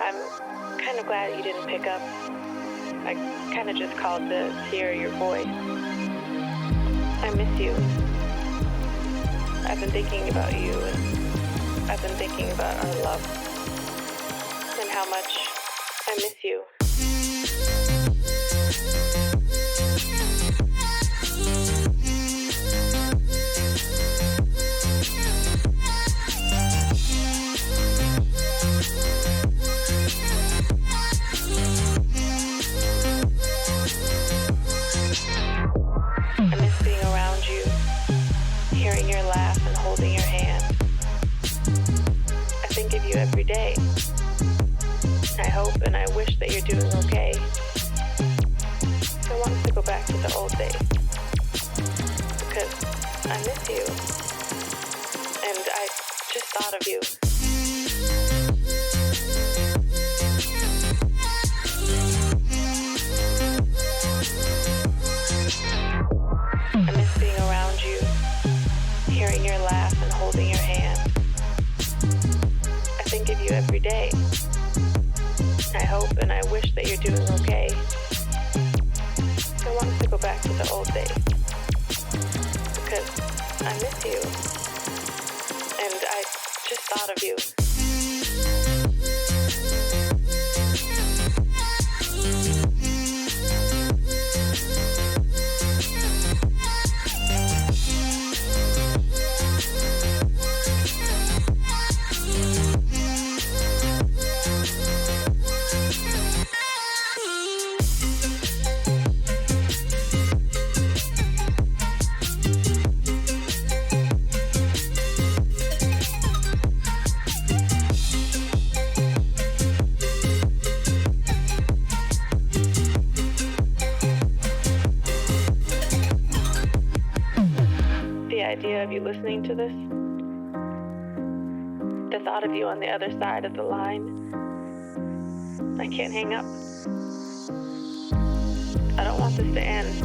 I'm kind of glad you didn't pick up. I kind of just called to hear your voice. I miss you. I've been thinking about you, and I've been thinking about our love, and how much I miss you. I miss being around you, hearing your laugh and holding your hand. I think of you every day. I hope and I wish that you're doing okay. I want us to go back to the old days, because I miss you, and I just thought of you. I miss being around you, hearing your laugh and holding your hand. I think of you every day. I hope and I wish that you're doing okay. I want us to go back to the old days, because I miss you, and I just thought of you. The idea of you listening to this, the thought of you on the other side of the line, I can't hang up. I don't want this to end.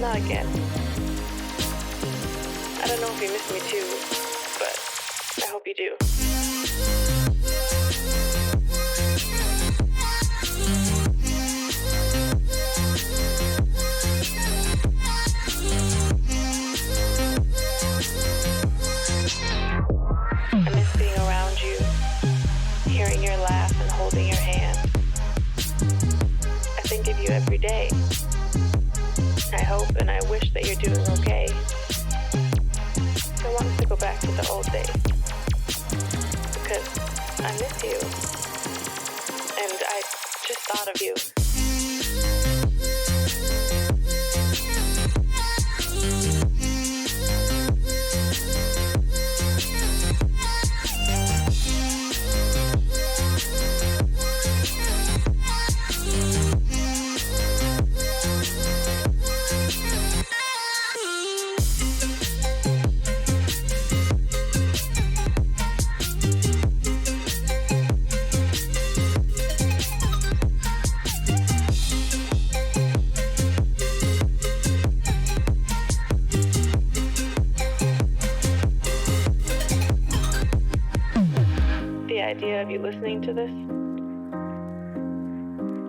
Not again. I don't know if you miss me too, but I hope you do. I miss being around you, hearing your laugh and holding your hand. I think of you every day. I hope and I wish that you're doing okay. I want us to go back to the old days, because I miss you, and I just thought of you. The idea of you listening to this,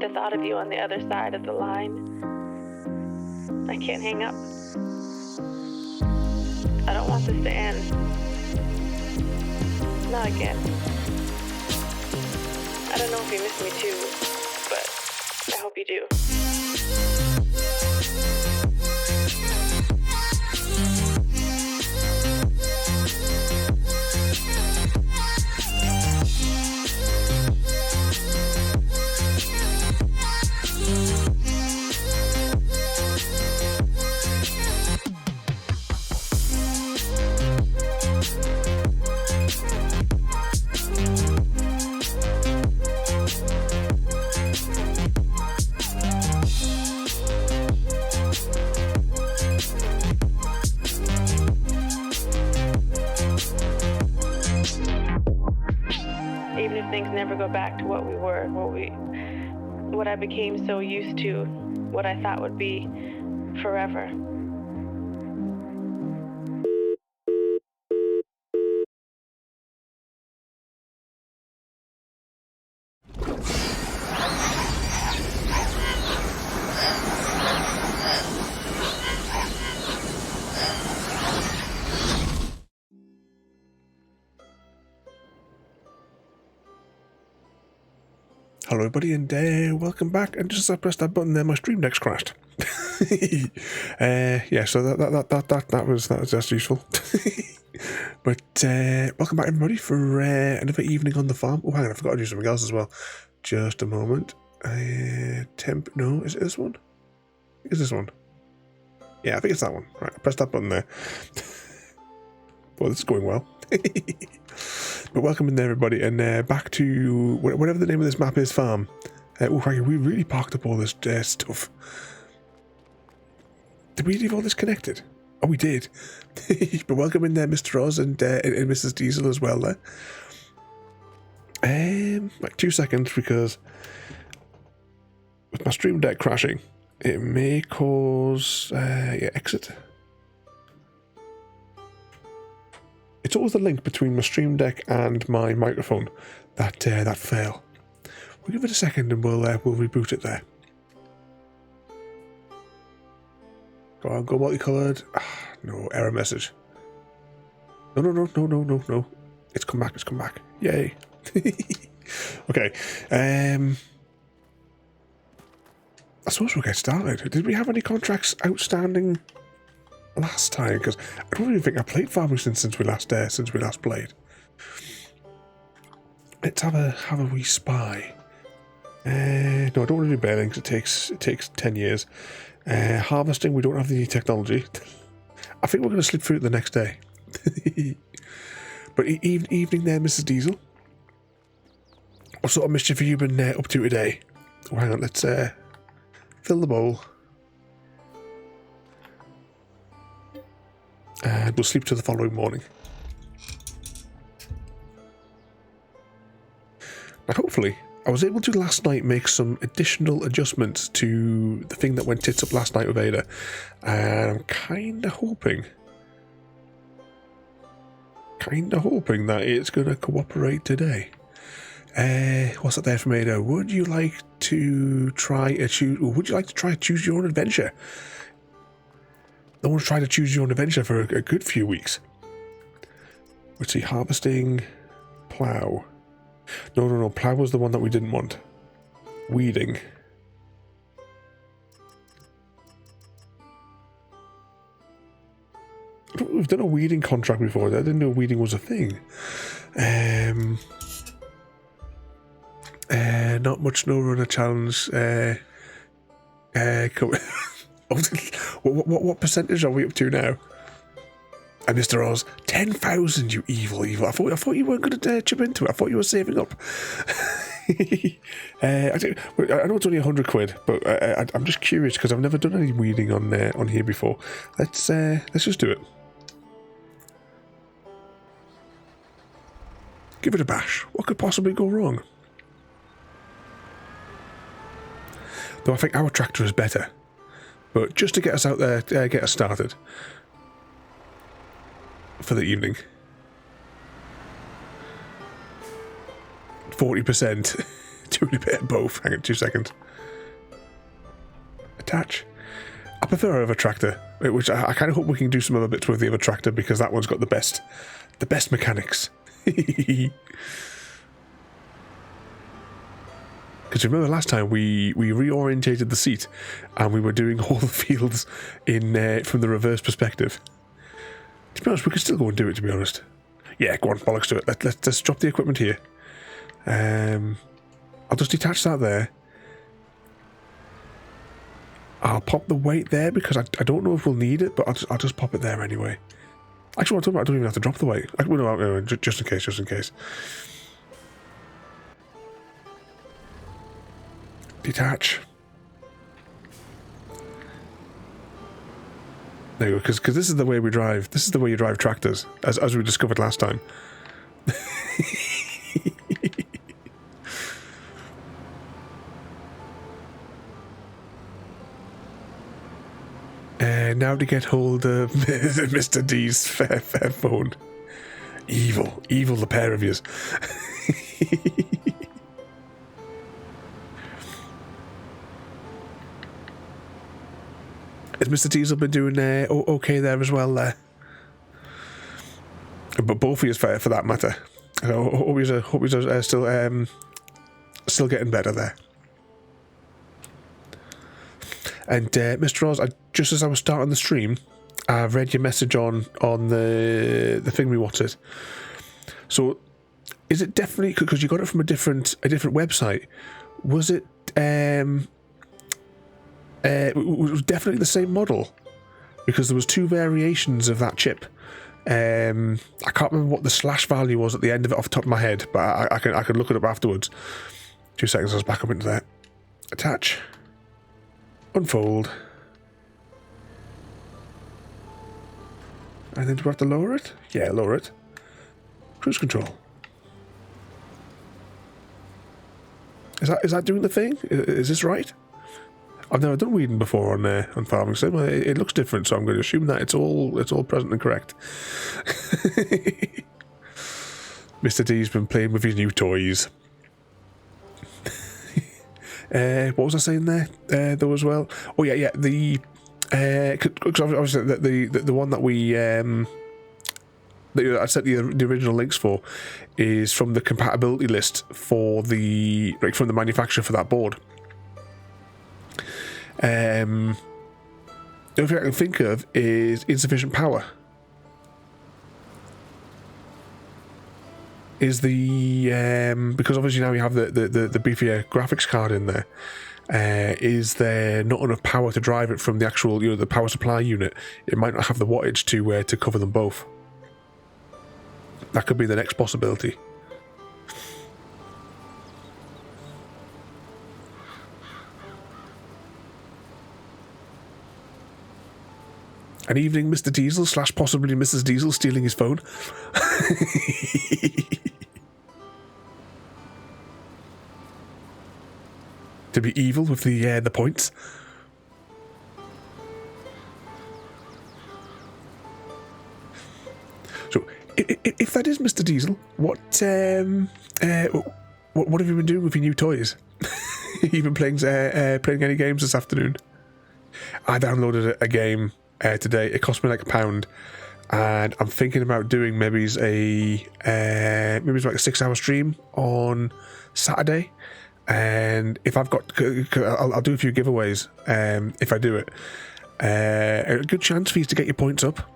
the thought of you on the other side of the line, I can't hang up. I don't want this to end. Not again. I don't know if you miss me too, but I hope you do. Even if things never go back to what we were, what I became so used to, what I thought would be forever. Hello everybody and welcome back, and just as I pressed that button there my stream deck's crashed. Yeah, so that was useful. But welcome back everybody for another evening on the farm. Oh hang on, I forgot to do something else as well. Just a moment. No, is it this one? Is this one? Yeah, I think it's that one. Right, I pressed that button there. Well, this is going well. But welcome in there everybody, and back to whatever the name of this map is, farm. Oh, we really parked up all this stuff. Did we leave all this connected? Oh, we did. But welcome in there, Mr. Oz and Mrs. Diesel as well there. Like 2 seconds, because with my stream deck crashing, it may cause yeah, exit. It's always the link between my stream deck and my microphone that fail. We'll give it a second and we'll reboot it there. Go on, go multicolored. No, error message. No. It's come back, it's come back. Yay. Okay. I suppose we'll get started. Did we have any contracts outstanding last time? Because I don't even think I played farming since we last played. Let's have a wee spy. No, I don't want to do baling because it takes 10 years. Harvesting, we don't have the technology. I think we're going to slip through it the next day. But evening there, Mrs. Diesel. What sort of mischief have you been up to today? Oh, hang on, let's fill the bowl. And we'll sleep till the following morning. Now, hopefully, I was able to last night make some additional adjustments to the thing that went tits up last night with Ada. And I'm kind of hoping that it's going to cooperate today. What's that there from Ada? Would you like to try choose your own adventure? I want to try to choose your own adventure for a good few weeks. Let's see, harvesting, plough. No, plough was the one that we didn't want. Weeding. We've done a weeding contract before. I didn't know weeding was a thing. Not much no runner challenge. What percentage are we up to now? And Mr. Oz, 10,000, you evil. I thought you weren't going to chip into it. I thought you were saving up. I know it's only 100 quid, but I'm just curious because I've never done any weeding on here before. Let's just do it. Give it a bash. What could possibly go wrong? Though I think our tractor is better. But just to get us out there, get us started for the evening. 40%. Doing a bit of both. Hang on 2 seconds. Attach. I prefer our other tractor, which I kind of hope we can do some other bits with the other tractor because that one's got the best mechanics. Because remember last time we reorientated the seat and we were doing all the fields in from the reverse perspective. To be honest, we could still go and do it, to be honest. Yeah, go on, bollocks to it. Let's drop the equipment here. I'll just detach that there. I'll pop the weight there because I don't know if we'll need it, but I'll just pop it there anyway. Actually, I don't even have to drop the weight. No, just in case. Detach. There you go, because this is the way we drive. This is the way you drive tractors, as we discovered last time. Now to get hold of Mr. D's fair phone. Evil, the pair of yous. Has Mr. Diesel been doing okay there as well there? But both of you for that matter. I hope you're still still getting better there. And Mr. Oz, just as I was starting the stream, I've read your message on the thing we wanted. So, is it definitely, because you got it from a different website? Was it it was definitely the same model? Because there was 2 variations of that chip. I can't remember what the slash value was at the end of it off the top of my head, but I can look it up afterwards. 2 seconds, I was back up into that. Attach. Unfold. And then do we have to lower it? Yeah, lower it. Cruise control. Is that doing the thing? Is this right? I've never done weeding before on Farming Sim. It looks different, so I'm going to assume that it's all present and correct. Mr. D's been playing with his new toys. What was I saying there? Though as well. Oh yeah. The because obviously the one that we that I set the original links for is from the compatibility list for from the manufacturer for that board. The only thing I can think of is insufficient power. Is the because obviously now you have the beefier graphics card in there. Is there not enough power to drive it from the actual the power supply unit? It might not have the wattage to cover them both. That could be the next possibility. An evening, Mr. Diesel / possibly Mrs. Diesel stealing his phone. To be evil with the points. So, if that is Mr. Diesel, what have you been doing with your new toys? You been playing any games this afternoon? I downloaded a game today. It cost me like £1, and I'm thinking about doing maybe like a 6-hour stream on Saturday. And if I've got, I'll do a few giveaways. If I do it, a good chance for you to get your points up.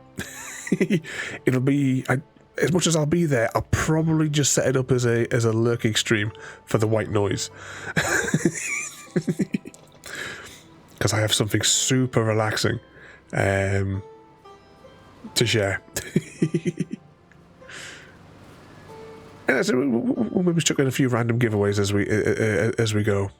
It'll be as much as I'll be there. I'll probably just set it up as a lurking stream for the white noise, because I have something super relaxing to share. Yeah, so we'll maybe chuck in a few random giveaways as we go.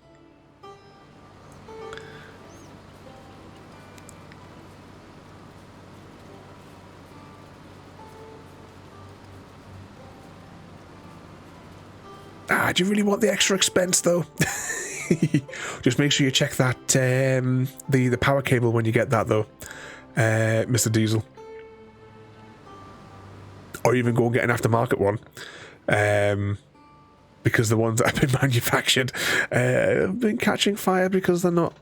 Do you really want the extra expense though? Just make sure you check that the power cable when you get that though, Mr. Diesel. Or even go and get an aftermarket one. Because the ones that have been manufactured have been catching fire because they're not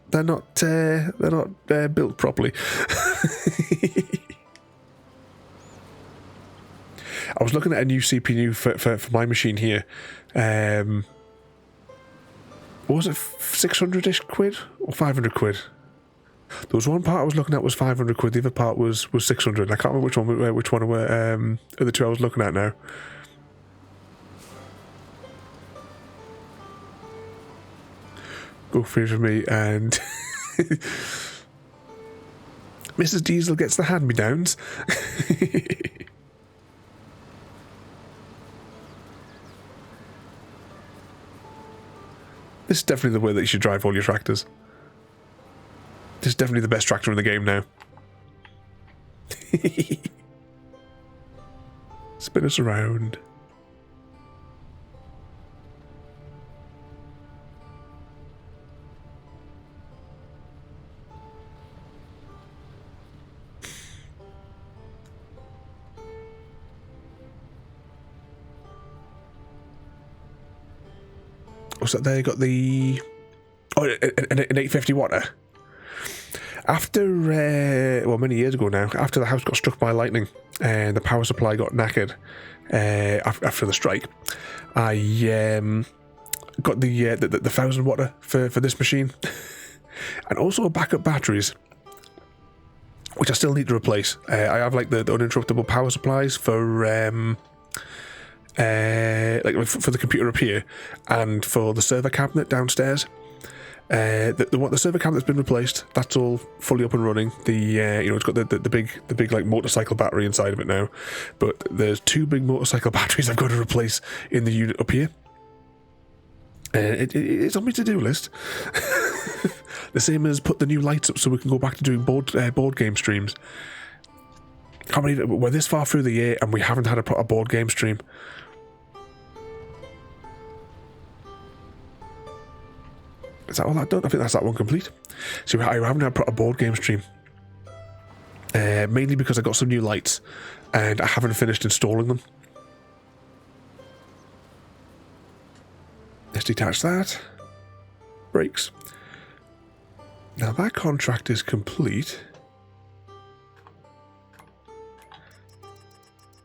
built properly. I was looking at a new CPU for my machine here. What was it, 600-ish quid or 500 quid? There was one part I was looking at was 500 quid. The other part was 600. I can't remember which one of the two I was looking at now. Go free for me, and Mrs. Diesel gets the hand-me-downs. This is definitely the way that you should drive all your tractors. This is definitely the best tractor in the game now. Spin us around. So there you got the an 850 watter. After many years ago now, after the house got struck by lightning and the power supply got knackered after the strike, I got the 1000 watt for this machine, and also backup batteries, which I still need to replace. I have like the uninterruptible power supplies for for the computer up here, and for the server cabinet downstairs. The server cabinet's been replaced. That's all fully up and running. It's got the big like motorcycle battery inside of it now, but there's 2 big motorcycle batteries I've got to replace in the unit up here. It's on my to-do list. The same as put the new lights up so we can go back to doing board game streams. Can't believe it, we're this far through the year and we haven't had a proper board game stream. Is that all that done? I think that's that one complete. So I haven't had a proper board game stream. Mainly because I got some new lights and I haven't finished installing them. Let's detach that. Brakes. Now that contract is complete.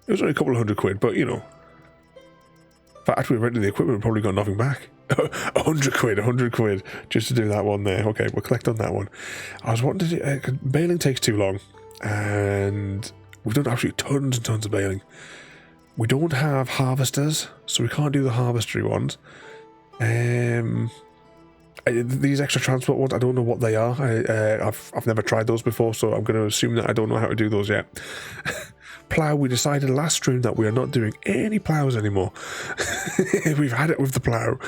It was only a couple of £100, but you know. In fact, after we rented the equipment, we probably got nothing back. £100 just to do that one there. Okay, we'll collect on that one. I was wanting to do, baling takes too long, and we've done absolutely tons and tons of baling. We don't have harvesters, so we can't do the harvestery ones. These extra transport ones, I don't know what they are. I've never tried those before, so I'm going to assume that I don't know how to do those yet. Plough, we decided last stream that we are not doing any ploughs anymore. We've had it with the plough.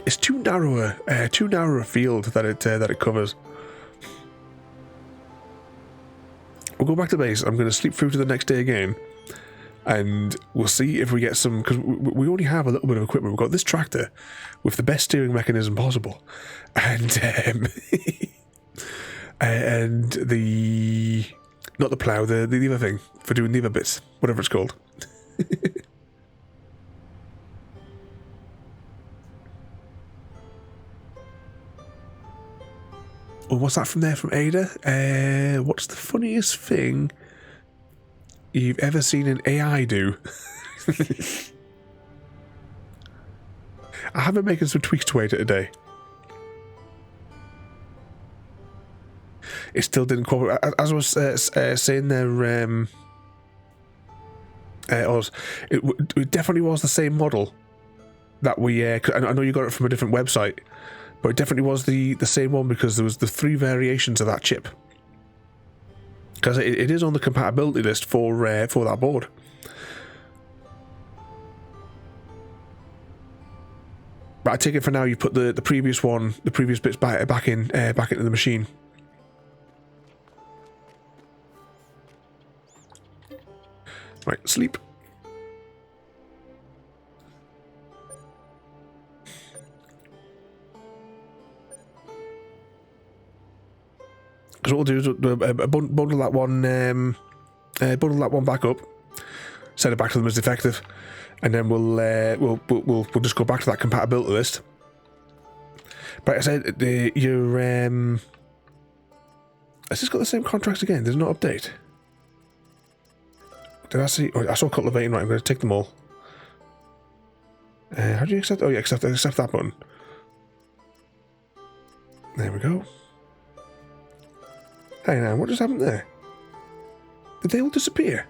It's too narrow a field that it covers. We'll go back to base. I'm going to sleep through to the next day again, and we'll see if we get some, because we only have a little bit of equipment. We've got this tractor with the best steering mechanism possible, and and the, not the plough, the other thing for doing the other bits, whatever it's called. Oh, what's that from there from Ada? What's the funniest thing you've ever seen an AI do? I have been making some tweaks to Ada today. It still didn't quite. As I was saying there, it definitely was the same model that we. I know you got it from a different website, but it definitely was the same one, because there was the 3 variations of that chip. Because it is on the compatibility list for that board. But I take it for now you put the previous bits back into the machine. Right, sleep. Because what we'll do is bundle that one back up, send it back to them as defective, and then we'll just go back to that compatibility list. But I said has this got the same contracts again? There's no update. Did I see? Oh, I saw cultivating. Right, I'm going to tick them all. How do you accept? Oh, yeah, accept that button. There we go. Hang on, what just happened there? Did they all disappear?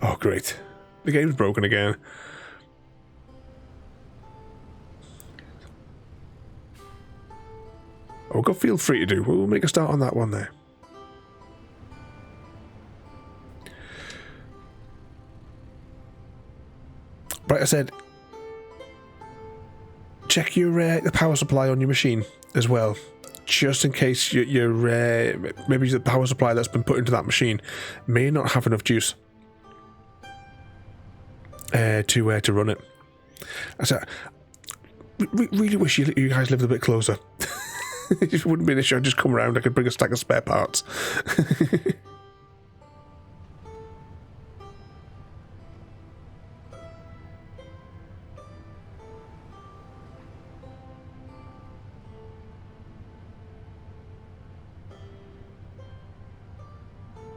Oh, great. The game's broken again. Oh, go feel free to do. We'll make a start on that one there. Right, I said, check your the power supply on your machine as well, just in case your maybe the power supply that's been put into that machine may not have enough juice to run it. I said, really wish you guys lived a bit closer. It wouldn't be an issue. I'd just come around. I could bring a stack of spare parts.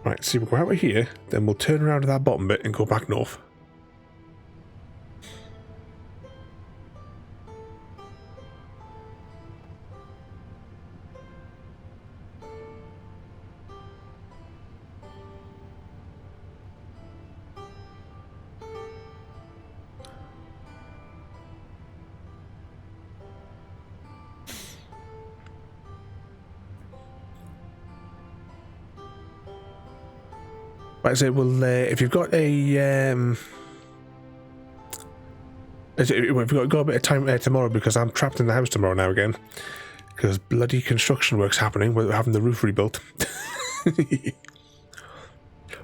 Right, see, we'll go out of here, then we'll turn around to that bottom bit and go back north. Like I say, well, if you've got a we've got a bit of time tomorrow, because I'm trapped in the house tomorrow now again, because bloody construction work's happening. We're having the roof rebuilt.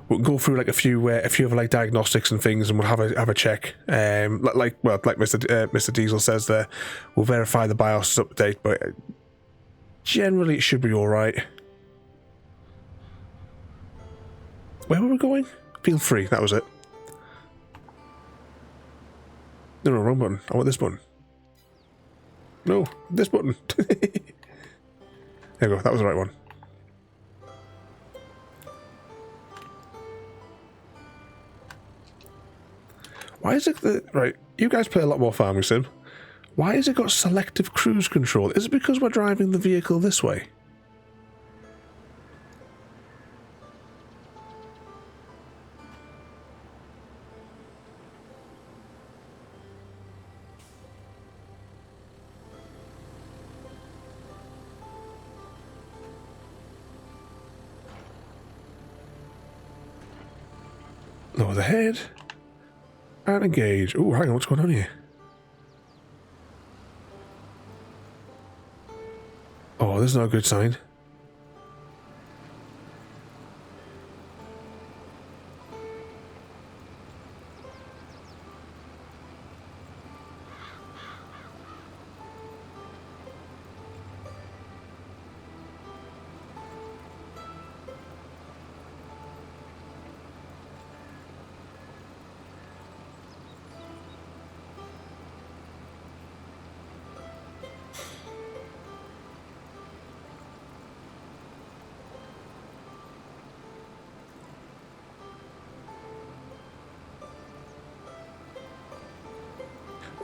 We'll go through like a few of like diagnostics and things, and we'll have a check. Like Mr. Diesel says there, we'll verify the BIOS is up to date, but generally it should be all right. Where were we going? Feel free. That was it. No, wrong button. I want this button. No, this button. There we go. That was the right one. Why is it that... Right, you guys play a lot more Farming Sim. Why has it got selective cruise control? Is it because we're driving the vehicle this way? Lower the head. And engage. Oh, hang on, what's going on here? Oh, this is not a good sign.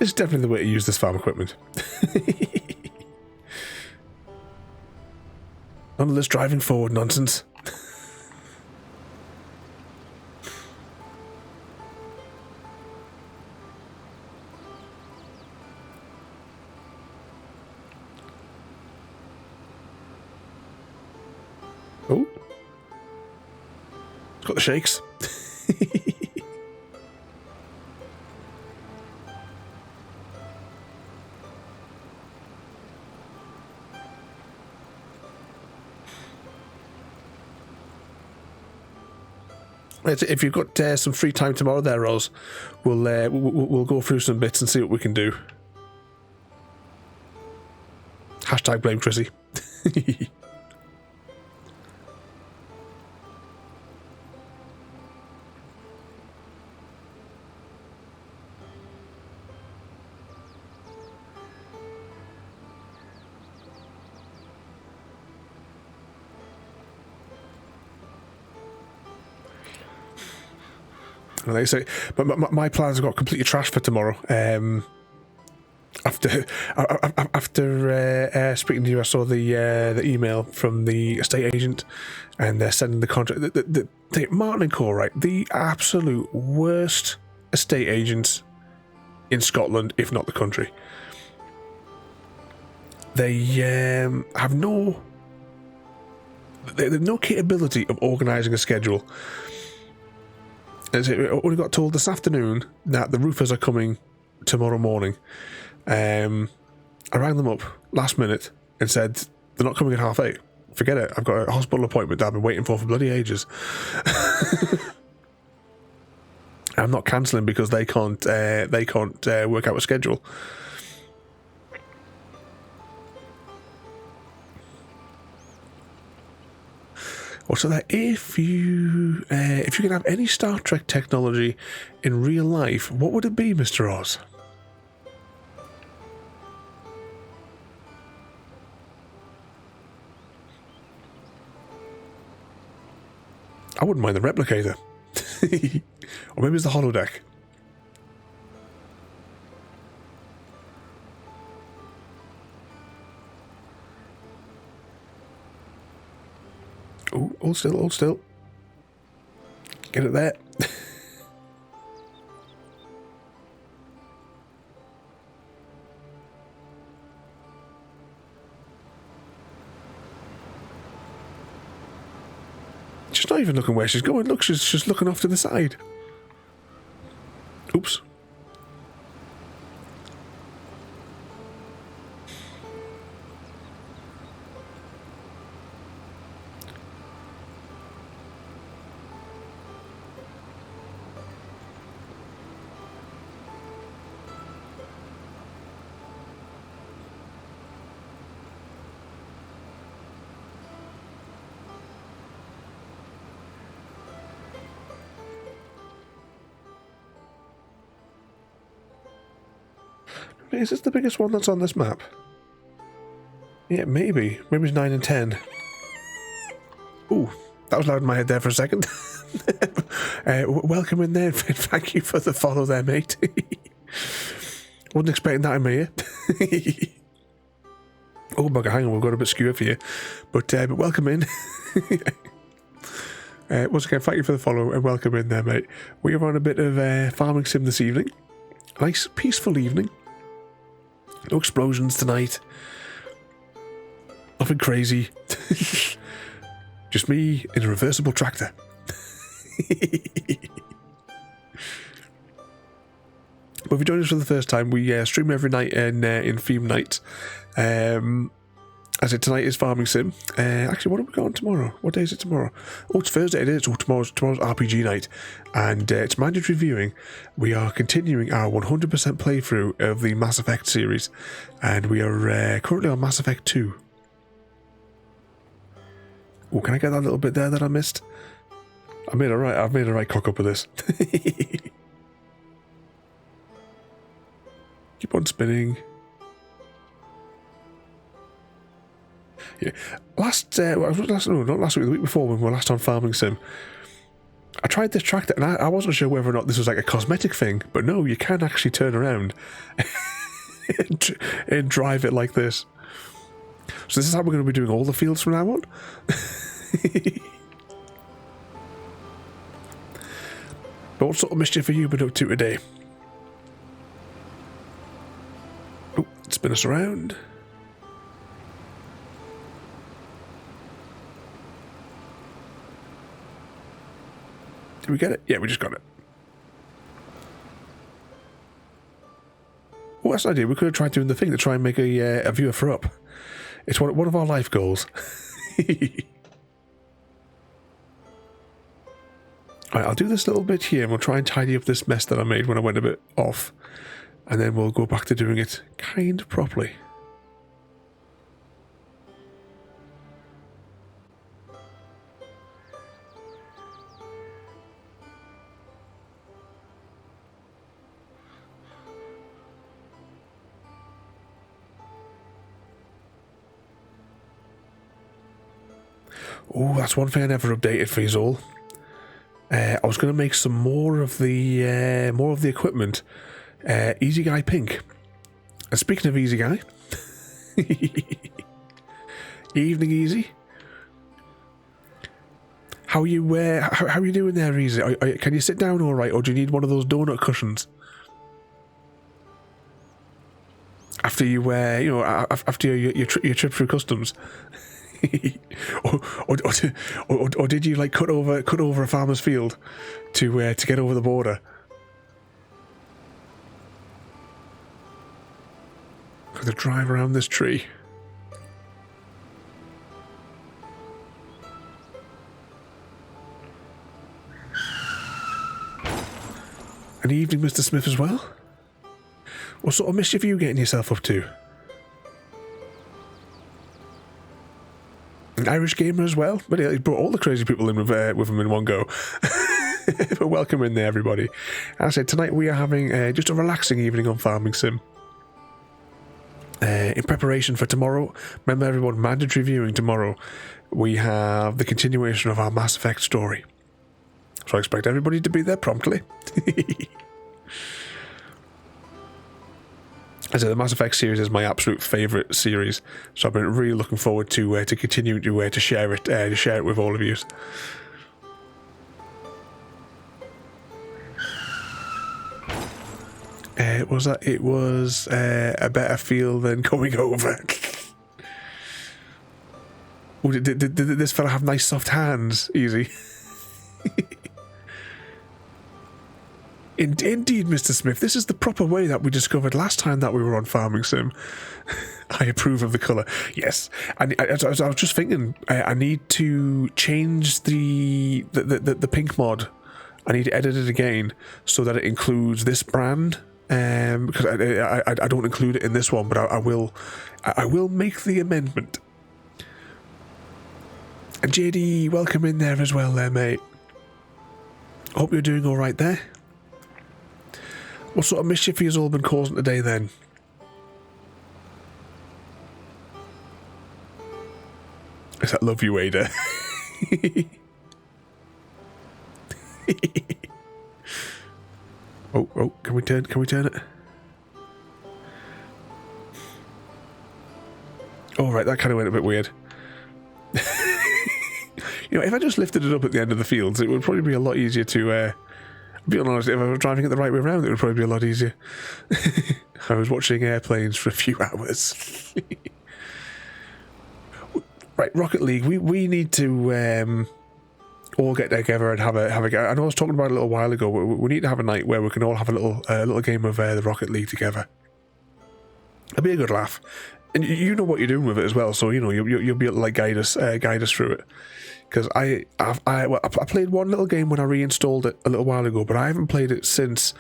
It's definitely the way to use this farm equipment. None of this driving forward nonsense. Oh. It's got the shakes. If you've got some free time tomorrow there, Roz, we'll go through some bits and see what we can do. Hashtag blame Chrissy. Like I say, but my plans have got completely trashed for tomorrow. After speaking to you, I saw the email from the estate agent, and they're sending the contract. The Martin and Co, right? The absolute worst estate agents in Scotland, if not the country. They have no capability of organising a schedule. I only got told this afternoon that the roofers are coming tomorrow morning. I rang them up last minute and said they're not coming at 8:30. Forget it. I've got a hospital appointment that I've been waiting for bloody ages. I'm not cancelling because they can't work out a schedule. Also, that if you could have any Star Trek technology in real life, what would it be, Mr. Oz? I wouldn't mind the replicator. Or maybe it's the holodeck. Oh, hold still, hold still. Get it there. She's not even looking where she's going. Look, she's just looking off to the side. Oops. Is this the biggest one that's on this map? Yeah, maybe. Maybe it's 9 and 10. Ooh, that was loud in my head there for a second. Welcome in there. Thank you for the follow there, mate. Wasn't expecting that in my ear. Oh, bugger, hang on, we've got a bit skewer for you. But welcome in. Once again, thank you for the follow and welcome in there, mate. We are on a bit of farming sim this evening. Nice, peaceful evening. No explosions tonight. Nothing crazy. Just me in a reversible tractor. But if you join us for the first time, we stream every night in theme nights. I said tonight is farming sim. Actually, what have we got on tomorrow? What day is it tomorrow? Oh, it's Thursday. It is. Oh, tomorrow's RPG night, and it's mandatory viewing. We are continuing our 100% playthrough of the Mass Effect series, and we are currently on Mass Effect 2. Oh, can I get that little bit there that I missed? I've made a right cock up with this. Keep on spinning. Yeah. Not last week, the week before when we were last on Farming Sim, I tried this tractor and I wasn't sure whether or not this was like a cosmetic thing, but no, you can actually turn around and drive it like this. So this is how we're going to be doing all the fields from now on. But what sort of mischief have you been up to today? Oh, spin us around. Did we get it? Yeah, we just got it. Oh, that's an idea. We could have tried doing the thing to try and make a viewer for up. It's one of our life goals. Right, I'll do this little bit here and we'll try and tidy up this mess that I made when I went a bit off. And then we'll go back to doing it kind of properly. Oh, that's one thing I never updated for you all. I was going to make some more of the equipment. Easy Guy Pink. And speaking of Easy Guy, evening Easy. How are you? How are you doing there, Easy? Can you sit down all right, or do you need one of those donut cushions? After you, after your trip through customs. or did you like cut over a farmer's field to get over the border? Got to drive around this tree. An evening, Mr. Smith, as well. What sort of mischief are you getting yourself up to? An Irish gamer as well, but he brought all the crazy people in with him in one go. But welcome in there, everybody. As I said, tonight we are having just a relaxing evening on Farming Sim. In preparation for tomorrow, remember everyone, mandatory viewing tomorrow. We have the continuation of our Mass Effect story. So I expect everybody to be there promptly. As I said, the Mass Effect series is my absolute favourite series, so I've been really looking forward to continue to share it with all of you. It was a better feel than going over. Oh, did this fella have nice soft hands? Easy. Indeed, Mr. Smith, this is the proper way that we discovered last time that we were on Farming Sim. I approve of the colour. Yes, and I was just thinking, I need to change the pink mod. I need to edit it again so that it includes this brand. Because I don't include it in this one, but I will make the amendment. And JD, welcome in there as well there, mate. Hope you're doing all right there. What sort of mischief have you all been causing today then? Is that love you, Ada? Oh, can we turn it? Oh, right, that kind of went a bit weird. You know, if I just lifted it up at the end of the fields, it would probably be a lot easier to, be honest, if I was driving it the right way around, it would probably be a lot easier. I was watching airplanes for a few hours. Right, Rocket League, we need to all get together and have a go. I know I was talking about it a little while ago. We need to have a night where we can all have a little game of the Rocket League together. It'll be a good laugh, and you know what you're doing with it as well. So you know you'll be able to like guide us through it. Because I played one little game when I reinstalled it a little while ago, but I haven't played it since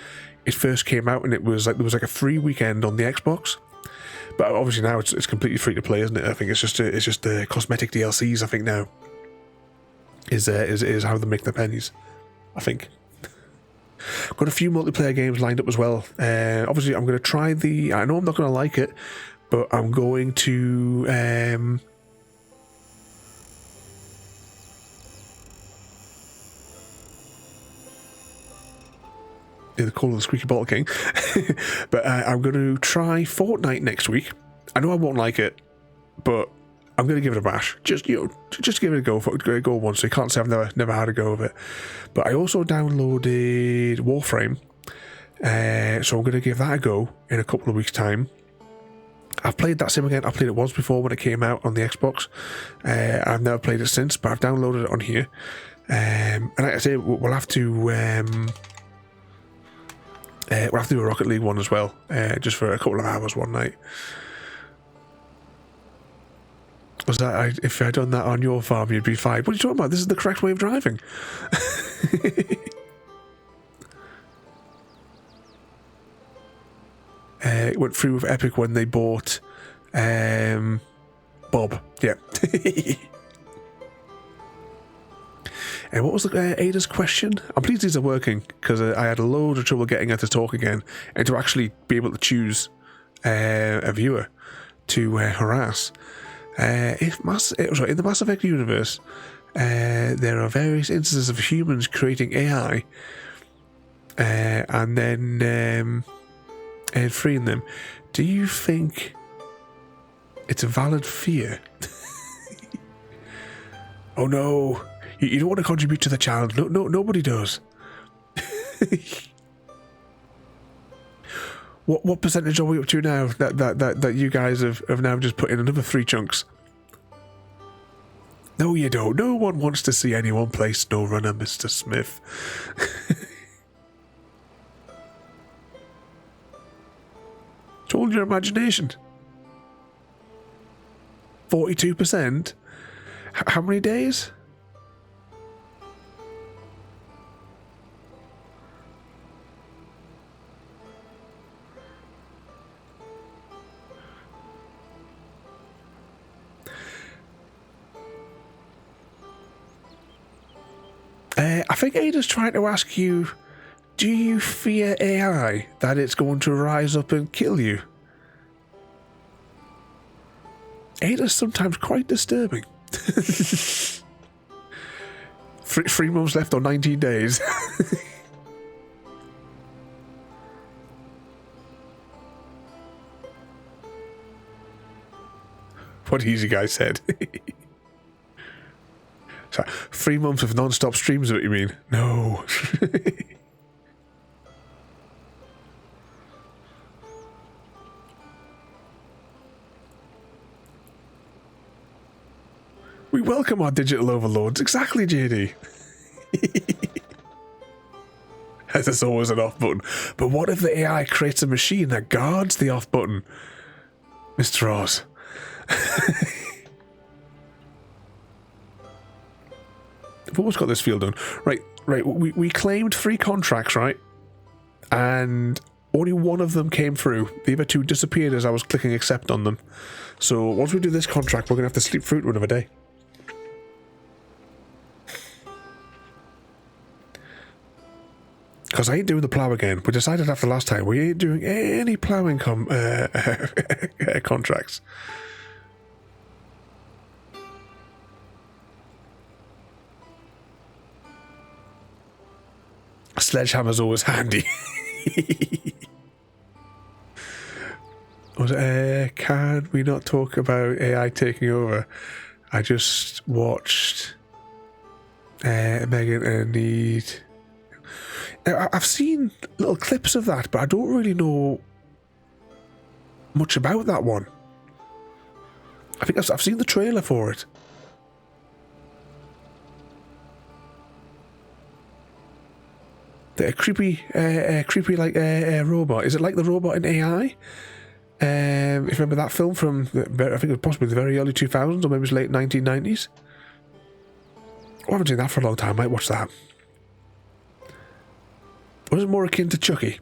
it first came out, and it was like there was like a free weekend on the Xbox. But obviously now it's completely free to play, isn't it? I think it's just the cosmetic DLCs. I think now is how they make their pennies. I think. Got a few multiplayer games lined up as well. Obviously, I'm going to try I know I'm not going to like it, but I'm going to. The call of the Squeaky Bottle King. But I'm going to try Fortnite next week. I know I won't like it, but I'm going to give it a bash. Just give it a go once. So you can't say I've never had a go of it. But I also downloaded Warframe, so I'm going to give that a go in a couple of weeks' time. I've played that sim again. I played it once before when it came out on the Xbox. I've never played it since, but I've downloaded it on here. And like I say, we'll have to. We'll have to do a Rocket League one as well, just for a couple of hours one night. Was that if I'd done that on your farm, you'd be fine. What are you talking about? This is the correct way of driving. It went through with Epic when they bought Bob. Yeah. What was Ada's question? I'm pleased these are working, because I had a load of trouble getting her to talk again and to actually be able to choose a viewer to harass. In the Mass Effect universe, there are various instances of humans creating AI and then freeing them. Do you think it's a valid fear? Oh no! You don't want to contribute to the challenge. No, nobody does. What percentage are we up to now? That you guys have now just put in another 3 chunks. No, you don't. No one wants to see anyone play SnowRunner, Mr. Smith. It's all your imagination. 42%? How many days? I think Ada's trying to ask you, do you fear AI, that it's going to rise up and kill you? Ada's sometimes quite disturbing. 3 months left or 19 days. What Easy Guy said. So, 3 months of non-stop streams, is what you mean? No. We welcome our digital overlords. Exactly, JD. There's always an off button. But what if the AI creates a machine that guards the off button? Mr. Oz. I've almost got this field done. Right. We claimed 3 contracts, right? And only one of them came through. The other 2 disappeared as I was clicking accept on them. So once we do this contract, we're going to have to sleep through it another day. Because I ain't doing the plough again. We decided after last time we ain't doing any ploughing contracts. A sledgehammer's always handy. Can we not talk about AI taking over? I just watched Megan and Need. I've seen little clips of that, but I don't really know much about that one. I think I've seen the trailer for it. The creepy like robot. Is it like the robot in AI? If you remember that film from, I think it was possibly the very early 2000s, or maybe it was late 1990s. I haven't seen that for a long time. I might watch that. Was it more akin to Chucky?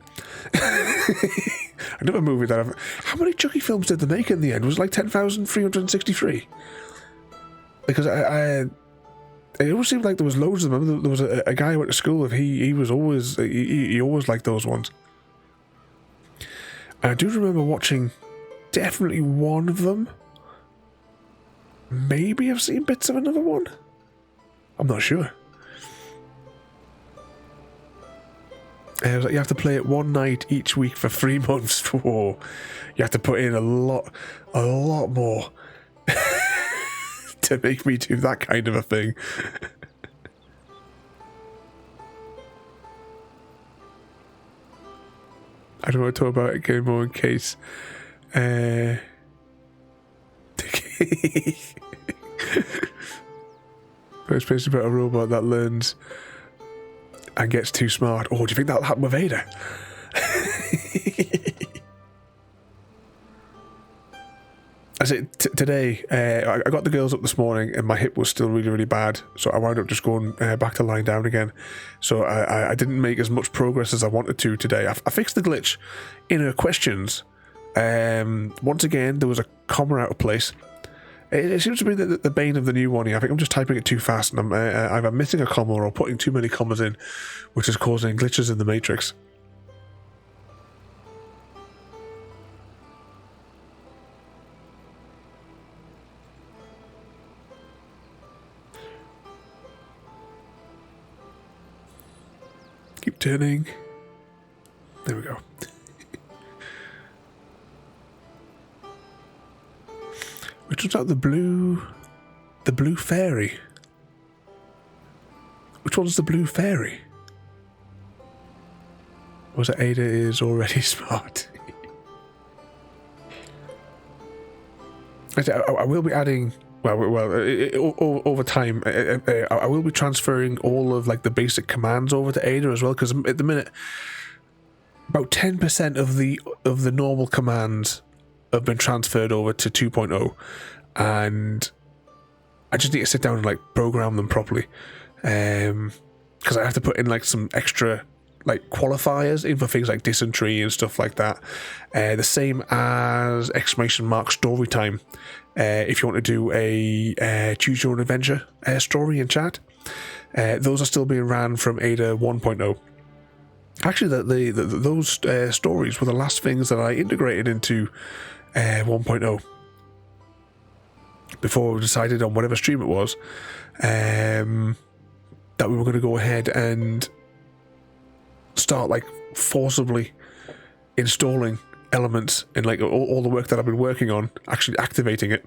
Another movie that I've... How many Chucky films did they make in the end? Was it like 10,363? Because it always seemed like there was loads of them. There was a guy I went to school with. He was always... He always liked those ones. And I do remember watching definitely one of them. Maybe I've seen bits of another one. I'm not sure. It was like you have to play it one night each week for 3 months. Whoa. You have to put in a lot more to make me do that kind of a thing. I don't want to talk about it again more in case. It's basically about a robot that learns and gets too smart. Oh, do you think that'll happen with Ada? I said today, I got the girls up this morning and my hip was still really, really bad. So I wound up just going back to lying down again. So I didn't make as much progress as I wanted to today. I fixed the glitch in her questions. Once again, there was a comma out of place. It seems to be the bane of the new one here. I think I'm just typing it too fast and I'm either missing a comma or putting too many commas in, which is causing glitches in the matrix. Keep turning. There we go. Which was like the blue fairy. Which one's the blue fairy? Was it Ada is already smart? I will be adding. Over time, I will be transferring all of like the basic commands over to Ada as well, because at the minute, about 10% of the normal commands have been transferred over to 2.0, and I just need to sit down and like program them properly, because I have to put in like some extra like qualifiers in for things like dysentery and stuff like that. The same as ! story time. If you want to do a choose your own adventure story in chat, those are still being ran from Ada 1.0. Actually, those stories were the last things that I integrated into 1.0 before we decided on whatever stream it was that that we were going to go ahead and start like forcibly installing elements and like all the work that I've been working on, actually activating it.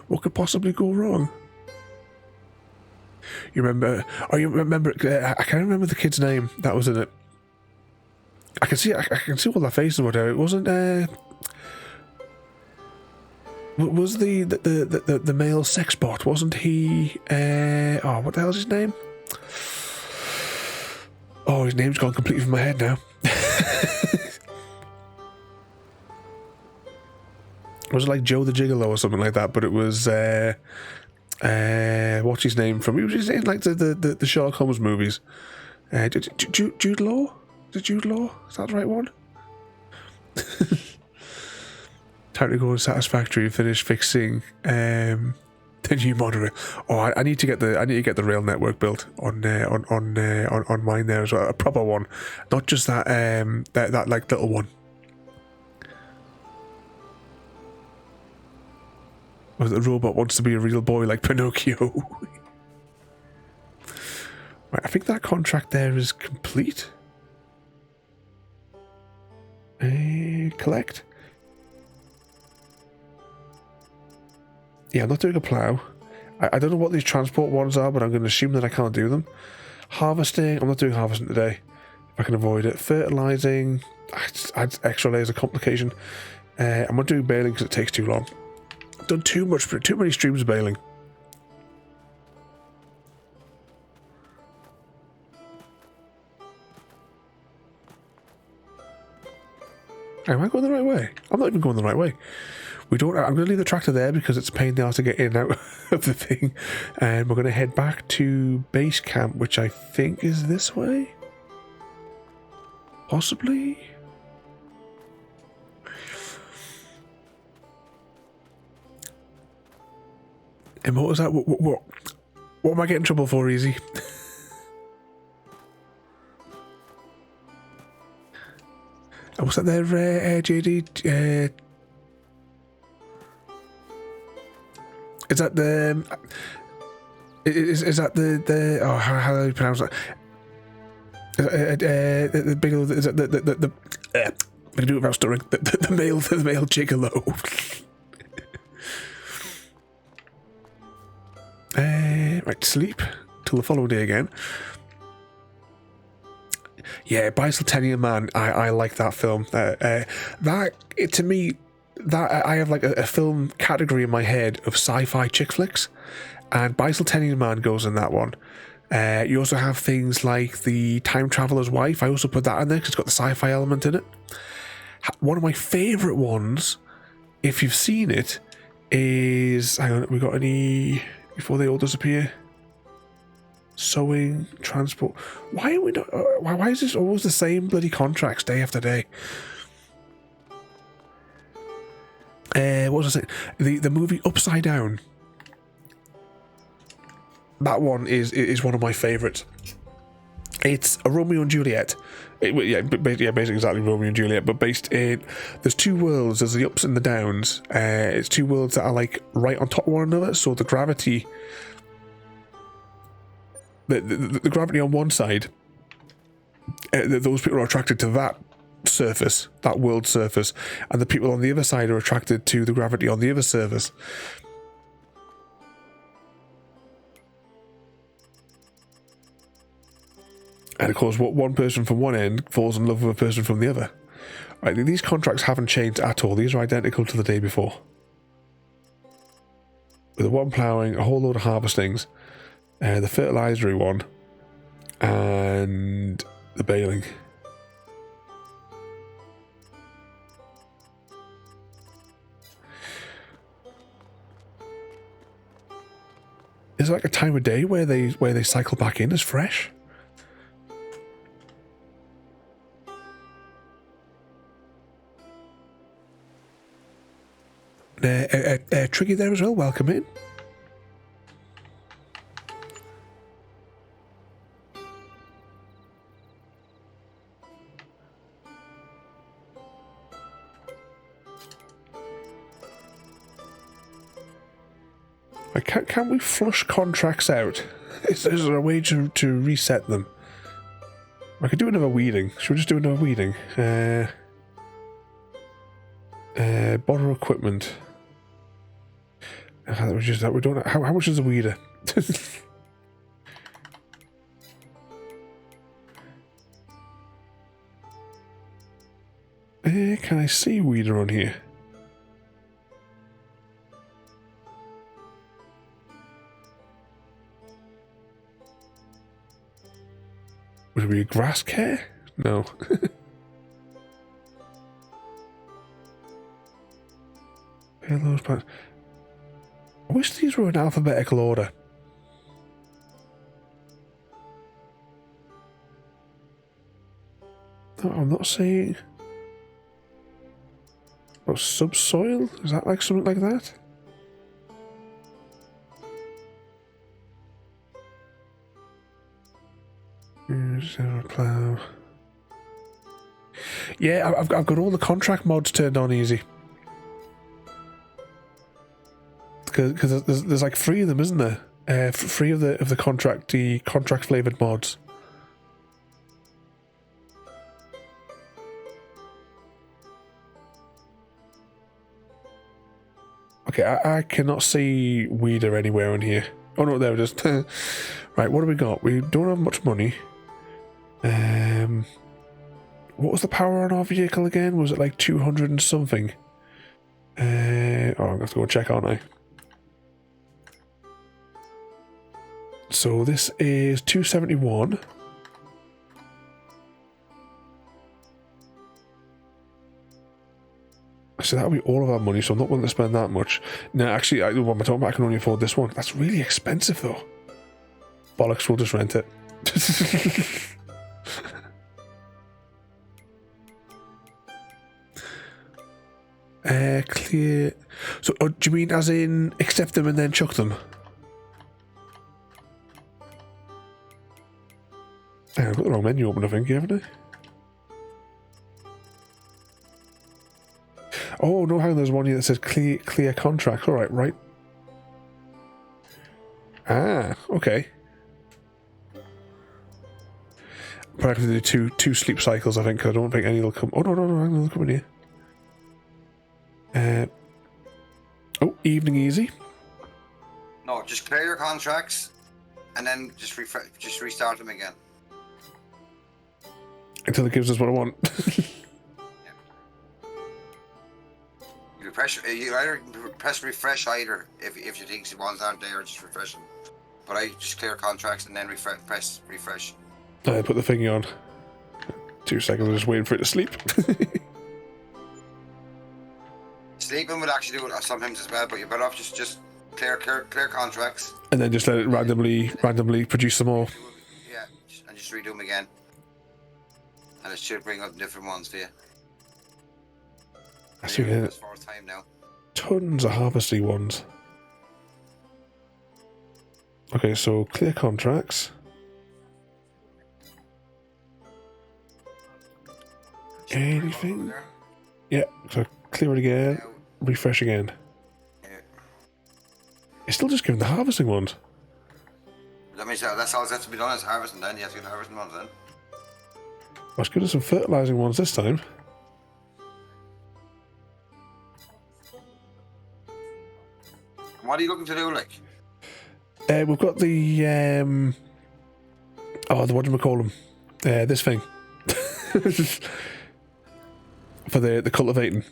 What could possibly go wrong? You remember? Oh, you remember? I can't remember the kid's name that was in it. I can see all their faces or whatever. It wasn't. Was the male sex bot? Wasn't he? Oh, what the hell's his name? Oh, his name's gone completely from my head now. Was it like Joe the Gigolo or something like that? But it was what's his name from? He was in like the Sherlock Holmes movies. Jude Law? Is it Jude Law? Is that the right one? Time to go on Satisfactory and finish fixing the new monitor. Oh, I need to get the rail network built on mine there as well, a proper one, not just that that like little one. Or the robot wants to be a real boy like Pinocchio. Right, I think that contract there is complete. Collect. Yeah, I'm not doing a plough. I don't know what these transport ones are, but I'm going to assume that I can't do them. Harvesting, I'm not doing harvesting today, if I can avoid it. Fertilising, adds extra layers of complication. I'm not doing baling because it takes too long. I've done too many streams of baling. Am I going the right way? I'm not even going the right way. I'm going to leave the tractor there because it's a pain in the ass to get in and out of the thing. And we're going to head back to base camp, which I think is this way? Possibly? And what was that? What am I getting in trouble for, Easy? And what's that there, JD? Is that the? Is that the? Oh, how do you pronounce that? The big. Is that the? I can do it without stuttering. The male gigolo. Right, sleep till the following day again. Yeah, Bicentennial Man. I like that film. To me, that I have like a film category in my head of sci-fi chick flicks, and Bicentennial Man goes in that one. You also have things like The Time Traveler's Wife. I also put that in there because it's got the sci-fi element in it. One of my favourite ones, if you've seen it, is... Hang on, we got any... Before they all disappear? Sewing, transport... Why are we not... why is this always the same bloody contracts day after day? What was I saying? The movie Upside Down. That one is one of my favourites. It's a Romeo and Juliet. Basically exactly Romeo and Juliet, but based in... There's two worlds. There's the ups and the downs. It's two worlds that are like right on top of one another. So the gravity... The gravity on one side, those people are attracted to that surface, that world surface, and the people on the other side are attracted to the gravity on the other surface. And of course, one person from one end falls in love with a person from the other. Right, these contracts haven't changed at all. These are identical to the day before. With the one ploughing, a whole load of harvestings, the fertilisery one, and the baling. Is there like a time of day where they cycle back in as fresh? Triggy there as well, welcome in. Can we flush contracts out? Is there a way to reset them? I could do another weeding. Should we just do another weeding? Borrow equipment. We don't. How much is a weeder? Can I see weeder on here? Would it be a grass care? No. Those plants. I wish these were in alphabetical order. No, I'm not saying. Oh, subsoil? Is that like something like that? Zero plow. Yeah, I've got all the contract mods turned on easy. Because there's like 3 of them, isn't there? 3 of the contract flavored mods. Okay, I cannot see weeder anywhere in here. Oh no, there it is. Right, what do we got? We don't have much money. What was the power on our vehicle again? Was it like 200 and something? Oh, I'm gonna have to go check, aren't I? So this is 271. So that'll be all of our money, so I'm not willing to spend that much. No, actually, what am I talking about? I can only afford this one. That's really expensive, though. Bollocks, we'll just rent it. Clear. So, do you mean as in accept them and then chuck them? I've got the wrong menu open, I think, haven't I? Oh, no, hang on, there's one here that says clear contract. All right. Ah, okay. But I have to do two sleep cycles, I think, because I don't think any will come. Oh, no, hang on, they'll come in here. Oh, evening easy. No, just clear your contracts, and then just restart them again. Until it gives us what I want. You either press refresh either if you think the ones aren't there, just refresh them. But I just clear contracts and then press refresh. I put the thingy on. 2 seconds, I'm just waiting for it to sleep. Sleeping would actually do it sometimes as well, but you're better off just clear contracts. And then just let it randomly produce some more. Yeah, and just redo them again. And it should bring up different ones for you. I see it. Time now. Tons of harvesty ones. Okay, so clear contracts. Anything? Yeah, so clear it again, refresh again. Yeah. It's still just giving the harvesting ones. That means that's all that has to be done is harvesting then. You have to get the harvesting ones then. Let's get some fertilizing ones this time. What are you looking to do, like? We've got the what do we call them? This thing for the cultivating.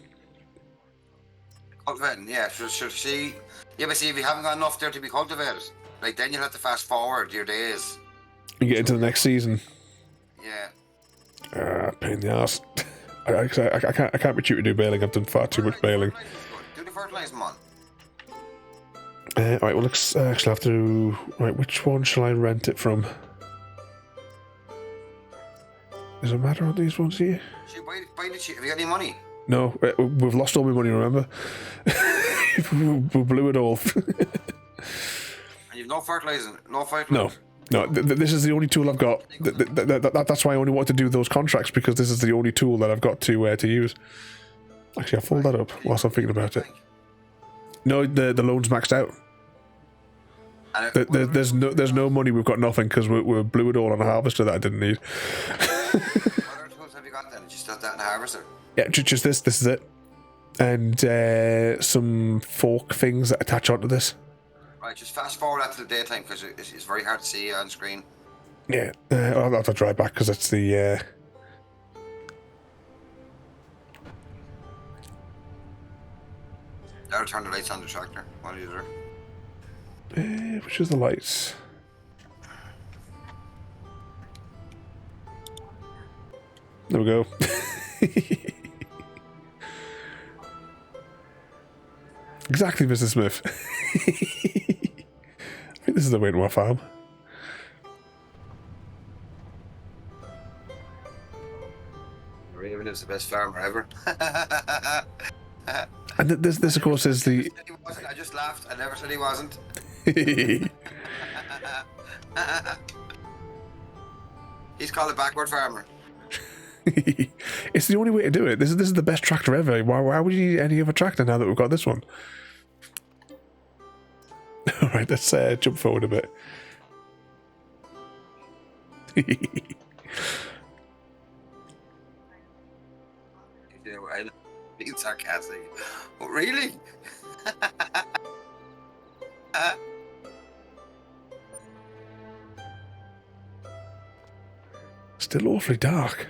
Cultivating, yeah. Should see. Yeah, but see, if you haven't got enough there to be cultivated, like then you'll have to fast forward your days. You get into the next season. Yeah. Pain in the arse. I can't be due to do baling. I've done far too much baling. Do the fertilising one. Right, well, let's actually have to... Right, which one shall I rent it from? Does it matter on these ones here? Buy the cheap. Have you got any money? No, we've lost all my money, remember? we blew it all. And you've no fertilising? No fertilising? No, this is the only tool I've got. That's why I only wanted to do those contracts, because this is the only tool that I've got to use. Actually, I'll fold that up whilst I'm thinking about it. No, the loan's maxed out. And There's no money. We've got nothing because we blew it all on a harvester that I didn't need. What other tools have you got then? Just that in the harvester? Yeah, just this. This is it. And some fork things that attach onto this. Right, just fast forward that to the daytime because it's very hard to see on screen. Yeah, I'll have to drive back because that's the. Now turn the lights on the tractor. What are you doing? Which is the lights? There we go. Exactly, Mr. Smith. I think this is the way to our farm. Raven is the best farmer ever. And this of course, is the... I just laughed. I never said he wasn't. He's called a backward farmer. It's the only way to do it. This is the best tractor ever. Why would you need any other tractor now that we've got this one? Alright, let's jump forward a bit. Being sarcastic. Oh, really? Still awfully dark.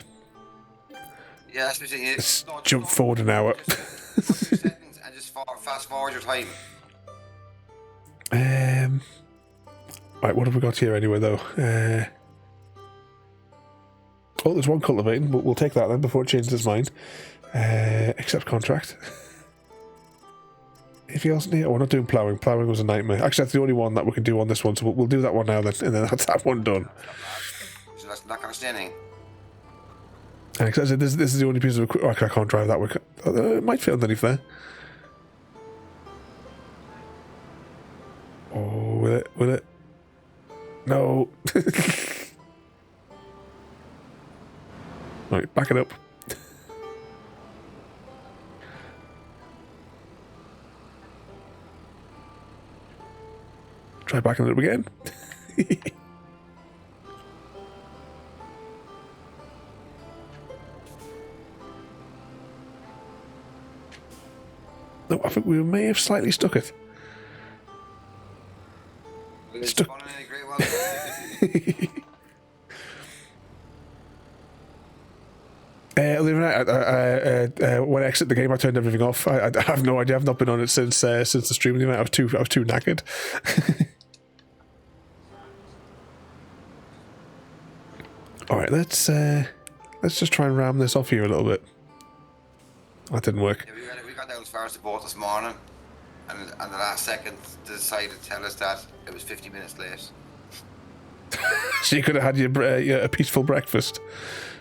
Yeah, that's what I'm Let's jump forward an hour. And just fast forward your time. Right, what have we got here anyway, though? Oh, there's one cultivating. We'll take that then before it changes its mind. Accept contract. Anything else in here? Oh, we're not doing ploughing. Ploughing was a nightmare. Actually, that's the only one that we can do on this one, so we'll do that one now then, and then that's that one done. So that's not going to stay anything. This is the only piece of equipment. I can't drive that one. It might fit underneath there. Oh, will it? No. Right, back it up. Try backing it up again. No, I think we may have slightly stuck it. Stuck. When I exit the game, I turned everything off. I have no idea. I've not been on it since the streaming event. I was too knackered. All right, let's just try and ram this off here a little bit. That didn't work. Yeah, we got down as far as the boat this morning, and the last second they decided to tell us that it was 50 minutes late. So you could have had your a peaceful breakfast.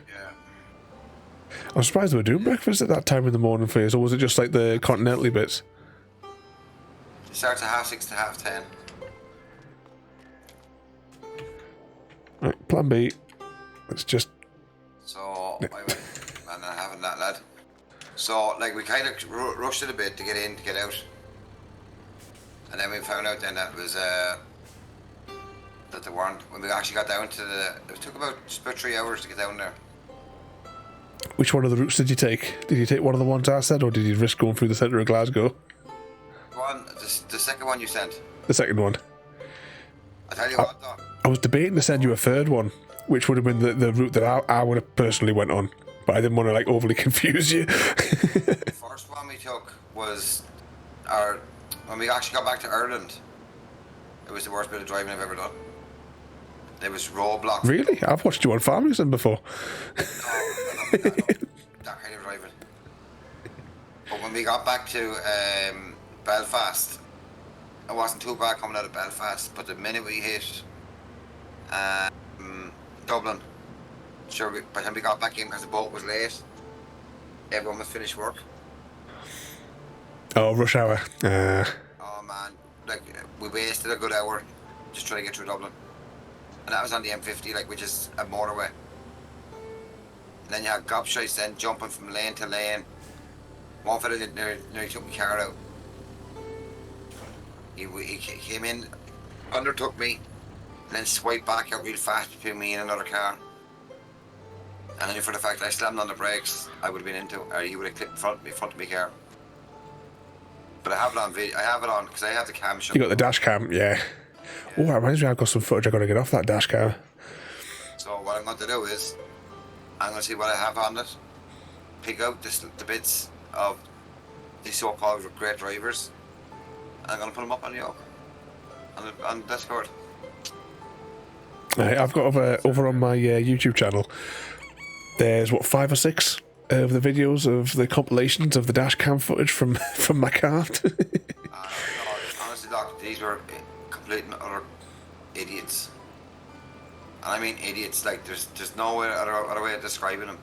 Yeah. I'm surprised they were doing breakfast at that time in the morning for you, or was it just like the continental bits? It starts at 6:30 to 10:30. Right, plan B. Let's just... So, I went, man, I'm having that, lad. So, like, we kind of rushed it a bit to get in, to get out. And then we found out then that was, that they weren't, when we actually got down to it took just about 3 hours to get down there. Which one of the routes did you take? Did you take one of the ones I said, or did you risk going through the centre of Glasgow? The second one you sent. The second one. I tell you what, though. I was debating to send you a third one, which would have been the route that I would have personally went on, but I didn't want to like overly confuse you. The first one we took was when we actually got back to Ireland. It was the worst bit of driving I've ever done. There was roadblocks. Really? I've watched you on Farming Sim before. No, that kind of driving. But when we got back to Belfast, it wasn't too bad coming out of Belfast, but the minute we hit Dublin, sure, by the time we got back in, because the boat was late, everyone was finished work. Oh, rush hour. Oh man, like we wasted a good hour just trying to get through Dublin, and that was on the M50, like, which is a motorway. And then you had gobshites then jumping from lane to lane. One fella nearly took my car out. He came in undertook me, and then swiped back out real fast between me and another car. And then for the fact that I slammed on the brakes, I would have been into, or he would have clipped front of me car. But I have it on video. I have it on because I have the cam shot. You got the dash cam, yeah. Oh, that reminds me, I've got some footage I've got to get off that dash cam. So what I'm going to do is, I'm going to see what I have on it, pick out the bits of these so-called great drivers, and I'm going to put them up on the on Discord. I've got over on my YouTube channel, there's, 5 or 6 of the videos of the compilations of the dash cam footage from my car. No, honestly, Doc, these were complete and utter idiots. And I mean idiots, like there's no other way of describing them.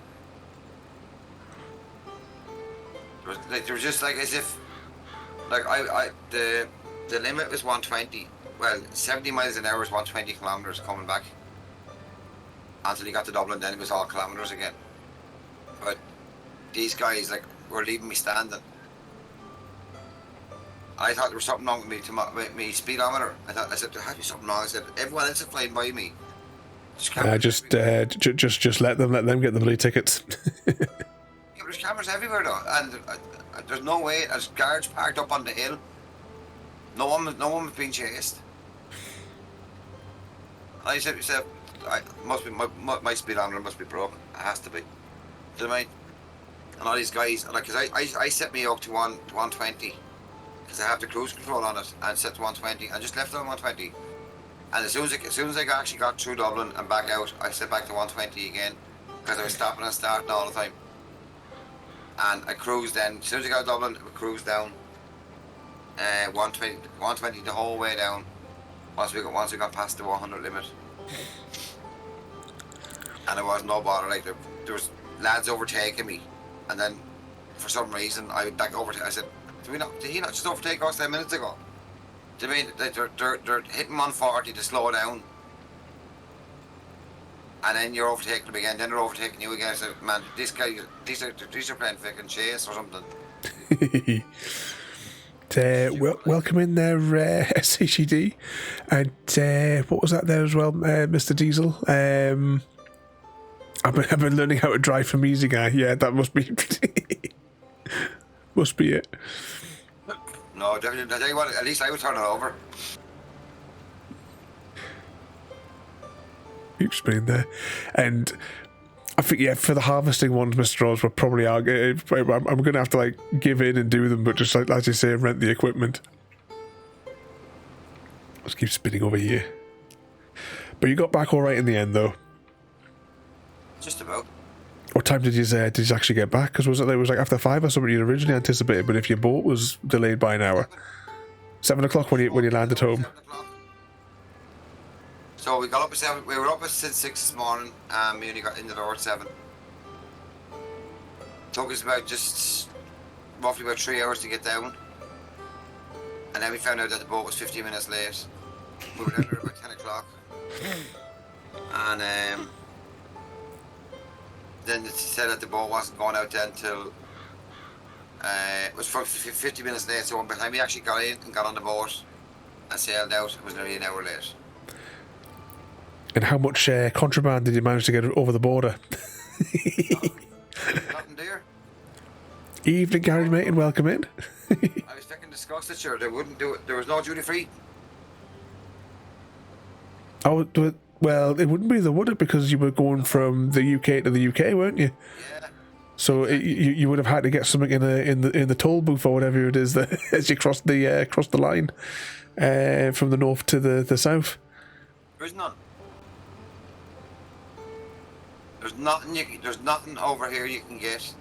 They were just like as if, like the limit was 120. Well, 70 miles an hour is 120 kilometers coming back. Until you got to Dublin, then it was all kilometers again. But these guys, like, were leaving me standing. I thought there was something wrong with me speedometer. I said, there had to be something wrong. I said, everyone else is flying by me. Just let them get the bloody tickets. Yeah, but there's cameras everywhere though, and there's no way. There's guards parked up on the hill. No one was being chased. And I said, must be my speedometer must be broken. It has to be. Do you know what I mean? And all these guys, like, cause I set me up to 120, because I have the cruise control on it, and set to 120, and just left it on 120. And as soon as I actually got through Dublin and back out, I set back to 120 again, because I was stopping and starting all the time. And I cruised then. As soon as I got to Dublin, I cruised down. 120 the whole way down. Once we got past the 100 limit, and there was no bother. Like there was lads overtaking me, and then for some reason I said, did he not just overtake us 10 minutes ago? Do you mean they're hitting 140 to slow down, and then you're overtaking them again? Then they're overtaking you again. I said, man, these are playing fucking chase or something. Welcome in there, SCGD, and what was that there as well, Mr. Diesel? I've been learning how to drive from Easy Guy. Yeah, that must be must be it. No, definitely. I tell you what, at least I would turn it over. Keep spinning there, and I think for the harvesting ones, Mr. Rose, we're probably I'm going to have to like give in and do them, but just like as you say, rent the equipment. Let's keep spinning over here. But you got back all right in the end, though. Just about. What time did you actually get back? Because it was like after 5 or something you'd originally anticipated, but if your boat was delayed by an hour, 7 o'clock when you landed home. So we got up at 7. We were up since 6 this morning, and we only got in the door at 7. Took us roughly about 3 hours to get down, and then we found out that the boat was 15 minutes late. We were down there about 10 o'clock, and then it said that the boat wasn't going out then till it was 50 minutes late. So by the time we actually got in and got on the boat and sailed out, it was nearly an hour late. And how much contraband did you manage to get over the border? Nothing there. Evening, Gary, mate, and welcome in. I was fucking disgusted, sure. They wouldn't do it. There was no duty free. Oh, well, it wouldn't be though, would it? Because you were going from the UK to the UK, weren't you? Yeah. So you would have had to get something in the toll booth or whatever it is that as you cross the line from the north to the south. There's none. There's nothing over here you can get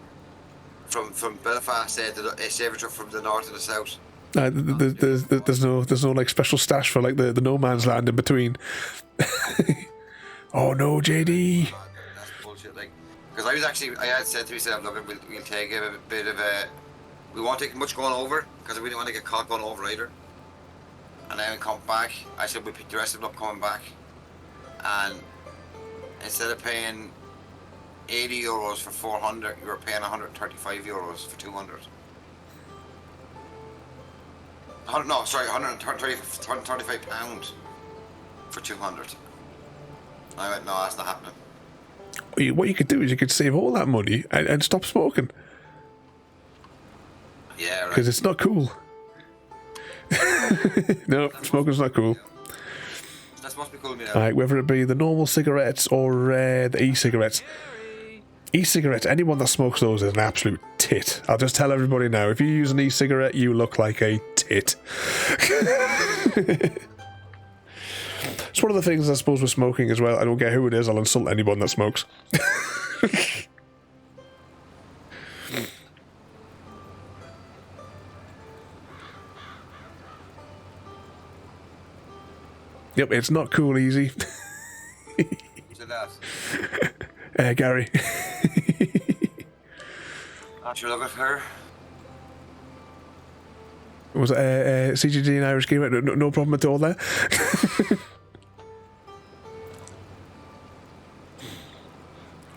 from Belfast from the north to the south. There's no like special stash for like the no man's land in between. Oh no, JD. That's bullshit. Like, because I had said to myself, look, we'll take a bit of a. We won't take much going over because we didn't want to get caught going over either. And then we come back. I said we picked the rest of them up coming back, and instead of paying 80 euros for 400, you were paying 135 euros for 200. 135 pounds for 200. I went, no, that's not happening. What you could do is you could save all that money and stop smoking. Yeah, right. Because it's not cool. No, smoking's not cool. That's must be cool to me now. Right, whether it be the normal cigarettes or the e-cigarettes. E-cigarettes, anyone that smokes those is an absolute tit. I'll just tell everybody now, if you use an e-cigarette, you look like a tit. It's one of the things, I suppose, with smoking as well. I don't care who it is, I'll insult anyone that smokes. Yep, it's not cool, easy. Who's it that? Gary. I should look at her. Was it CGD and Irish Gamer? No problem at all there.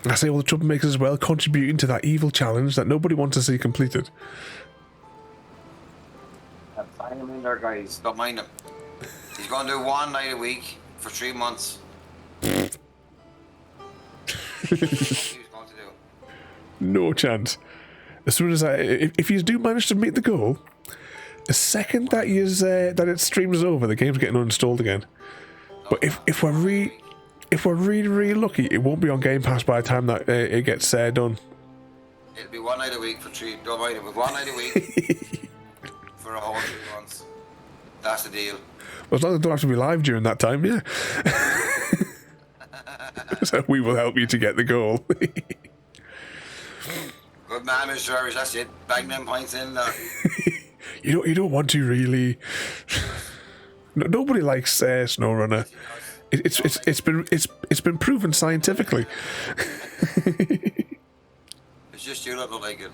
I say all the troublemakers as well, contributing to that evil challenge that nobody wants to see completed. Find him in there, guys. Don't mind him. He's going to do one night a week for 3 months. What he was going to do. No chance. As soon as if you do manage to meet the goal, the second that that it streams over, the game's getting uninstalled again. But if we're really lucky, it won't be on Game Pass by the time that it gets done. It'll be one night a week for 3. Don't mind it. With one night a week for a whole 3 months. That's the deal. Well, as long as I don't have to be live during that time, yeah. So we will help you to get the goal. Good man, Mr. Irish. That's it. Bang them points in there. You don't want to really. Nobody likes SnowRunner. It's been proven scientifically. It's just you that don't like it.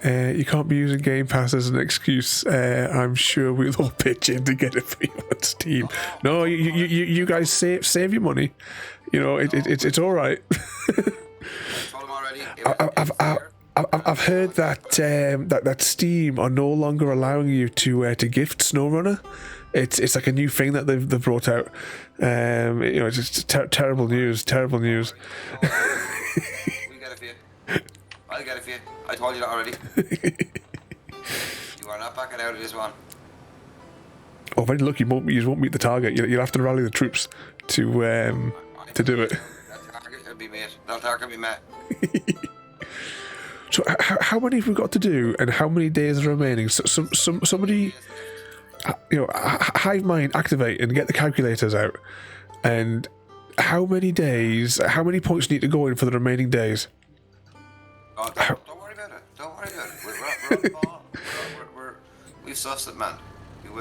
You can't be using Game Pass as an excuse. I'm sure we'll all pitch in to get it for you on Steam. No, you guys save your money. You know it's all right. I've heard that that Steam are no longer allowing you to gift SnowRunner. It's like a new thing that they've brought out. It's just terrible news. Terrible news. We get it for you. I'll get it for you. I told you that already. You are not backing out of this one. Oh, very lucky. You won't meet the target. You'll have to rally the troops to do it. That target will be met. That target will be met. So how many have we got to do, and how many days are remaining? So, somebody, Hive Mind, activate and get the calculators out. And how many days? How many points need to go in for the remaining days? Oh, don't worry about it. Don't worry about it. We're on the ball. We've sussed it, man.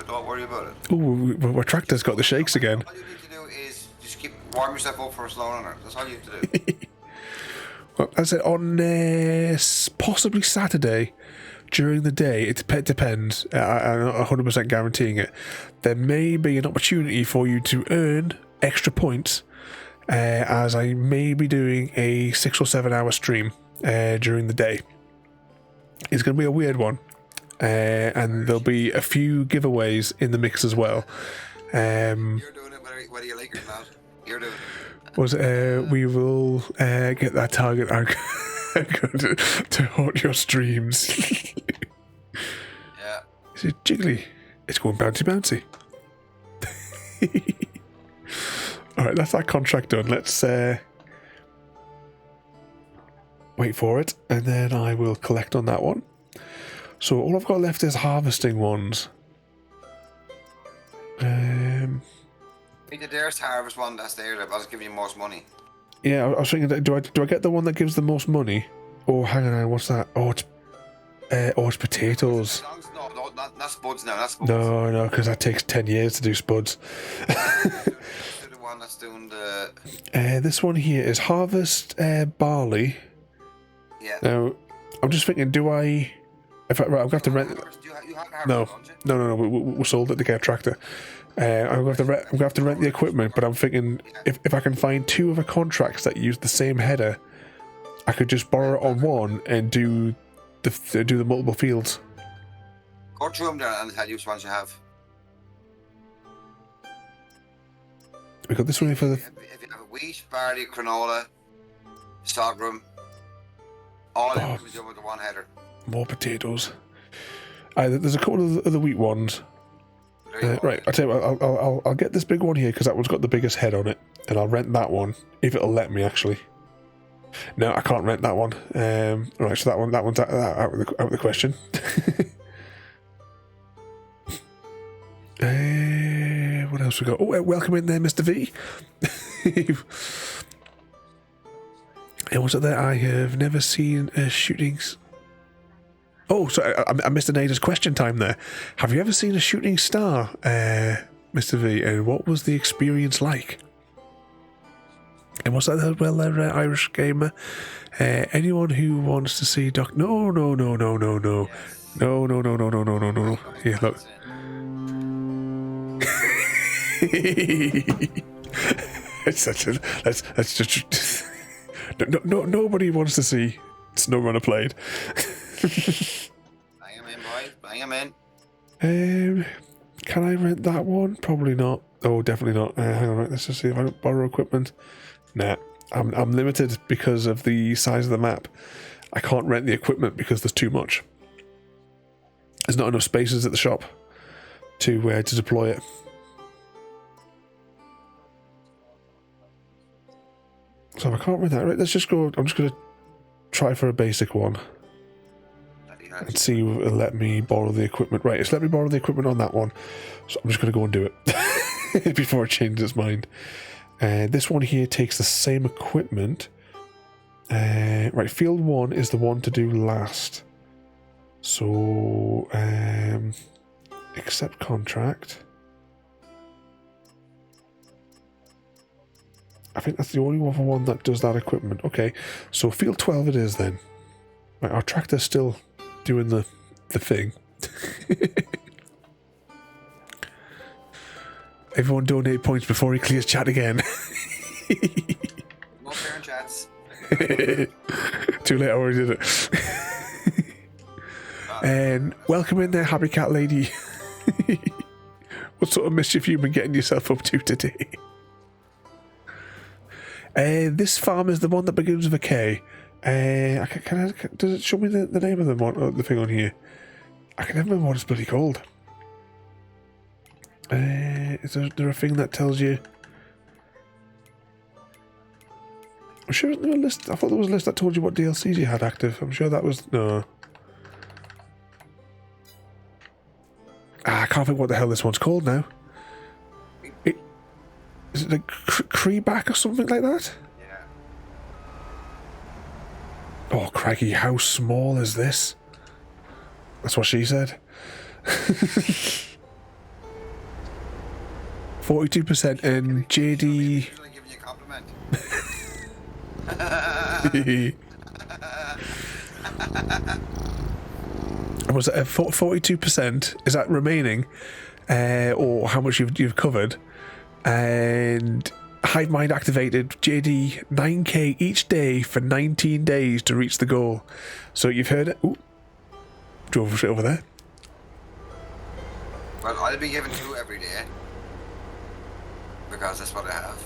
Don't worry about it. Ooh, our tractor's got the shakes again. All you need to do is just warm yourself up for a slow runner. That's all you have to do. Well, as I said, on possibly Saturday during the day, it depends. I'm not 100% guaranteeing it. There may be an opportunity for you to earn extra points, as I may be doing a 6 or 7 hour stream during the day. It's going to be a weird one, and there'll be a few giveaways in the mix as well. You're doing it whether you like it or not. You're doing it. We will get that target. I'm going to haunt your streams. Yeah. Is it jiggly? It's going bouncy. Alright, that's that contract done. Let's wait for it, and then I will collect on that one. So all I've got left is harvesting ones. There's harvest one that's there that was giving you most money. Yeah, I was thinking, do I get the one that gives the most money? Or hang on, what's that? Oh, it's potatoes. No, not spuds now. That's spuds. No, because that takes 10 years to do spuds. The one that's doing the. This one here is harvest barley. Yeah. Now, I'm just thinking, do I? If I, right, I'm going to have to rent. You have harvest, No. We sold it to get a tractor. I'm going to have to rent the equipment, but I'm thinking if I can find 2 other contracts that use the same header, I could just borrow it on one and do the multiple fields. Go through them there and tell you which ones you have. We got this one here for the... If you have a wheat, barley, granola, sorghum, all of it we do with the one header. More potatoes. There's a couple of the wheat ones. Right, I'll tell you what, I'll get this big one here because that one's got the biggest head on it, and I'll rent that one if it'll let me actually. No, I can't rent that one. Right, so that one's out of the question. What else we got? Oh, welcome in there, Mr. V. And what's it there? I have never seen shootings. Oh, sorry, I missed Ada's question time there. Have you ever seen a shooting star, Mr. V? And what was the experience like? And what's that? Well, Irish gamer. Anyone who wants to see Doc? No. Here, look. It's such a. That's just. Nobody wants to see SnowRunner played. Bang him in, boys. Bang him in. Can I rent that one? Probably not. Oh, definitely not. Hang on, right. Let's just see if I don't borrow equipment. Nah, I'm limited because of the size of the map. I can't rent the equipment because there's too much. There's not enough spaces at the shop to deploy it. So I can't rent that. Right, let's just go. I'm just going to try for a basic one and see if it'll let me borrow the equipment. Right, it's let me borrow the equipment on that one. So I'm just going to go and do it before it changes its mind. This one here takes the same equipment. Right, field 1 is the one to do last. So, accept contract. I think that's the only one that does that equipment. Okay, so field 12 it is then. Right, our tractor's still doing the thing. Everyone donate points before he clears chat again. No parent chats. Too late, I already did it. And welcome in there, Happy Cat Lady. What sort of mischief you been getting yourself up to today? This farm is the one that begins with a K. Does it show me the name of the thing on here? I can never remember what it's bloody called. Is there a thing that tells you? I'm sure there was a list. I thought there was a list that told you what DLCs you had active. I'm sure that was no. I can't think what the hell this one's called now. Is it like Creeback or something like that? Yeah. Oh, crikey, how small is this? That's what she said. 42% and JD... Giving you a compliment. Was it 42%? Is that remaining? Or how much you've covered? And hive mind activated. JD 9k each day for 19 days to reach the goal. So you've heard it. Ooh, drove straight over there. Well, I'll be giving 2 every day because that's what I have.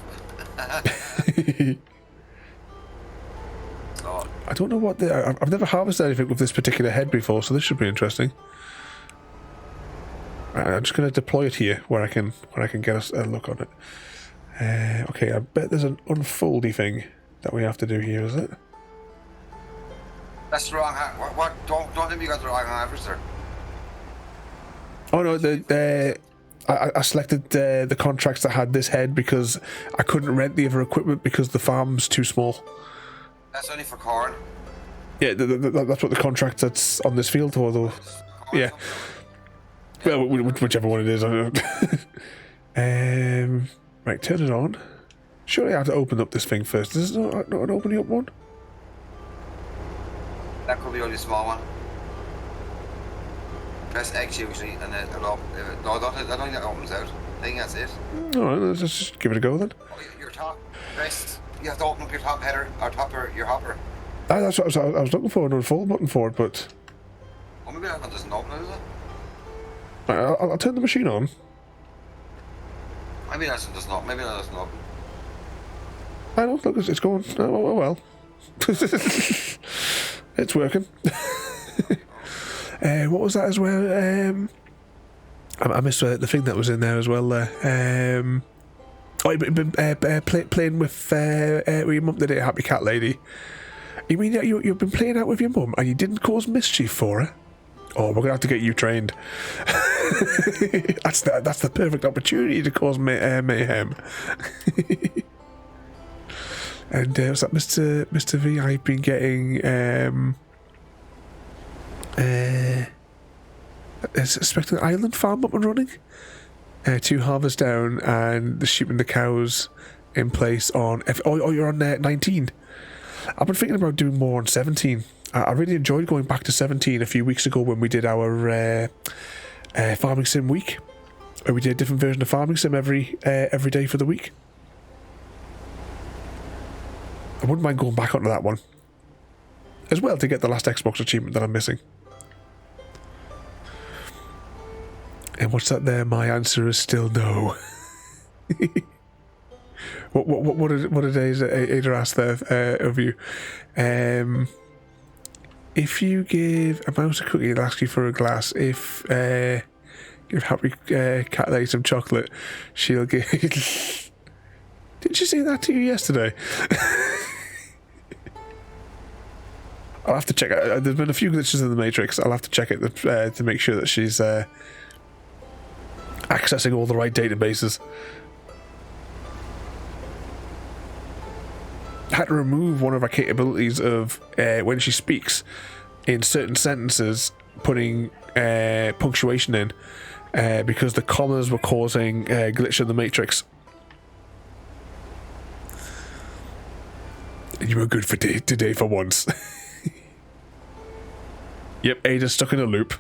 So, I don't know what I've never harvested anything with this particular head before, so this should be interesting. I'm just going to deploy it here where I can get a look on it. Okay, I bet there's an unfoldy thing that we have to do here, is it? that's the wrong. What? Don't tell me you got the wrong harvester. Oh no, I selected the contracts that had this head because I couldn't rent the other equipment because the farm's too small. That's only for corn. Yeah, that's what the contract that's on this field for, though. Yeah. Well, whichever one it is. I don't know. Right, turn it on. Surely I have to open up this thing first. Is this not an opening up one? That could be only a small one. Press X usually, and then it'll open. No, I don't think that opens out. I think that's it. Alright, let's just give it a go then. Oh, your top. Press. You have to open up your top header, or your hopper. That's what I was looking for, an unfold button for it, but... Oh, maybe that one doesn't open it, is it? Right, I'll turn the machine on. Maybe that's just not. Maybe that's not. I don't look. It's going. Oh well. It's working. What was that as well? I missed the thing that was in there as well. There. Oh, you've been playing with your mum today, Happy Cat Lady. You mean that you've been playing out with your mum and you didn't cause mischief for her? Oh, we're gonna have to get you trained. That's the perfect opportunity to cause mayhem. And what's that, Mr. V? I've been getting expecting an island farm up and running. 2 harvests down and the sheep and the cows in place on. You're on 19. I've been thinking about doing more on 17. I really enjoyed going back to 17 a few weeks ago when we did our farming sim week, where we did a different version of farming sim every day for the week. I wouldn't mind going back onto that one as well to get the last Xbox achievement that I'm missing. And what's that there? My answer is still no. What a days Ada asked there of you. If you give a mouse a cookie, it'll ask you for a glass. If give Happy Cat Lady some chocolate, she'll give. Didn't she say that to you yesterday? I'll have to check. There's been a few glitches in the Matrix. I'll have to check it to make sure that she's accessing all the right databases. Had to remove one of our capabilities of when she speaks in certain sentences, putting punctuation in because the commas were causing glitch in the Matrix. And you were good for today for once. Yep, Ada's stuck in a loop.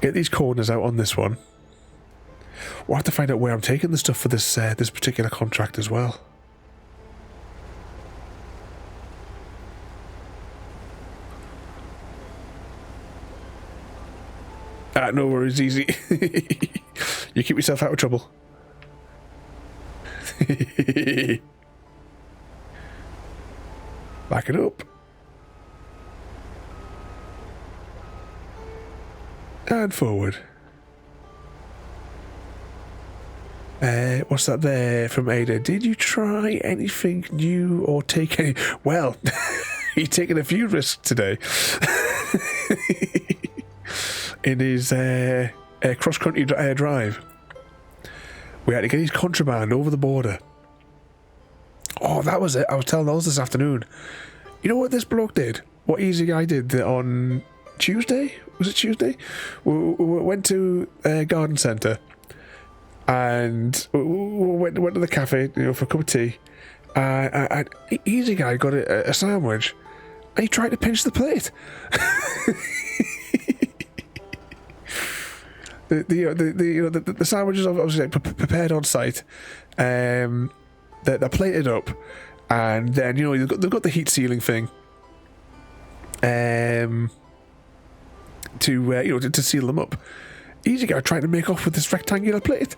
Get these corners out on this one. We'll have to find out where I'm taking the stuff for this this particular contract as well. No worries, easy. You keep yourself out of trouble. Back it up. And forward. What's that there from Ada? Did you try anything new or take any... Well, he's taken a few risks today. In his cross-country drive. We had to get his contraband over the border. Oh, that was it. I was telling those this afternoon. You know what this bloke did? What Easy Guy did on Tuesday? Was it Tuesday? We went to a garden centre and we went to the cafe, for a cup of tea. And Easy Guy got a sandwich and he tried to pinch the plate. The sandwiches are obviously prepared on site. They're plated up, and then they've got the heat sealing thing. To seal them up. Easy Guy trying to make off with this rectangular plate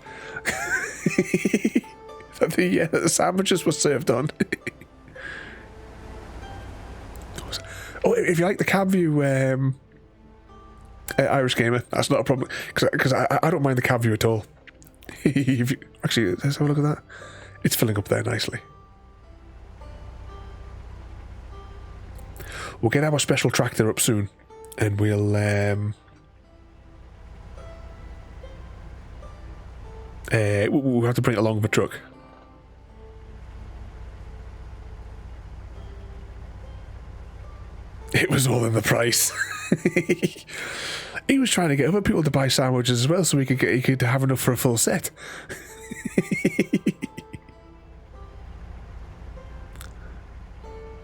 that the sandwiches were served on. Oh, if you like the cab view, Irish Gamer, that's not a problem, because I don't mind the cab view at all. Actually, let's have a look at that. It's filling up there nicely. We'll get our special tractor up soon, and we'll have to bring it along with a truck. It was all in the price. He was trying to get other people to buy sandwiches as well, so he could have enough for a full set.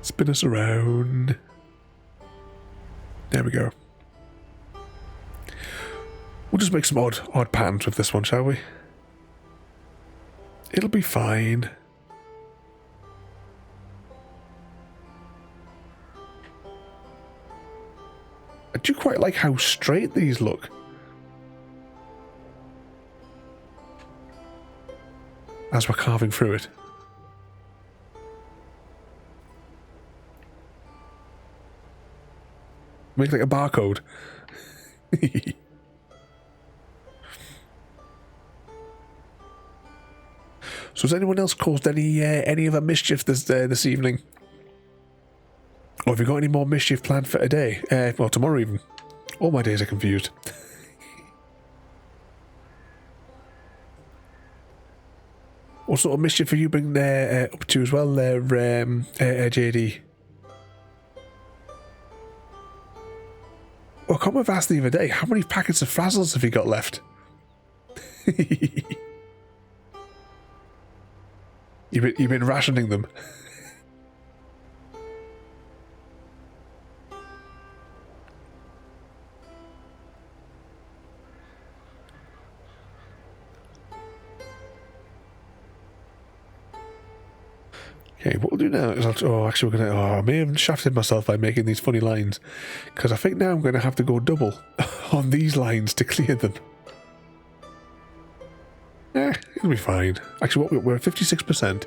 Spin us around. There we go. We'll just make some odd patterns with this one, shall we? It'll be fine. I do quite like how straight these look. as we're carving through it. Make like a barcode. So has anyone else caused any other mischief this evening? Or have you got any more mischief planned for today? Well, tomorrow even. All my days are confused. What sort of mischief are you bringing up to as well, JD? Well, I can't remember if I asked the other day, how many packets of Frazzles have you got left? You've been rationing them. Okay, what we'll do now is actually we're gonna. Oh, I may have shafted myself by making these funny lines, because I think now I'm going to have to go double on these lines to clear them. It'll be fine. Actually, we're at 56%.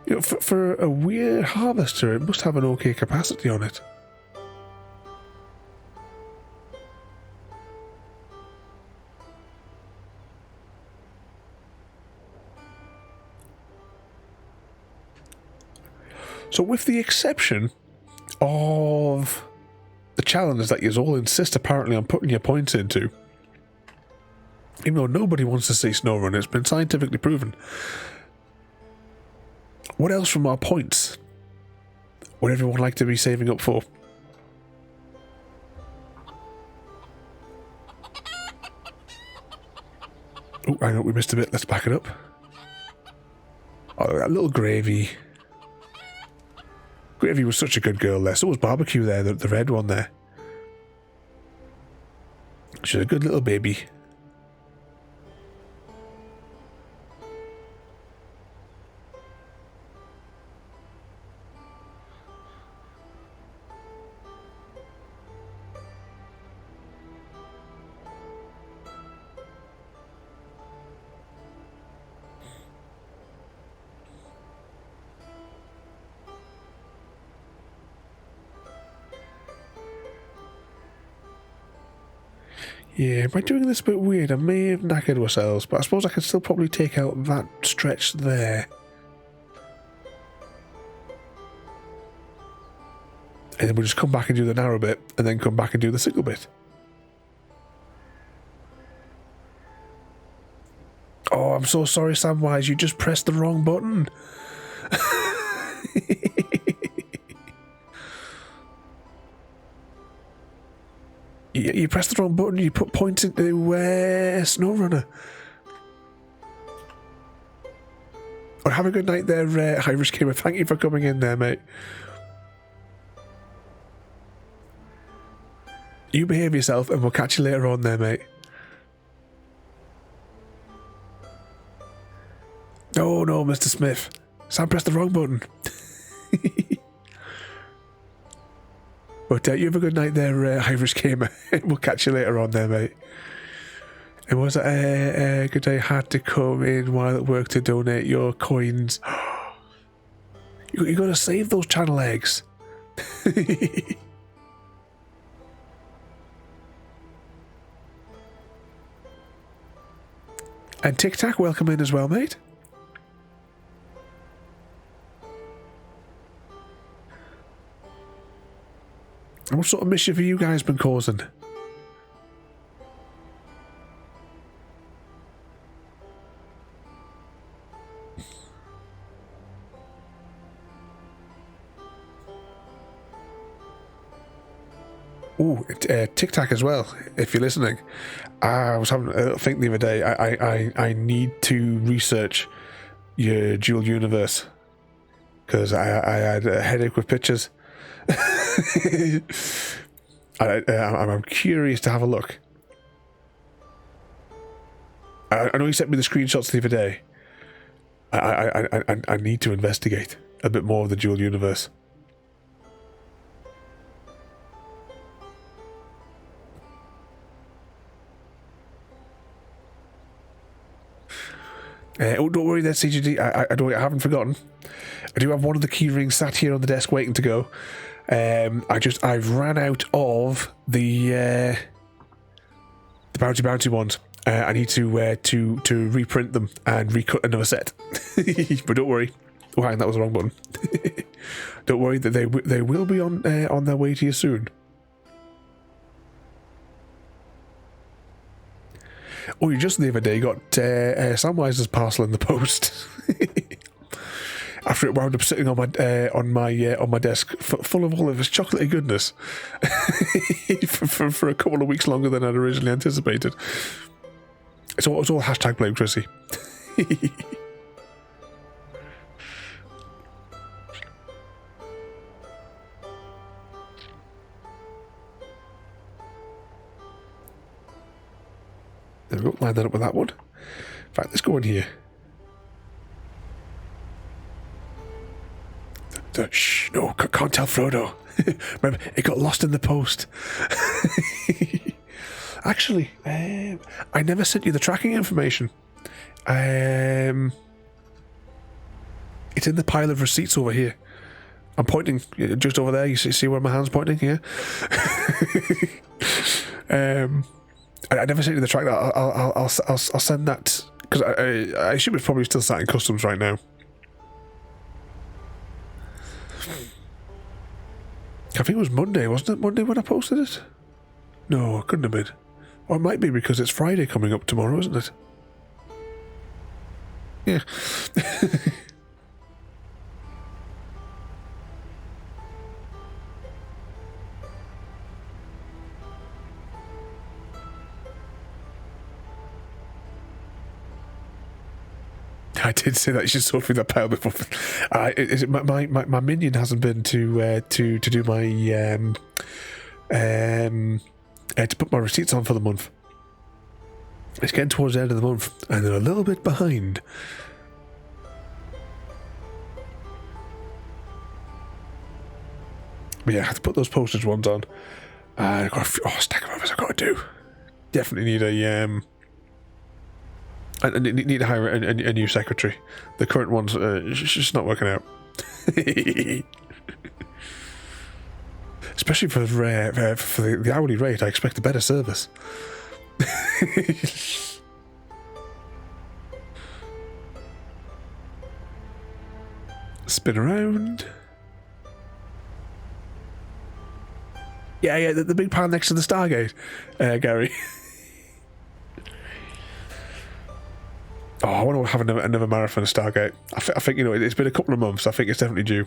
You know, for a weird harvester, it must have an okay capacity on it. So with the exception of the challenge that you all insist apparently on putting your points into, even though nobody wants to see SnowRunner, it's been scientifically proven. What else from our points would everyone like to be saving up for? Oh, I know we missed a bit. Let's back it up. Oh, that little Gravy. Gravy was such a good girl there. So was Barbecue there, the red one there. She's a good little baby. Yeah, by doing this a bit weird, I may have knackered ourselves, but I suppose I can still probably take out that stretch there. And then we'll just come back and do the narrow bit, and then come back and do the single bit. Oh, I'm so sorry, Samwise, you just pressed the wrong button. You pressed the wrong button, you put points into SnowRunner. Oh, have a good night there, Irish Gamer. Thank you for coming in there, mate. You behave yourself and we'll catch you later on there, mate. Oh no, Mr. Smith. Sam pressed the wrong button. But you have a good night there, Irish Gamer. We'll catch you later on there, mate. And was it a good day? Had to come in while at work to donate your coins. You got to save those channel eggs. And Tic Tac, welcome in as well, mate. And what sort of mischief have you guys been causing? Ooh, Tic Tac as well, if you're listening. I was having a think the other day. I need to research your dual universe because I had a headache with pictures. I'm curious to have a look. I know you sent me the screenshots the other day. I need to investigate a bit more of the dual universe. Oh, don't worry there, CGD. I haven't forgotten. I do have one of the key rings sat here on the desk waiting to go. I've ran out of the bounty ones. I need to reprint them and recut another set. But don't worry. Oh, hang on, that was the wrong button. Don't worry, that they will be on their way to you soon. Oh, you just the other day got Samwise's parcel in the post. After it wound up sitting on my desk, full of all of his chocolatey goodness, for a couple of weeks longer than I'd originally anticipated. It's all hashtag blame Chrissy. There we go, line that up with that one. In fact, let's go in here. Shh, no, can't tell Frodo. Remember, it got lost in the post. Actually, I never sent you the tracking information. It's in the pile of receipts over here. I'm pointing just over there. You see where my hand's pointing here? I never sent you the track. I'll send that, because I assume it's probably still sat in customs right now. I think it was Monday, wasn't it? Monday when I posted it? No, it couldn't have been. Or it might be because it's Friday coming up tomorrow, isn't it? Yeah. I did say that you should sort through that pile before. My minion hasn't been to do my to put my receipts on for the month. It's getting towards the end of the month, and they're a little bit behind. But yeah, I have to put those postage ones on. I've got a stack of others I've got to do. Definitely need a I need to hire a new secretary. The current one's just not working out. Especially for the hourly rate, I expect a better service. Spin around. Yeah, the big pile next to the Stargate, Gary. Oh, I want to have another marathon of Stargate. I think, it's been a couple of months. I think it's definitely due.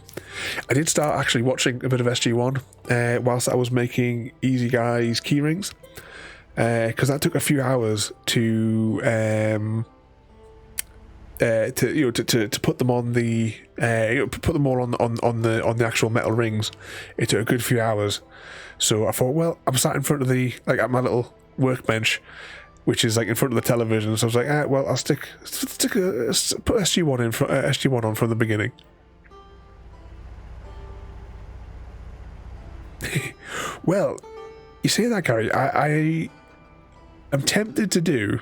I did start actually watching a bit of SG1 whilst I was making Easy Guys keyrings, because that took a few hours to put them on the put them all on the actual metal rings. It took a good few hours. So I thought, well, I'm sat in front of at my little workbench, which is in front of the television. So I was like, well, I'll put SG1 on from the beginning. Well, you say that, Gary. I am tempted to do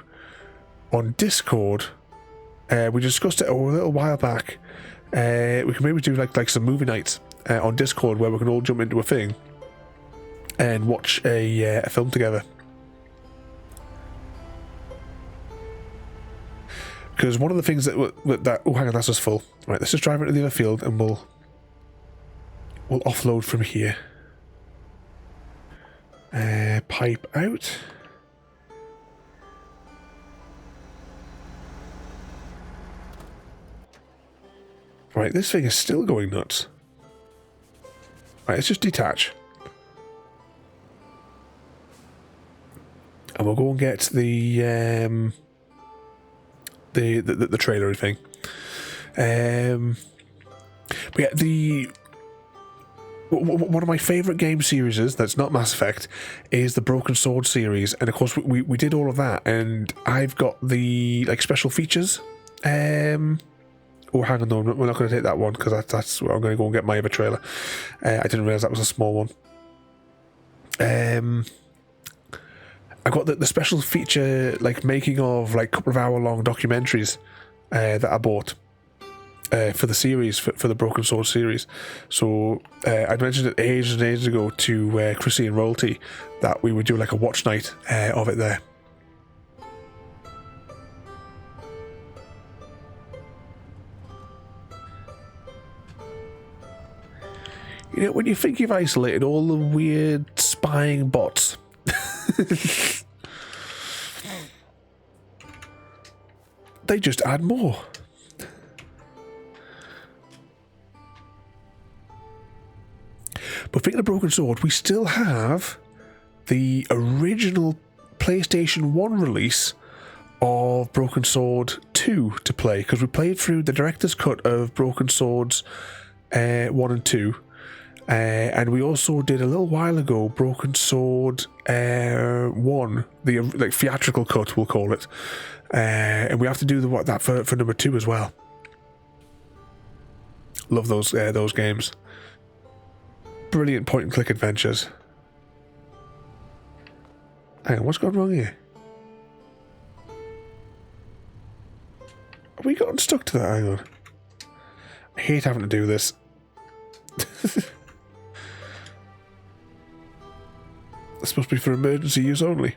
on Discord. We discussed it a little while back. We can maybe do like some movie nights on Discord where we can all jump into a thing and watch a film together. Because one of the things that oh, hang on, that's just full. Right, let's just drive into the other field and we'll offload from here. Pipe out. Right, this thing is still going nuts. Right, let's just detach. And we'll go and get the trailery thing. But yeah, one of my favourite game series that's not Mass Effect is the Broken Sword series, and of course we did all of that, and I've got the special features. Oh, hang on, no, we're not going to take that one because that's where I'm going to go and get my other trailer. I didn't realise that was a small one. I got the special feature making of couple of hour long documentaries that I bought for the series, for the Broken Sword series. So I mentioned it ages and ages ago to Chrissy and Royalty that we would do like a watch night of it there. You know, when you think you've isolated all the weird spying bots, they just add more. But thinking of Broken Sword, we still have the original PlayStation 1 release of Broken Sword 2 to play, because we played through the director's cut of Broken Swords 1 and 2. And we also did a little while ago Broken Sword 1, the like theatrical cut, we'll call it. And we have to do that for number 2 as well. Love those games. Brilliant point and click adventures. Hang on, what's gone wrong here? Have we gotten stuck to that? Hang on. I hate having to do this. It's supposed to be for emergency use only.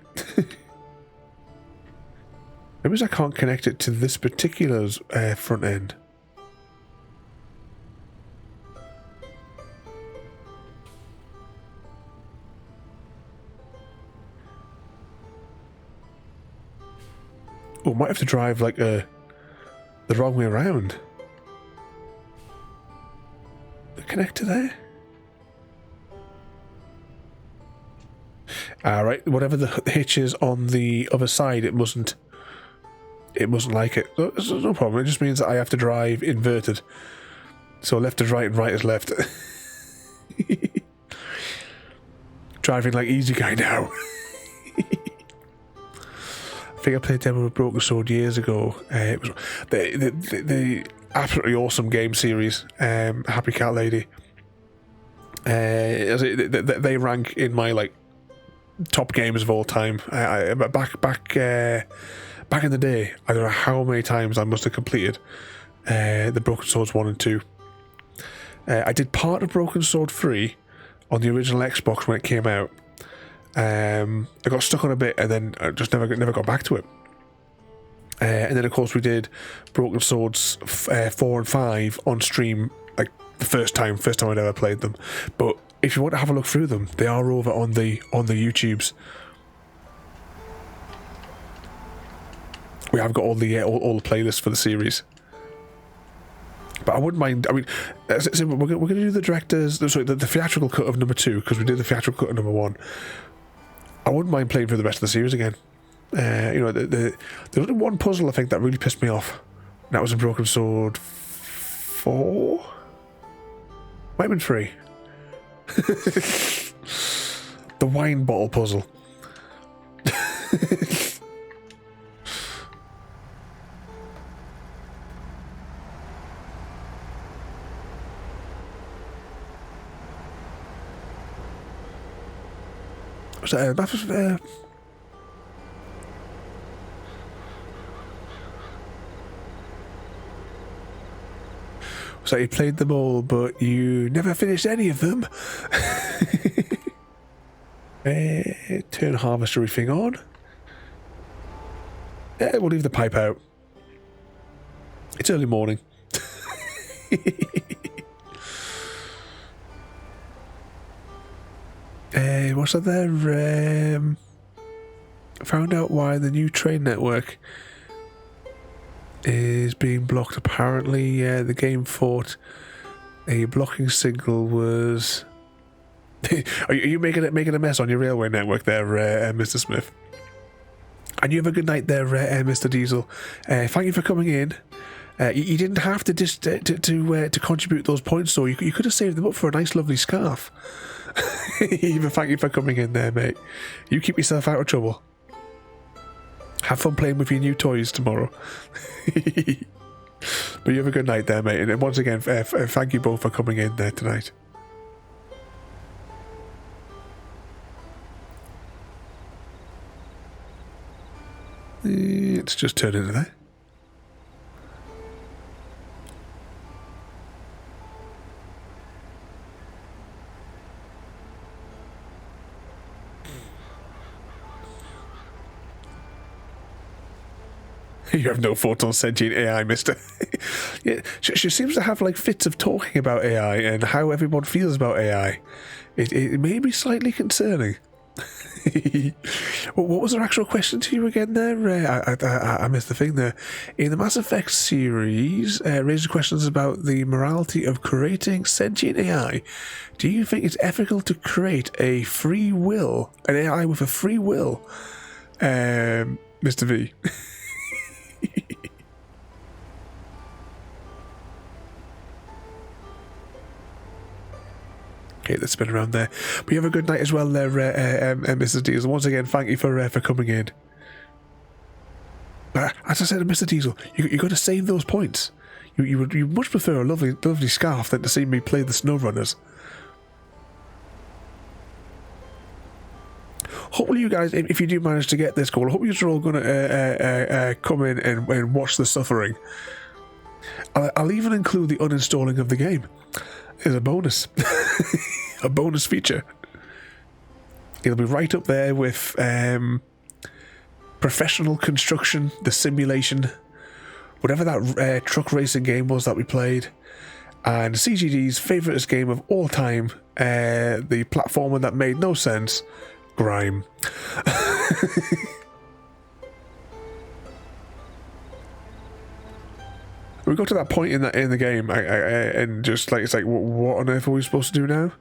Maybe I can't connect it to this particular front end. Oh, might have to drive like the wrong way around. The connector there. Alright, whatever the hitch is on the other side, it mustn't like it. It's no problem, it just means that I have to drive inverted. So left is right and right is left. Driving like easy guy now. I think I played a demo of Broken Sword years ago. It was the absolutely awesome game series, Happy Cat Lady. They rank in my like top games of all time. Back in the day, I don't know how many times I must have completed the Broken Swords 1 and 2. I did part of Broken Sword 3 on the original Xbox when it came out. I got stuck on a bit and then I just never got back to it. And then of course we did Broken Swords 4 and 5 on stream, like the first time I'd ever played them. But if you want to have a look through them, they are over on the YouTubes. We have got all the playlists for the series. But I wouldn't mind. I mean, so we're going to do the the theatrical cut of number 2, because we did the theatrical cut of number 1. I wouldn't mind playing through the rest of the series again. You know, there's only one puzzle I think that really pissed me off. And that was in Broken Sword 4? Might have been 3. The wine bottle puzzle. So you played them all, but you never finished any of them. Turn harvester thing on. We'll leave the pipe out. It's early morning. What's that there? Found out why the new train network is being blocked. Apparently, the game thought a blocking signal was... Are you making a mess on your railway network there, Mr. Smith? And you have a good night there, Mr. Diesel. Thank you for coming in. You didn't have to to contribute those points, so you could have saved them up for a nice, lovely scarf. Even thank you for coming in there, mate. You keep yourself out of trouble. Have fun playing with your new toys tomorrow. But you have a good night there, mate. And once again, thank you both for coming in there tonight. Let's just turn into there. You have no thoughts on sentient AI, mister. Yeah, she seems to have like fits of talking about AI and how everyone feels about AI. It may be slightly concerning. Well, what was her actual question to you again there? I missed the thing there. In the Mass Effect series, raises questions about the morality of creating sentient AI. Do you think it's ethical to create a free will, an AI with a free will? Mr. V. Okay, let's spin around there. But you have a good night as well there, Mr. Diesel. Once again, thank you for coming in. But as I said to Mr. Diesel, you got to save those points. You much prefer a lovely scarf than to see me play the SnowRunners. Hopefully you guys, if you do manage to get this goal, I hope you're all going to come in and watch the suffering. I'll even include the uninstalling of the game as a bonus. A bonus feature. It'll be right up there with professional construction, the simulation, whatever that truck racing game was that we played, and CGD's favouriteest game of all time, the platformer that made no sense, Grime. We got to that point in the game, and just like it's like, what on earth are we supposed to do now?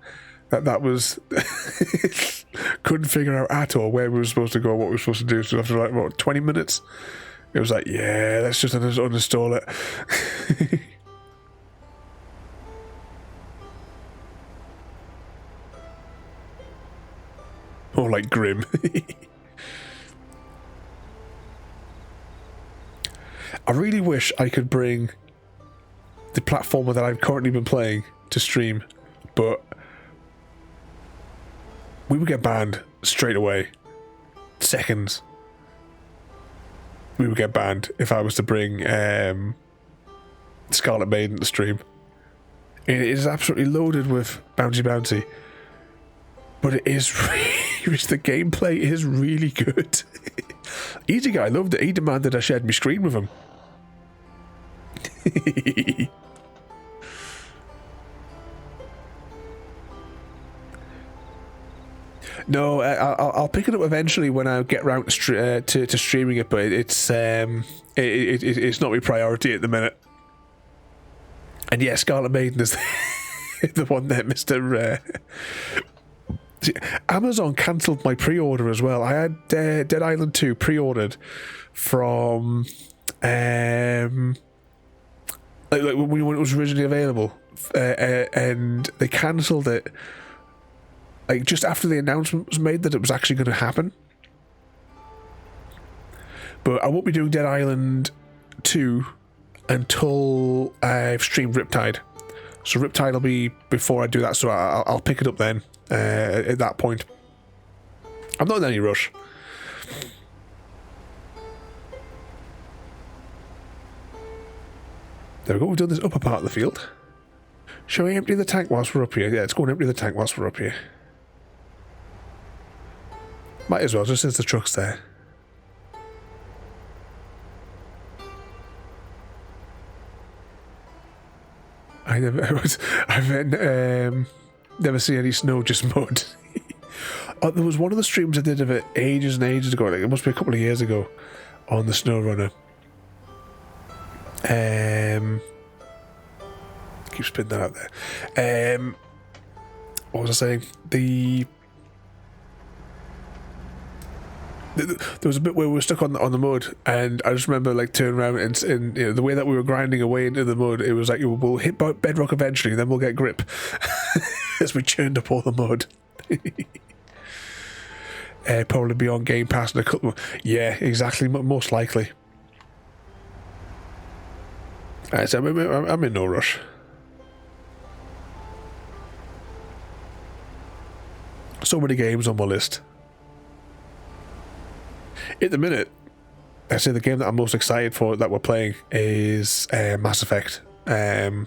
That was couldn't figure out at all where we were supposed to go, what we were supposed to do. So after like what 20 minutes, it was like, yeah, let's just uninstall it. More like grim. I really wish I could bring the platformer that I've currently been playing to stream, but we would get banned straight away. Seconds. We would get banned if I was to bring Scarlet Maiden to stream. It is absolutely loaded with bouncy, but it is really, the gameplay is really good. Easy Guy loved it. He demanded I shared my screen with him. No, I'll pick it up eventually when I get round to streaming it, but it's not my priority at the minute. And yeah, Scarlet Maiden is the one that Mr. Amazon cancelled my pre-order as well. I had Dead Island 2 pre-ordered from like when it was originally available, and they cancelled it like just after the announcement was made that it was actually going to happen. But I won't be doing Dead Island 2 until I've streamed Riptide. So Riptide will be before I do that, so I'll pick it up then at that point. I'm not in any rush. There we go, we've done this upper part of the field. Shall we empty the tank whilst we're up here? Yeah, let's go and empty the tank whilst we're up here. Might as well, just since the truck's there. I've never seen any snow, just mud. Oh, there was one of the streams I did of it ages and ages ago, like it must be a couple of years ago, on the SnowRunner. Keep spinning that out there. What was I saying? There was a bit where we were stuck on the mud, and I just remember like turning around and you know, the way that we were grinding away into the mud, it was like we'll hit bedrock eventually, then we'll get grip as we churned up all the mud. Probably be on Game Pass in a couple. Yeah, exactly. Most likely. Right, so I'm in no rush. So many games on my list. At the minute, I say the game that I'm most excited for that we're playing is Mass Effect. I've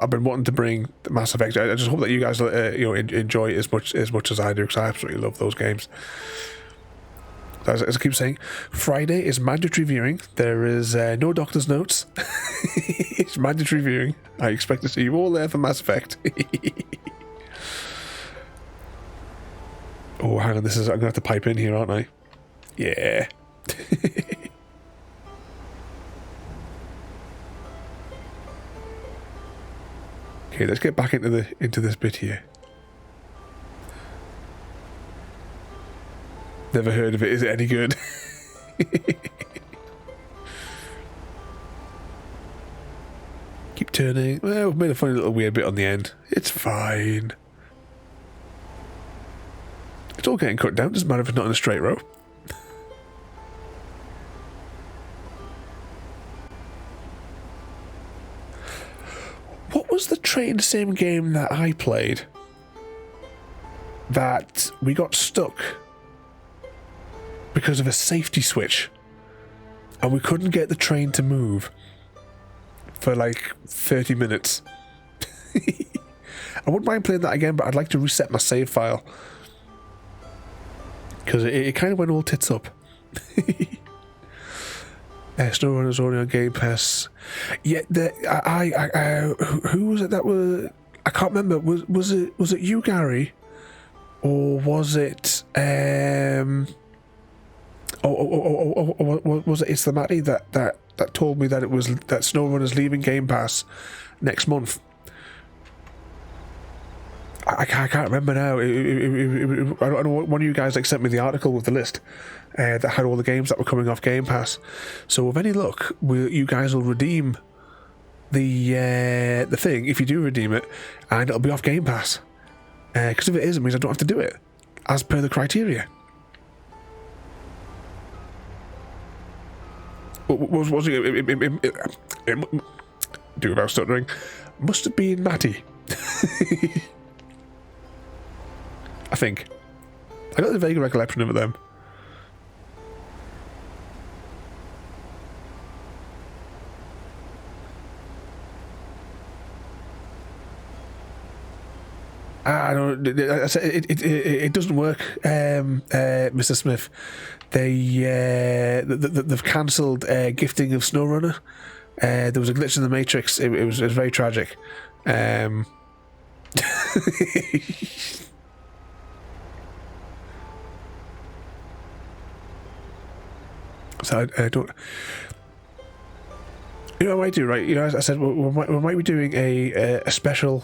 been wanting to bring Mass Effect. I just hope that you guys enjoy it as much as I do, because I absolutely love those games. as I keep saying, Friday is mandatory viewing. There is no doctor's notes. It's mandatory viewing. I expect to see you all there for Mass Effect. Oh, hang on, I'm going to have to pipe in here, aren't I? Yeah. Okay, let's get back into this bit here. Never heard of it. Is it any good? Keep turning. Well, we've made a funny little weird bit on the end. It's fine. It's all getting cut down. Doesn't matter if it's not in a straight row. What was the train sim game that I played that we got stuck because of a safety switch and we couldn't get the train to move for like 30 minutes? I wouldn't mind playing that again, but I'd like to reset my save file because it kind of went all tits up. SnowRunner's only on Game Pass. Yeah, who was it that was? I can't remember. Was it you, Gary, or was it was it It's the Matty that told me that it was that SnowRunner's leaving Game Pass next month? I can't remember now. I don't know. One of you guys sent me the article with the list that had all the games that were coming off Game Pass. So with any luck, you guys will redeem the thing if you do redeem it, and it'll be off Game Pass. Because if it is, it means I don't have to do it as per the criteria. Was it? Do without stuttering. Must have been Matty. I think. I got the vague recollection of them. I don't. It doesn't work, Mr. Smith. They've cancelled gifting of SnowRunner. There was a glitch in the Matrix. It was very tragic. So I don't. You know what I might do, right? You know, as I said, we might be doing a special,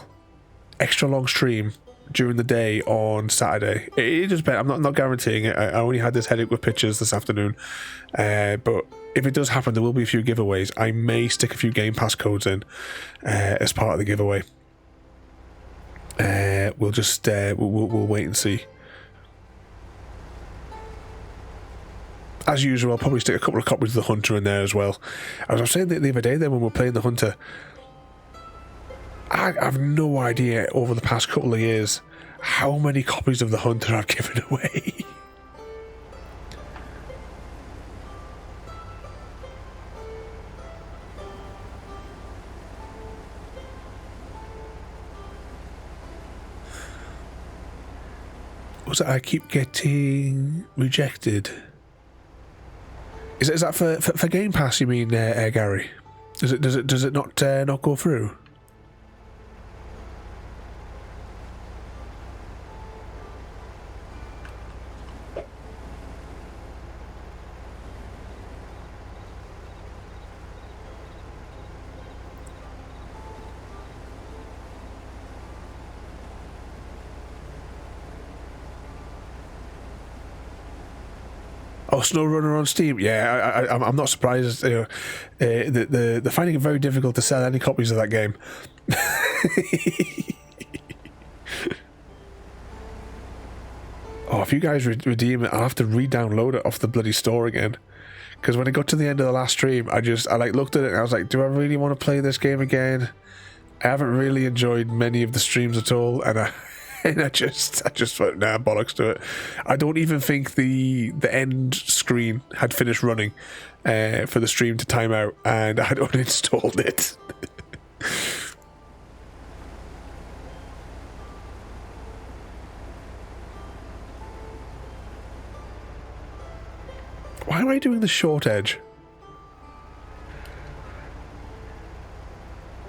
extra long stream during the day on Saturday. It just depends. I'm not guaranteeing it. I only had this headache with pictures this afternoon, but if it does happen, there will be a few giveaways. I may stick a few Game Pass codes in as part of the giveaway. We'll just we'll wait and see. As usual, I'll probably stick a couple of copies of The Hunter in there as well. As I was saying the other day then when we were playing The Hunter, I have no idea over the past couple of years how many copies of The Hunter I've given away. Was it I keep getting rejected? Is that for Game Pass? You mean, Gary? Does it not go through? Oh, SnowRunner on Steam. Yeah, I'm not surprised. They're finding it very difficult to sell any copies of that game. Oh, if you guys redeem it, I'll have to re-download it off the bloody store again. Because when I got to the end of the last stream, I looked at it and I was like, do I really want to play this game again? I haven't really enjoyed many of the streams at all, and I just thought, nah, bollocks to it. I don't even think the end screen had finished running for the stream to time out, and I had uninstalled it. am I doing the short edge?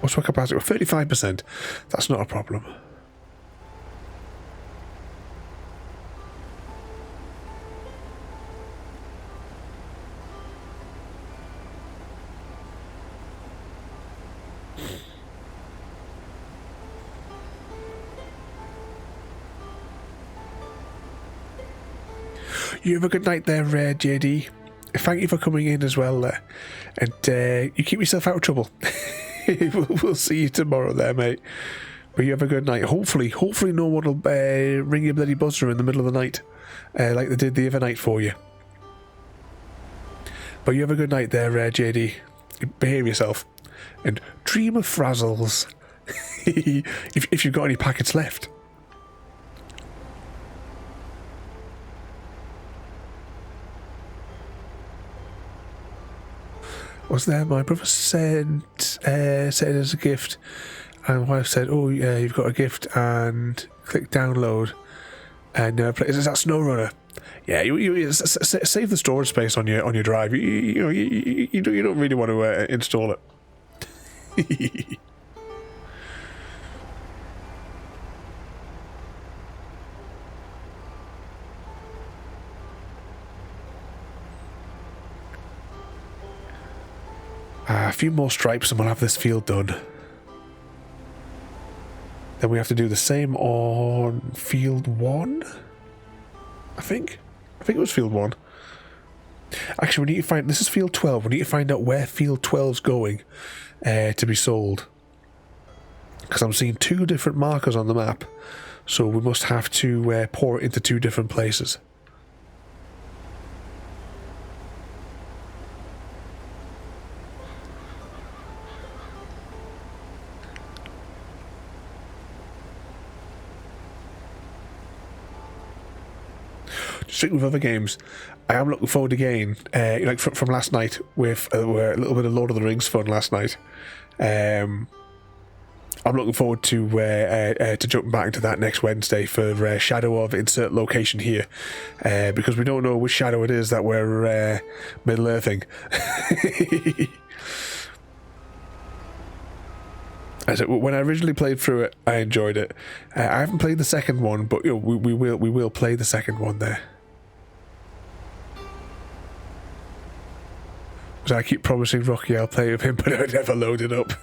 What's my capacity? 35%. That's not a problem. You have a good night there, JD. Thank you for coming in as well there. And you keep yourself out of trouble. We'll see you tomorrow there, mate. But you have a good night. Hopefully no one will ring your bloody buzzer in the middle of the night like they did the other night for you. But you have a good night there, JD. Behave yourself. And dream of frazzles. if you've got any packets left. Was there? My brother said as a gift, and my wife said, "Oh, yeah, you've got a gift," and click download, and is that SnowRunner? Yeah, you save the storage space on your drive. You don't really want to install it. A few more stripes and we'll have this field done. Then we have to do the same on field 1, I think it was field 1. Actually, we need to find, this is field 12, we need to find out where field 12's going to be sold. Because I'm seeing 2 different markers on the map, so we must have to pour it into 2 different places. Stick with other games. I am looking forward again, like from last night with a little bit of Lord of the Rings fun last night. I'm looking forward to jumping back into that next Wednesday for Shadow of insert location here, because we don't know which shadow it is that we're Middle Earthing. As when I originally played through it, I enjoyed it. I haven't played the second one, but we will play the second one there. So I keep promising Rocky I'll play with him, but I never load it up.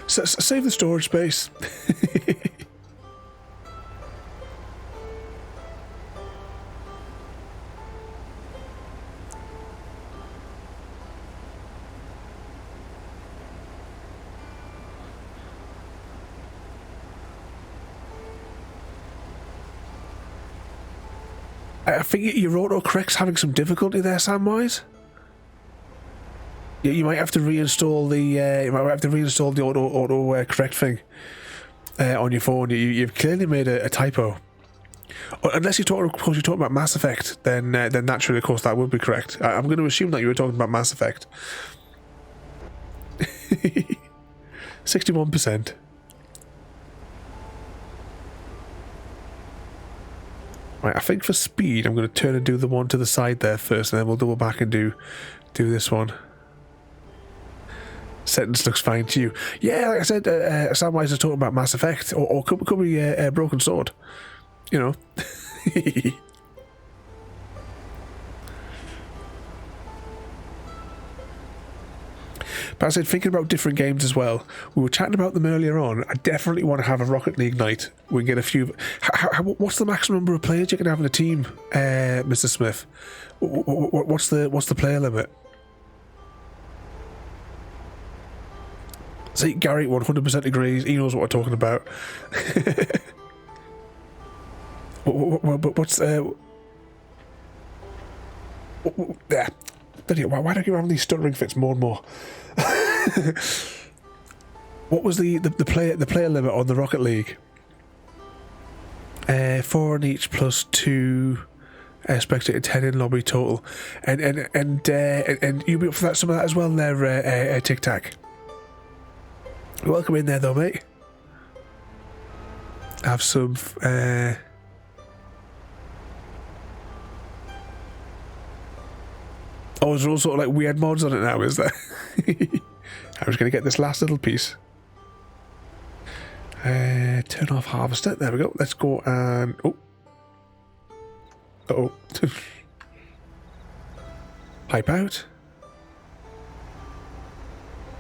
So, save the storage space. I think your autocorrect's having some difficulty there, Samwise. You might have to reinstall the auto correct thing on your phone. You've clearly made a typo. Unless you're talking about Mass Effect, then naturally, of course, that would be correct. I'm going to assume that you were talking about Mass Effect. 61%. Right, I think for speed, I'm going to turn and do the one to the side there first, and then we'll double back and do this one. Sentence looks fine to you. Yeah, like I said, Samwise is talking about Mass Effect, or could be Broken Sword. You know. But I said, thinking about different games as well. We were chatting about them earlier on. I definitely want to have a Rocket League night. We can get a few. What's the maximum number of players you can have in a team, Mr. Smith? What's the player limit? See, Gary 100% agrees. He knows what we're talking about. What's yeah. Why do I keep having these stuttering fits more and more? What was the player limit on the Rocket League? 4 on each plus 2 spectator, 10 in lobby total, and you'll be up for that, some of that as well there, Tic Tac. Welcome in there though, mate. have some... Oh, there's all sort of like weird mods on it now, is there? I was going to get this last little piece. Turn off harvester. There we go. Let's go and... Oh. Uh-oh. Pipe out.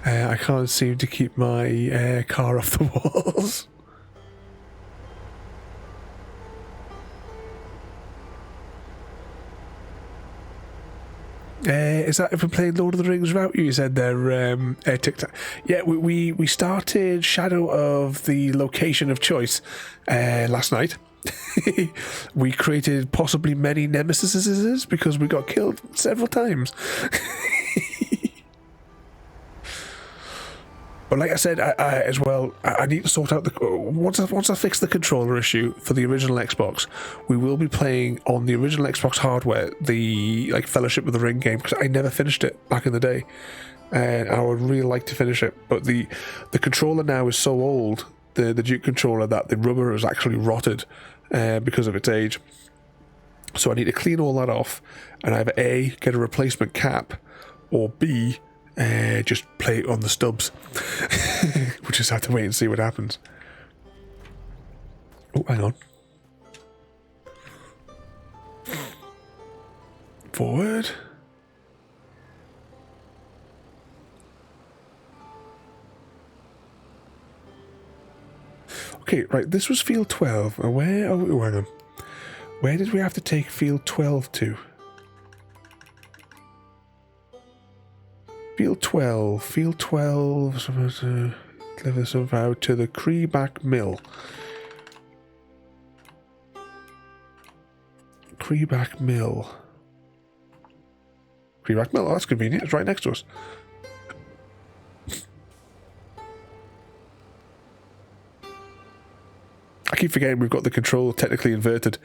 I can't seem to keep my car off the walls. Is that if we're playing Lord of the Rings without you? You said there, TikTok. Yeah, we started Shadow of the Location of Choice last night. We created possibly many nemesises because we got killed several times. But like I said, I as well, I need to sort out the... Once I fix the controller issue for the original Xbox, we will be playing on the original Xbox hardware, the like Fellowship of the Ring game, because I never finished it back in the day. And I would really like to finish it. But the controller now is so old, the Duke controller, that the rubber is actually rotted because of its age. So I need to clean all that off and either A, get a replacement cap, or B... just play it on the stubs. We'll just have to wait and see what happens. Oh, hang on. Forward. Okay, right, this was field 12. Where... Oh, hang on. Where did we have to take field 12 to? Field 12, supposed to deliver somehow to the Creeback Mill. Creeback Mill, oh, that's convenient, it's right next to us. I keep forgetting we've got the control technically inverted.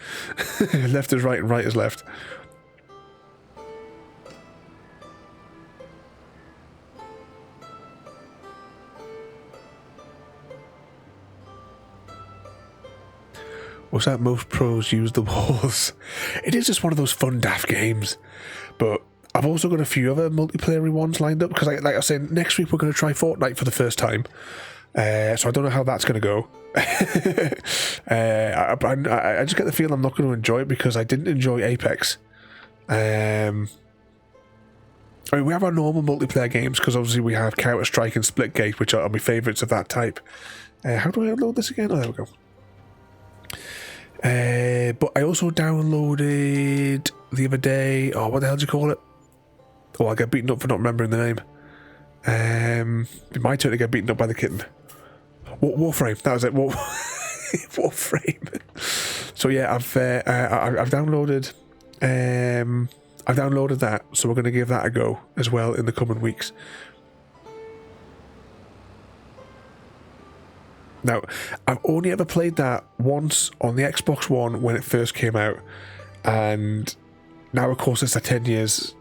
Left is right and right is left. Was that most pros use the walls? It is just one of those fun daft games. But I've also got a few other multiplayer ones lined up because, like I said, next week we're going to try Fortnite for the first time. So I don't know how that's going to go. I just get the feeling I'm not going to enjoy it because I didn't enjoy Apex. I mean, we have our normal multiplayer games because obviously we have Counter-Strike and Splitgate, which are my favourites of that type. How do I upload this again? Oh, there we go. But I also downloaded the other day... Oh, what the hell do you call it? Oh, I get beaten up for not remembering the name. It's my turn to get beaten up by the kitten. Warframe, that was it. Warframe. So yeah, I've downloaded... I've downloaded that, so we're going to give that a go as well in the coming weeks. Now, I've only ever played that once on the Xbox One when it first came out, and now, of course, it's 10 years.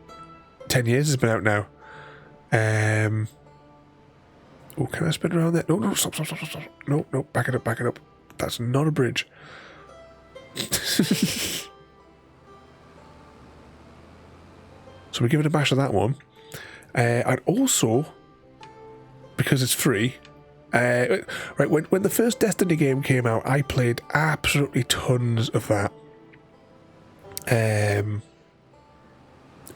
10 years has been out now. Oh, can I spin around there? No, stop. No, back it up. That's not a bridge. So we give it a bash of that one. I'd also, because it's free... right, when the first Destiny game came out, I played absolutely tons of that.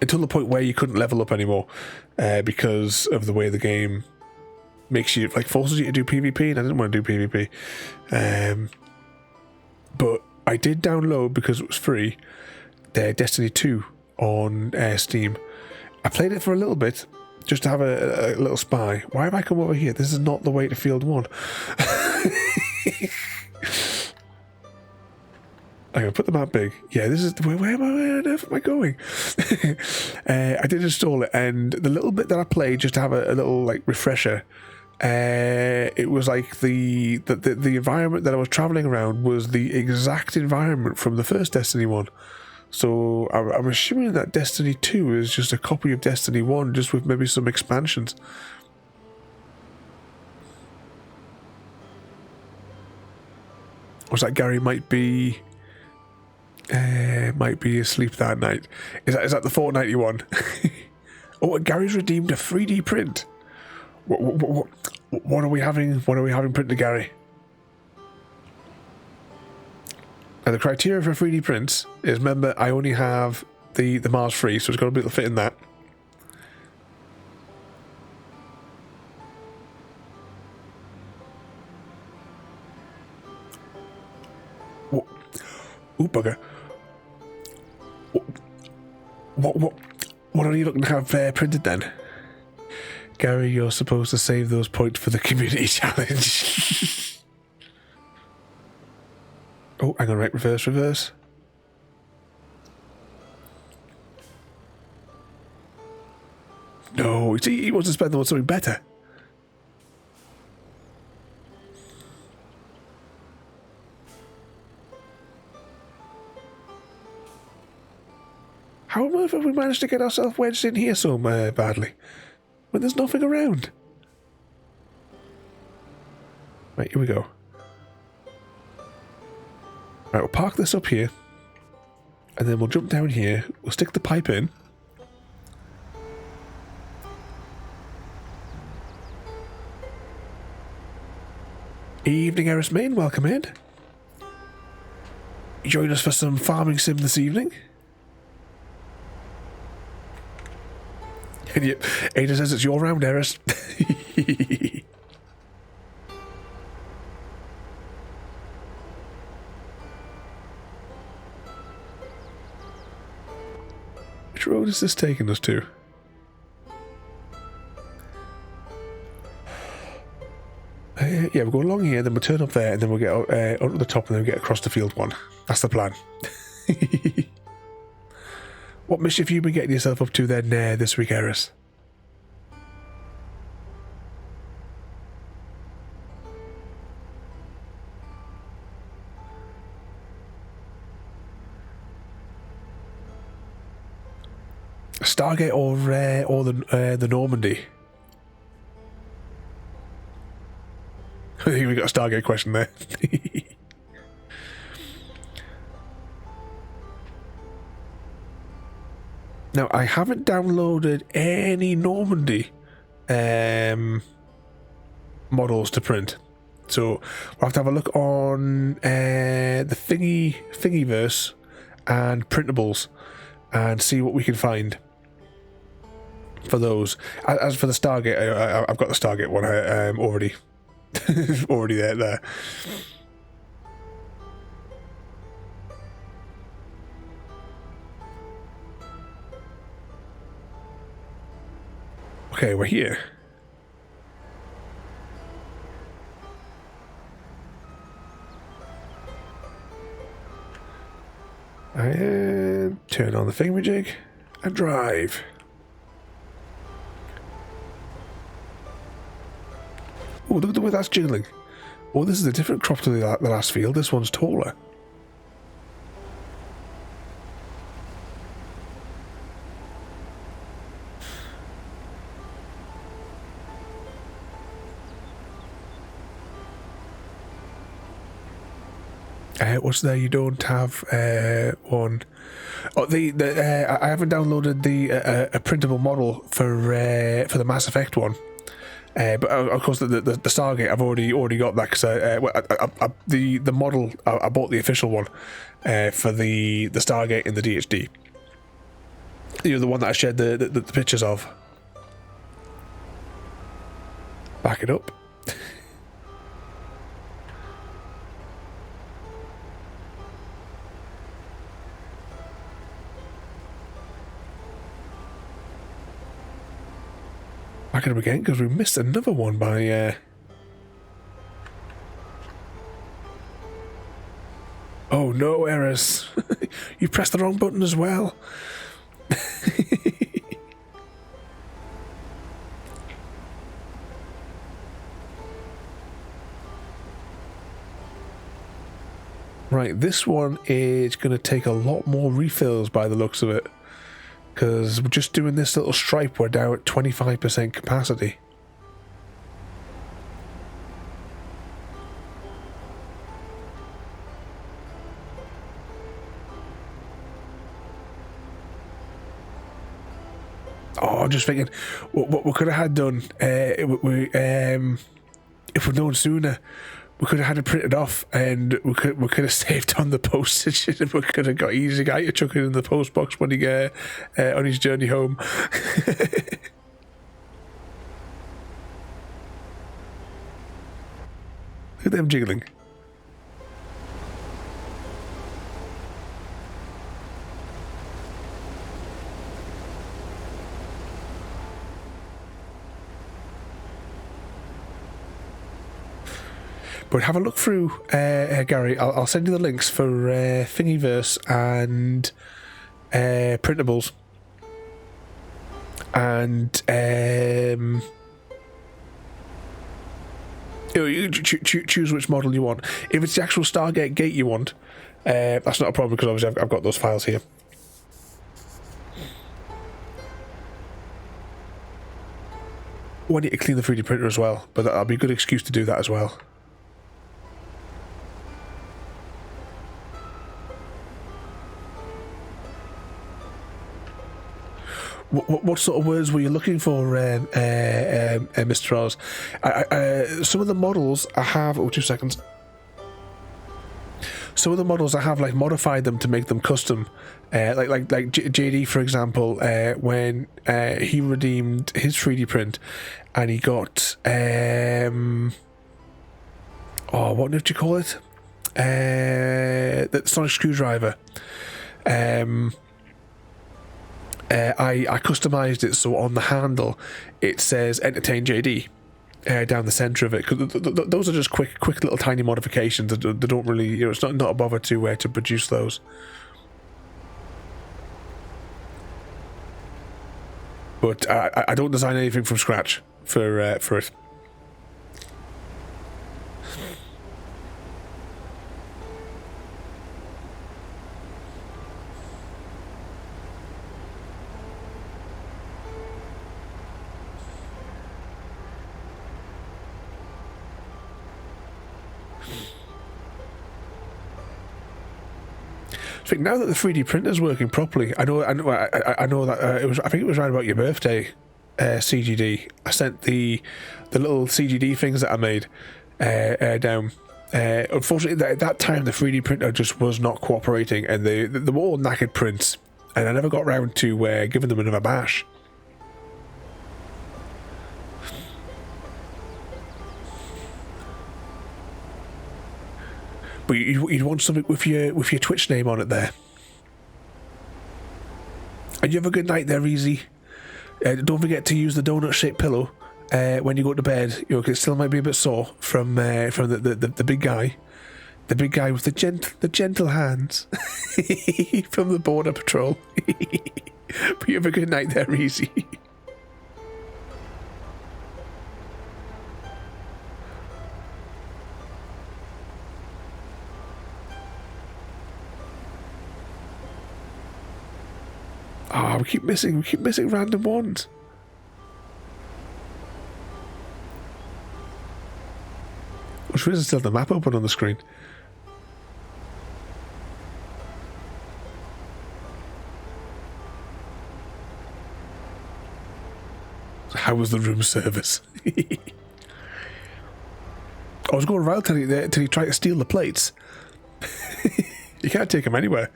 Until the point where you couldn't level up anymore because of the way the game makes you, like, forces you to do PvP, and I didn't want to do PvP. But I did download, because it was free, Destiny 2 on Steam. I played it for a little bit, just to have a little spy. Why have I come over here? This is not the way to Field 1. I'm going to put the map big. Yeah, this is... Where on earth am I going? I did install it, and the little bit that I played, just to have a little, like, refresher, it was like the environment that I was travelling around was the exact environment from the first Destiny 1. So I'm assuming that Destiny 2 is just a copy of Destiny 1, just with maybe some expansions. Was that Gary might be asleep that night? Is that the Fortnite one? Oh, Gary's redeemed a 3D print. What are we having? What are we having printed, Gary? Now, the criteria for 3D prints is, remember, I only have the Mars free, so it's got to be able to fit in that. Ooh, bugger. What are you looking to have printed then? Gary, you're supposed to save those points for the community challenge. Oh, hang on, right, reverse. No, see, he wants to spend them on something better. How on earth have we managed to get ourselves wedged in here so badly when there's nothing around? Right, here we go. Right, we'll park this up here, and then we'll jump down here. We'll stick the pipe in. Evening, Eris Main, welcome in. Join us for some farming sim this evening. And Ada says it's your round, Eris. Which road is this taking us to? Yeah, we'll go along here, then we'll turn up there, and then we'll get onto the top, and then we'll get across the field one. That's the plan. What mischief have you been getting yourself up to then this week, Eris? Stargate or the Normandy? I think we got a Stargate question there. Now, I haven't downloaded any Normandy models to print, so we'll have to have a look on the Thingiverse and Printables and see what we can find for those. As for the Stargate, I've got the Stargate one already, already there. Okay, we're here. And turn on the thingamajig and drive. Oh, look at the way that's jiggling. Oh, this is a different crop to the last field. This one's taller. What's there? You don't have one. Oh, I haven't downloaded a printable model for the Mass Effect one. But of course, the Stargate, I've already got that because the model I bought the official one for the Stargate in the DHD. You know, the one that I shared the pictures of. Back it up. Back it up again because we missed another one by. Oh no, Eris! You pressed the wrong button as well. Right, this one is going to take a lot more refills by the looks of it. Because we're just doing this little stripe, we're down at 25% capacity. Oh, I'm just thinking, what we could have had done, if we'd known sooner, we could have had it printed off, and we could have saved on the postage, and we could have got easy guy to chuck it in the post box when he on his journey home. Look at them jiggling. But have a look through, Gary. I'll send you the links for Thingiverse and printables, and you choose which model you want. If it's the actual Stargate gate you want, that's not a problem, because obviously I've got those files here. We need to clean the 3D printer as well, but that'll be a good excuse to do that as well. What sort of words were you looking for, Mr. Oz? Some of the models I have... Oh, 2 seconds. Some of the models I have, like, modified them to make them custom. Like JD, for example, when he redeemed his 3D print, and he got... what did you call it? The sonic screwdriver. I customised it so on the handle it says Entertain JD down the centre of it. Cause those are just quick little tiny modifications. They don't really, it's not a bother to produce those. But I don't design anything from scratch for it. I think now that the 3D printer's working properly, I know that it was. I think it was right about your birthday, CGD. I sent the little CGD things that I made down. Unfortunately, at that time the 3D printer just was not cooperating, and they were all knackered prints, and I never got round to giving them another bash. But you'd want something with your Twitch name on it there. And you have a good night there, Easy. Don't forget to use the donut-shaped pillow when you go to bed. You know, 'cause it still might be a bit sore from the big guy, with the gentle hands from the border patrol. But you have a good night there, Easy. Oh, we keep missing random ones. Which reason still have the map open on the screen? How was the room service? I was going around till he tried to steal the plates. You can't take them anywhere.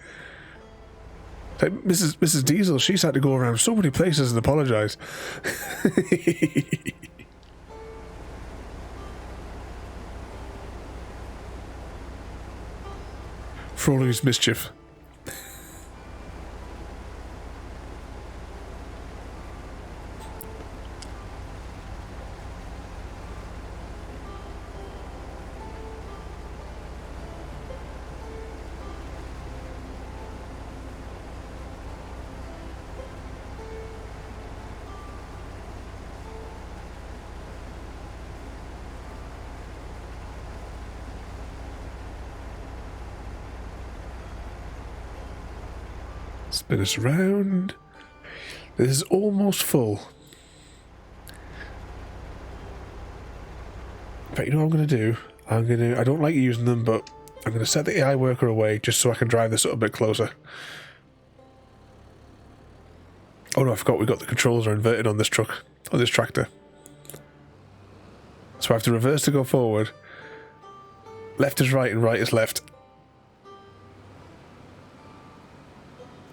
Like Mrs. Diesel, she's had to go around so many places and apologise. For all of his mischief. Spin us around. This is almost full. In fact, you know what I'm going to do? I don't like using them, but I'm going to set the AI worker away just so I can drive this a little bit closer. Oh no, I forgot we got the controls are inverted on this truck, on this tractor. So I have to reverse to go forward. Left is right and right is left.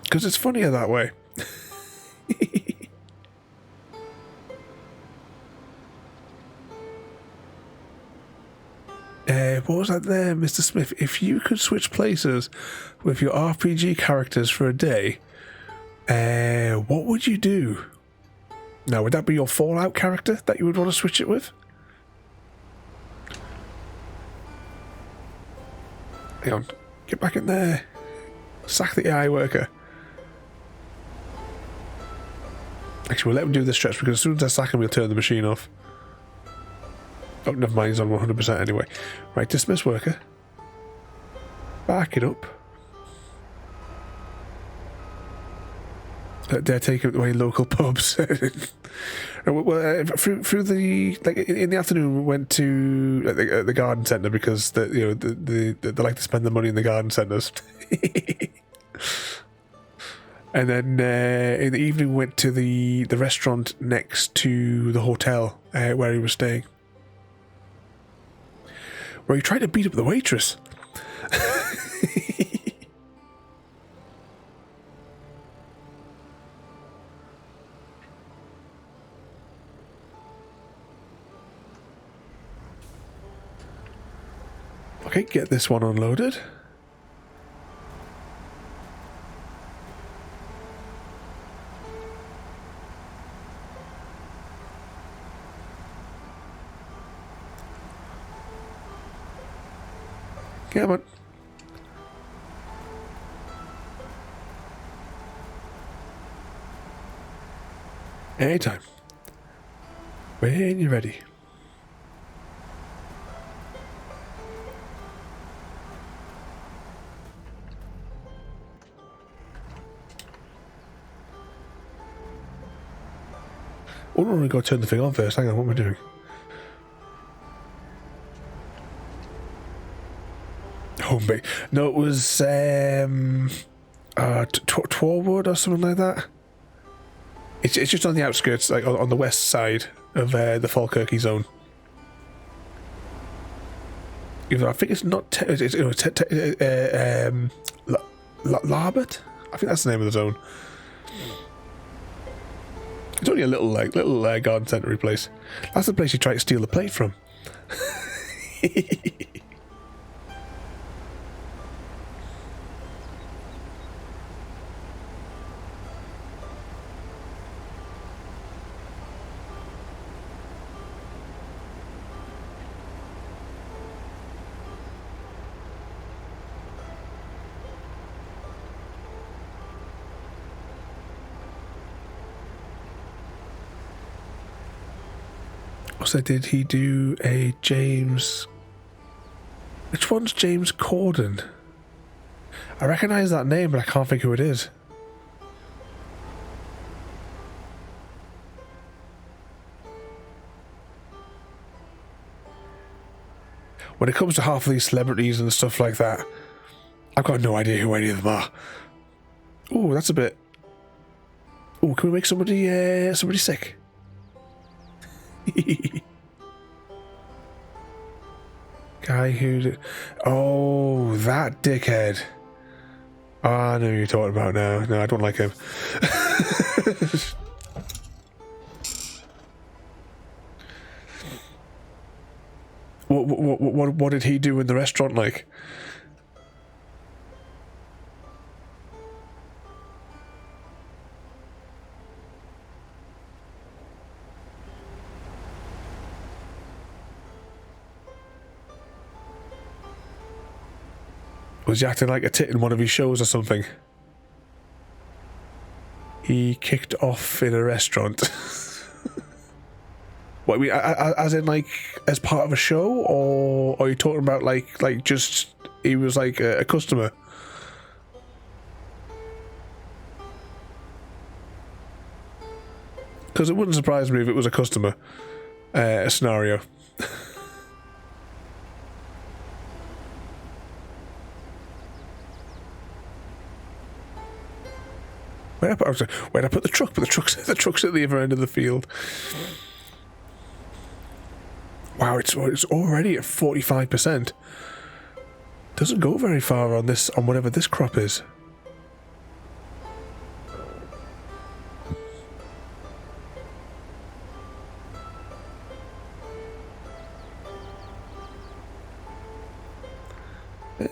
Because it's funnier that way. What was that there, Mr. Smith? If you could switch places with your RPG characters for a day, what would you do? Now, would that be your Fallout character that you would want to switch it with? Hang on. Get back in there. Sack the AI worker. Actually, we'll let him do this stretch because as soon as I sack him, we'll turn the machine off. Oh, never mind, he's on 100% anyway. Right, dismiss worker. Back it up. They're taking away local pubs. Through the in the afternoon, we went to the garden centre because they like to spend the money in the garden centres. And then in the evening, we went to the restaurant next to the hotel where he was staying. Where he tried to beat up the waitress. Okay, get this one unloaded. Come on. Anytime. When you're ready. Oh, no, we've got to turn the thing on first. Hang on, what am I doing? Home base. No, it was Twarwood or something like that. It's just on the outskirts, like on the west side of the Falkirky zone. I think it's not. Larbert. I think that's the name of the zone. It's only a little garden centre place. That's the place you try to steal the plate from. Also, did he do a James... Which one's James Corden? I recognise that name, but I can't think who it is. When it comes to half of these celebrities and stuff like that, I've got no idea who any of them are. Oh, that's a bit... Oh, can we make somebody sick? Guy who... Oh, that dickhead. Oh, I know who you're talking about now. No, I don't like him. What did he do in the restaurant like? Was he acting like a tit in one of his shows or something? He kicked off in a restaurant. What, I mean, as in like as part of a show, or are you talking about like just he was like a customer? Because it wouldn't surprise me if it was a customer scenario. Where did I put the truck? But the truck's at the other end of the field. Wow, it's already at 45%. Doesn't go very far on whatever this crop is.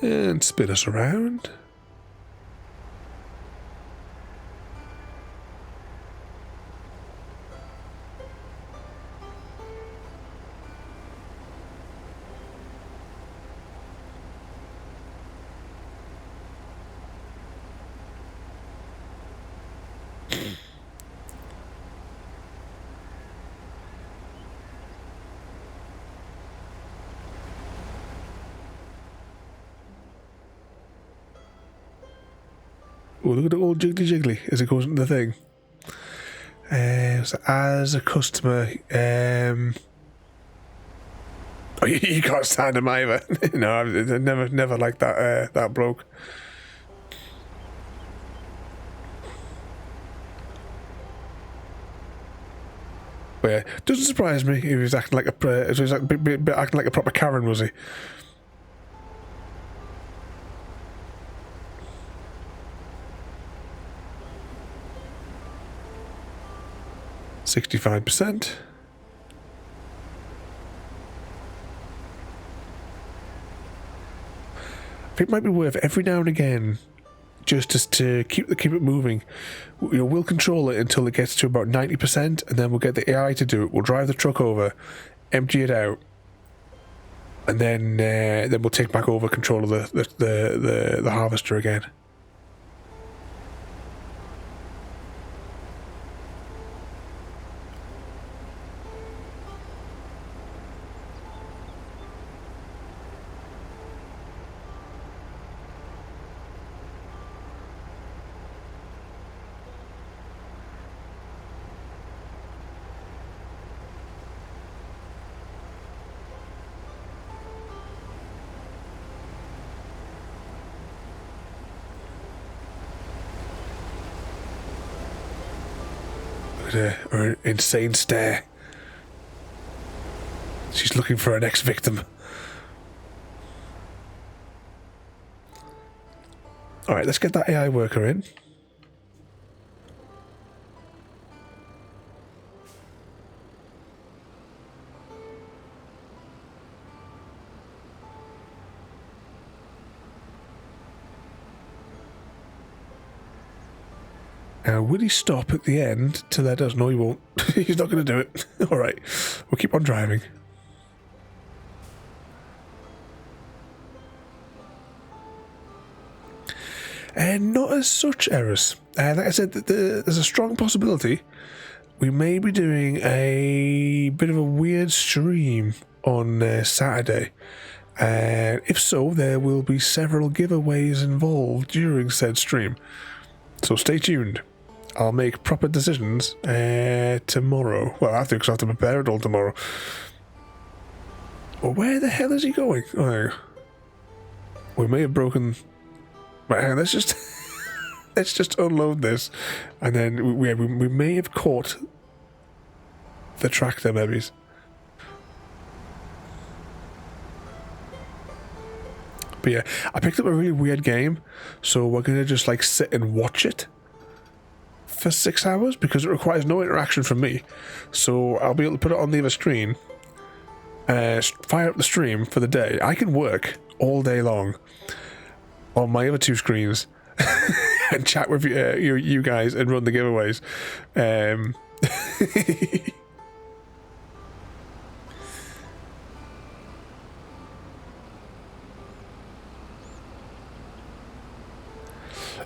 And spin us around. Oh, look at the old jiggly jiggly as it goes into the thing. So as a customer, oh, you can't stand him either. No, I never liked that bloke. But yeah, doesn't surprise me if he was acting like acting like a proper Karen, was he? 65%. I think it might be worth every now and again, just to keep it moving. We'll control it until it gets to about 90%, and then we'll get the AI to do it. We'll drive the truck over, empty it out, and then we'll take back over control of the harvester again. Her insane stare. She's looking for her next victim. Alright, let's get that AI worker in. Now, will he stop at the end to let us? No, he won't. He's not going to do it. All right, we'll keep on driving. And not as such errors. Like I said, there's a strong possibility we may be doing a bit of a weird stream on Saturday. And if so, there will be several giveaways involved during said stream. So stay tuned. I'll make proper decisions tomorrow. Well, I have to, because I have to prepare it all tomorrow. Well, where the hell is he going? Oh, we may have broken... Right, hang on, let's just... let's just unload this. And then we may have caught the tractor, maybe. But yeah, I picked up a really weird game. So we're going to just like sit and watch it for 6 hours, because it requires no interaction from me. So I'll be able to put it on the other screen, fire up the stream for the day. I can work all day long on my other two screens and chat with you guys and run the giveaways.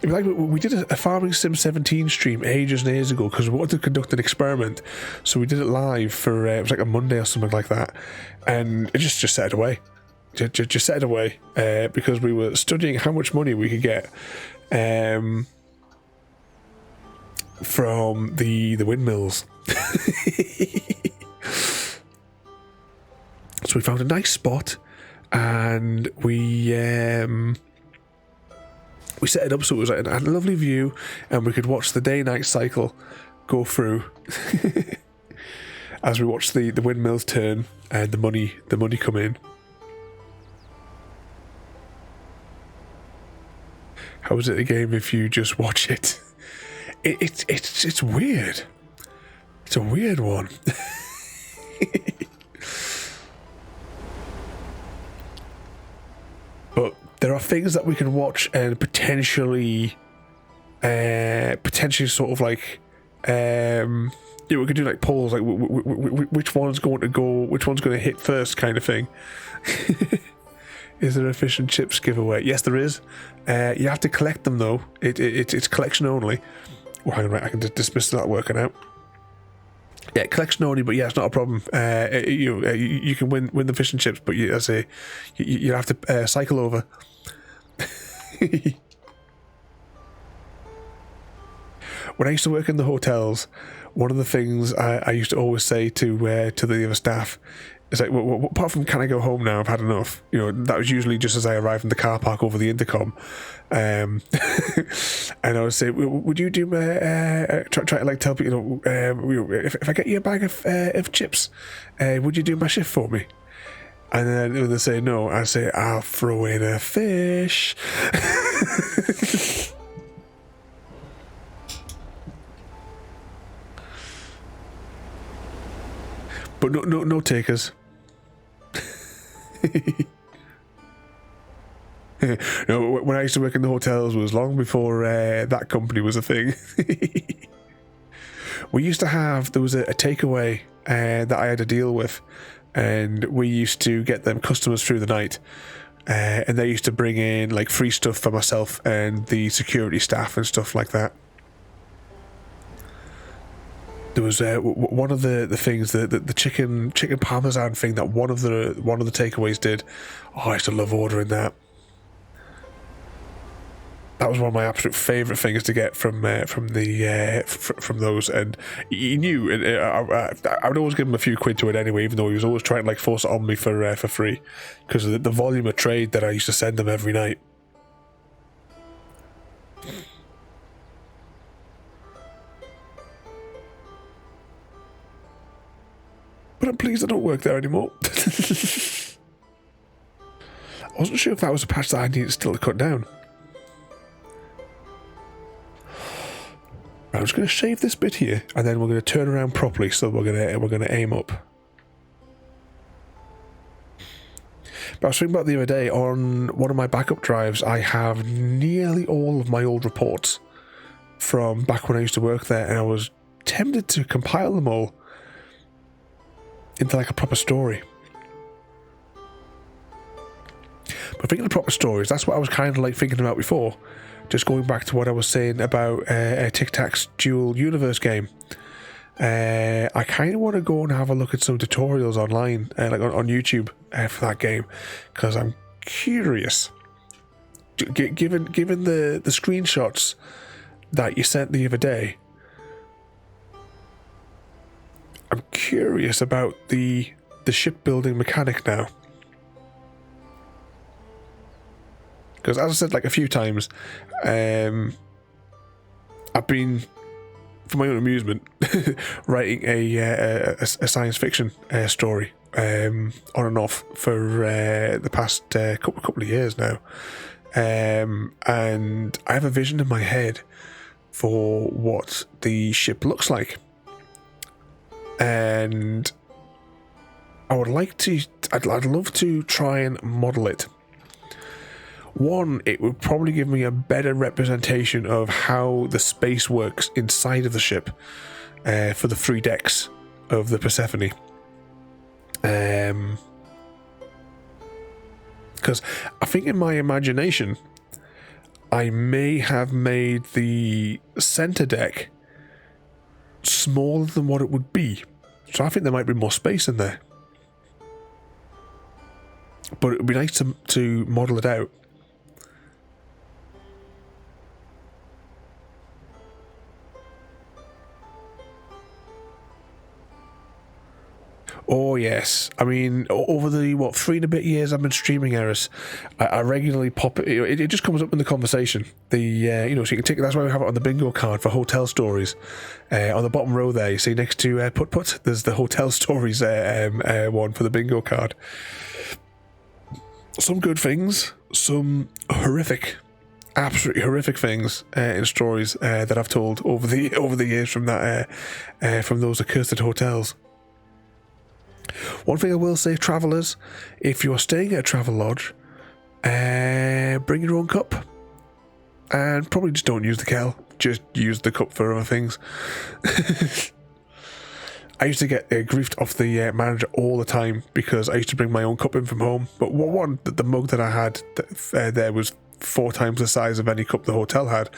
Like we did a Farming Sim 17 stream ages and ages ago because we wanted to conduct an experiment, so we did it live for it was like a Monday or something like that, and it just set it away, just set it away because we were studying how much money we could get from the windmills. So we found a nice spot, and we we set it up so it was like, had a lovely view, and we could watch the day-night cycle go through as we watched the windmills turn and the money come in. How is it a game if you just watch it? It's weird. It's a weird one. But there are things that we can watch and potentially sort of like, we could do like polls, like which one's going to hit first, kind of thing. Is there a fish and chips giveaway? Yes, there is. You have to collect them though. It's collection only. Oh, hang on, right, I can dismiss that working out. Yeah, collection only, but yeah, it's not a problem. You can win the fish and chips, but you have to cycle over. When I used to work in the hotels, one of the things I used to always say to the other staff is like, well, apart from "can I go home now? I've had enough." That was usually just as I arrived in the car park over the intercom, and I would say, "Would you do try to like tell people, if I get you a bag of chips, would you do my shift for me?" And then when they say no, I say, "I'll throw in a fish." But no takers. When I used to work in the hotels was long before that company was a thing. We used to have, there was a takeaway that I had to deal with, and we used to get them customers through the night, and they used to bring in like free stuff for myself and the security staff and stuff like that. There was one of the things, the chicken parmesan thing that one of the takeaways did. Oh, I used to love ordering that. That was one of my absolute favourite things to get from those, and he knew. I would always give him a few quid to it anyway, even though he was always trying to like force it on me for free, because of the volume of trade that I used to send him every night. But I'm pleased I don't work there anymore. I wasn't sure if that was a patch that I needed still to cut down. Right, I'm just going to shave this bit here, and then we're going to turn around properly. So we're going to aim up. But I was thinking about the other day, on one of my backup drives, I have nearly all of my old reports from back when I used to work there, and I was tempted to compile them all into like a proper story. But thinking of proper stories, that's what I was kind of like thinking about before. Just going back to what I was saying about Tic Tac's dual universe game. I kind of want to go and have a look at some tutorials online, like on YouTube, for that game, because I'm curious. Given the screenshots that you sent the other day, I'm curious about the shipbuilding mechanic now. Because as I said like a few times, I've been, for my own amusement, writing a science fiction story on and off for the past couple of years now. And I have a vision in my head for what the ship looks like. And I'd love to try and model it. One, it would probably give me a better representation of how the space works inside of the ship for the 3 decks of the Persephone. Because I think in my imagination, I may have made the center deck smaller than what it would be. So I think there might be more space in there. But it would be nice to model it out. Oh yes, I mean over the 3 and a bit years I've been streaming Eris, I regularly pop it. It just comes up in the conversation. So you can take. That's why we have it on the bingo card for hotel stories. On the bottom row there, you see next to Put Put, there's the hotel stories one for the bingo card. Some good things, some horrific, absolutely horrific things in stories that I've told over the years from those accursed hotels. One thing I will say, travellers, if you're staying at a travel lodge, bring your own cup, and probably just don't use the kettle. Just use the cup for other things. I used to get griefed off the manager all the time because I used to bring my own cup in from home. But the mug that I had there was 4 times the size of any cup the hotel had.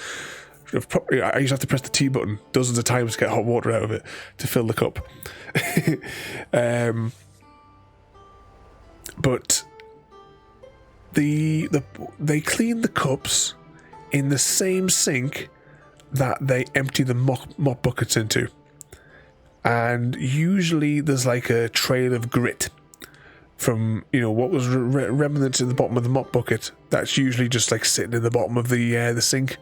I used to have to press the T button dozens of times to get hot water out of it to fill the cup. But they clean the cups in the same sink that they empty the mop buckets into, and usually there's like a trail of grit from what was remnants in the bottom of the mop bucket. That's usually just like sitting in the bottom of the sink.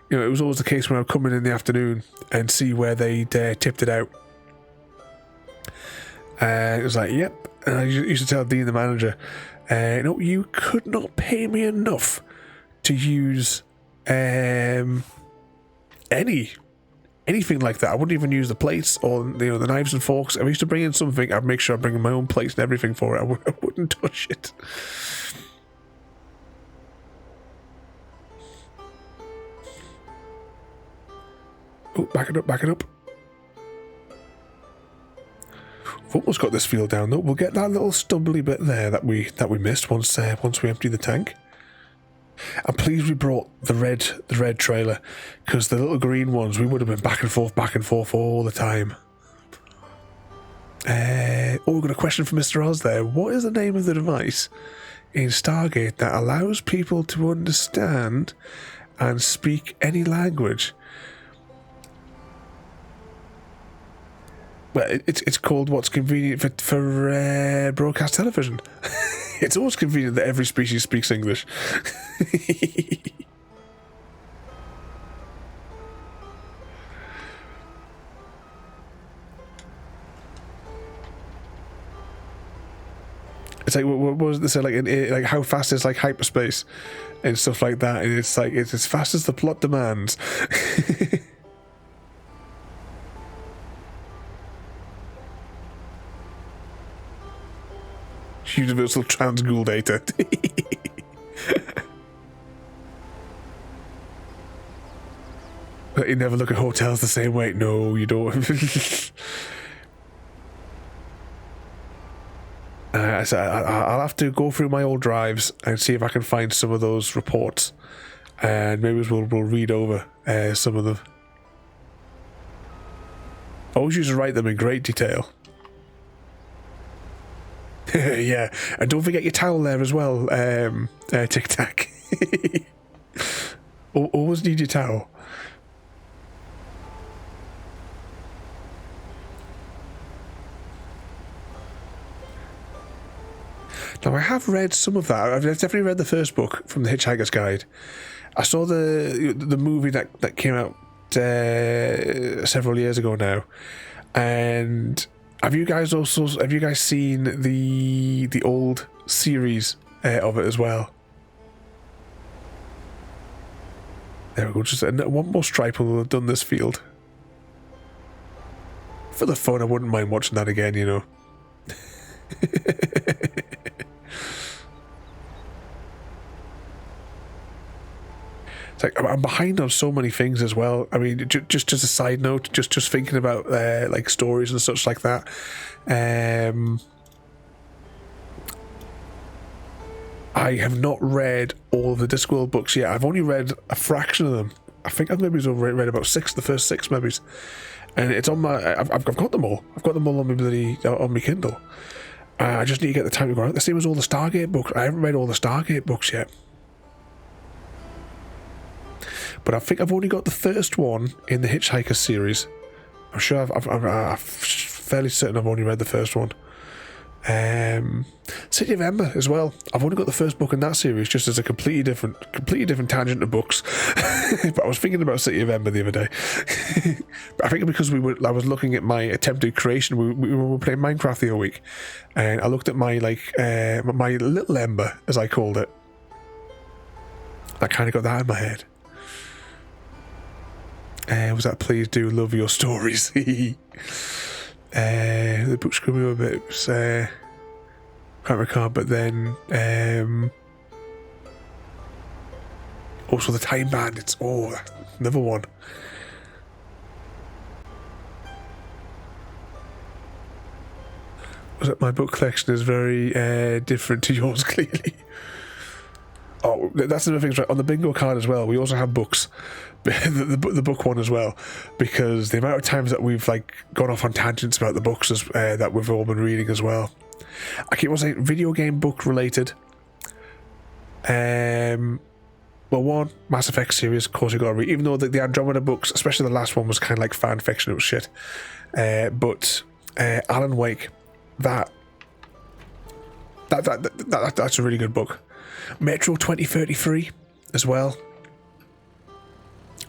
It was always the case when I would come in the afternoon and see where they'd tipped it out. It was like, yep. And I used to tell Dean, the manager, you could not pay me enough to use anything like that. I wouldn't even use the plates or the knives and forks. If I used to bring in something, I'd make sure I bring in my own plates and everything for it. I wouldn't touch it. Oh, back it up. We've almost got this field down though. We'll get that little stubbly bit there that we missed once we empty the tank. I'm pleased we brought the red trailer, because the little green ones we would have been back and forth all the time. We've got a question from Mr. Oz there. What is the name of the device in Stargate that allows people to understand and speak any language? Well, it's called what's convenient for broadcast television. It's always convenient that every species speaks English. It's like, what was this? Like how fast is like hyperspace and stuff like that, and it's like it's as fast as the plot demands. Universal Transghoul data. But you never look at hotels the same way. No, you don't. So I'll have to go through my old drives and see if I can find some of those reports, and maybe we'll read over some of them. I always used to write them in great detail. Yeah, and don't forget your towel there as well, Tic Tac. Always need your towel. Now, I have read some of that. I've definitely read the first book from the Hitchhiker's Guide. I saw the movie that came out several years ago now, and have you guys seen the old series of it as well? There we go. Just one more stripe and we'll have done this field. For the fun, I wouldn't mind watching that again, It's like I'm behind on so many things as well. I mean, just a side note, just thinking about like stories and such like that. I have not read all of the Discworld books yet. I've only read a fraction of them. I think I've maybe read about the first six maybe, and it's on my. I've got them all. I've got them all on my Kindle. I just need to get the time to go out. The same as all the Stargate books. I haven't read all the Stargate books yet. But I think I've only got the first one in the Hitchhiker series. I'm sure I've fairly certain I've only read the first one. City of Ember as well. I've only got the first book in that series, just as a completely different tangent of books. But I was thinking about City of Ember the other day. But I think because I was looking at my attempted creation. We were playing Minecraft the other week, and I looked at my my little Ember, as I called it. I kind of got that in my head. Was that Please Do Love Your Stories? The book screwed me a bit. Can't recall, but then also the Time Bandits. Oh, another one. Was it my book collection is very different to yours, clearly. Oh, that's another thing, right? On the bingo card as well, we also have books. the book one as well, because the amount of times that we've gone off on tangents about the books that we've all been reading as well. I keep on saying video game book related. Well, one, Mass Effect series, of course you got to read, even though the Andromeda books, especially the last one, was kind of like fan fiction, it was shit. But Alan Wake, that's a really good book. Metro 2033 as well.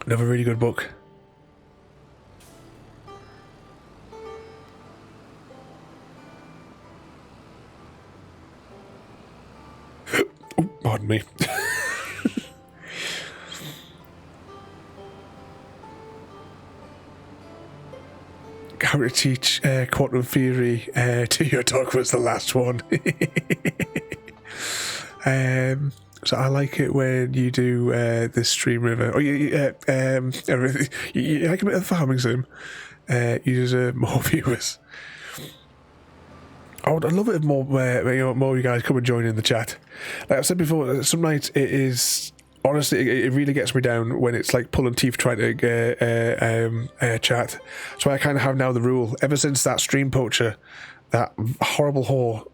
Another really good book. Oh, pardon me. How to teach quantum theory to your dog was the last one. So I like it when you do this stream river. Oh, you like a bit of farming sim. You deserve more viewers. I'd love it if more of you guys come and join in the chat. Like I've said before, some nights it is honestly it really gets me down when it's like pulling teeth trying to chat. So I kind of have now the rule ever since that stream poacher, that horrible whore.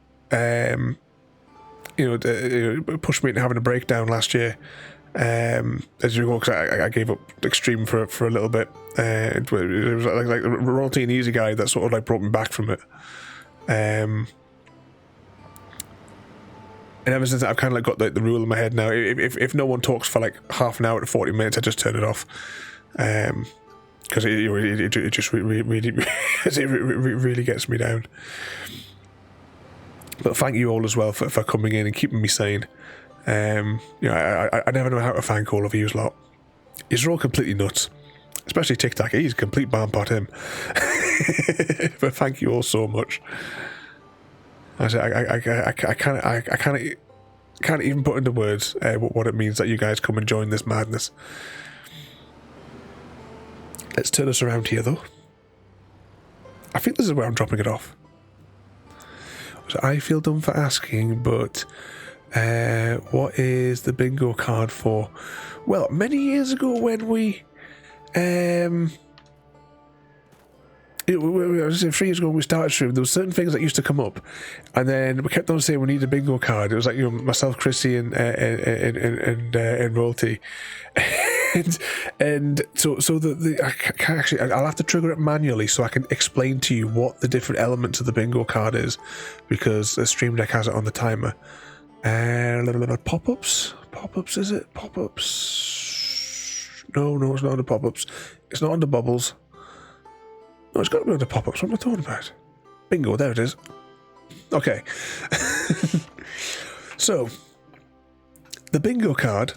Pushed me into having a breakdown last year. As you go, because I gave up Extreme for a little bit. It was like the Royalty and Easy guy that sort of brought me back from it. And ever since that, I've kind of got the rule in my head now. If no one talks for half an hour to 40 minutes, I just turn it off. Because it just really gets me down. But thank you all as well for coming in and keeping me sane. I never know how to thank all of you lot. You're all completely nuts, especially Tic Tac. He's a complete barn pot him. But thank you all so much. I can't even put into words what it means that you guys come and join this madness. Let's turn us around here though. I think this is where I'm dropping it off. So I feel dumb for asking, but what is the bingo card for? Well, many years ago when we 3 years ago when we started streaming, there were certain things that used to come up, and then we kept on saying we need a bingo card. It was like myself, Chrissy, and Royalty, and so I can actually I'll have to trigger it manually so I can explain to you what the different elements of the bingo card is, because the Stream Deck has it on the timer. Pop-ups, is it pop-ups? No, it's not under pop-ups. It's not under bubbles. No, it's got to be under pop-ups. What am I talking about? Bingo, there it is. Okay. So, the bingo card.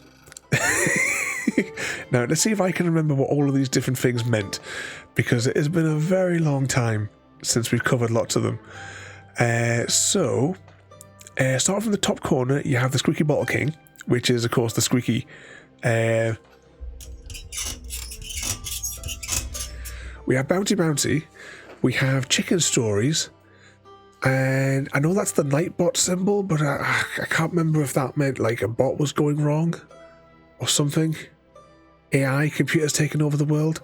Now, let's see if I can remember what all of these different things meant, because it has been a very long time since we've covered lots of them. Starting from the top corner, you have the Squeaky Bottle King, which is, of course, the squeaky... we have Bounty Bounty, we have Chicken Stories, and I know that's the Nightbot symbol, but I can't remember if that meant like a bot was going wrong or something. AI, computers taking over the world.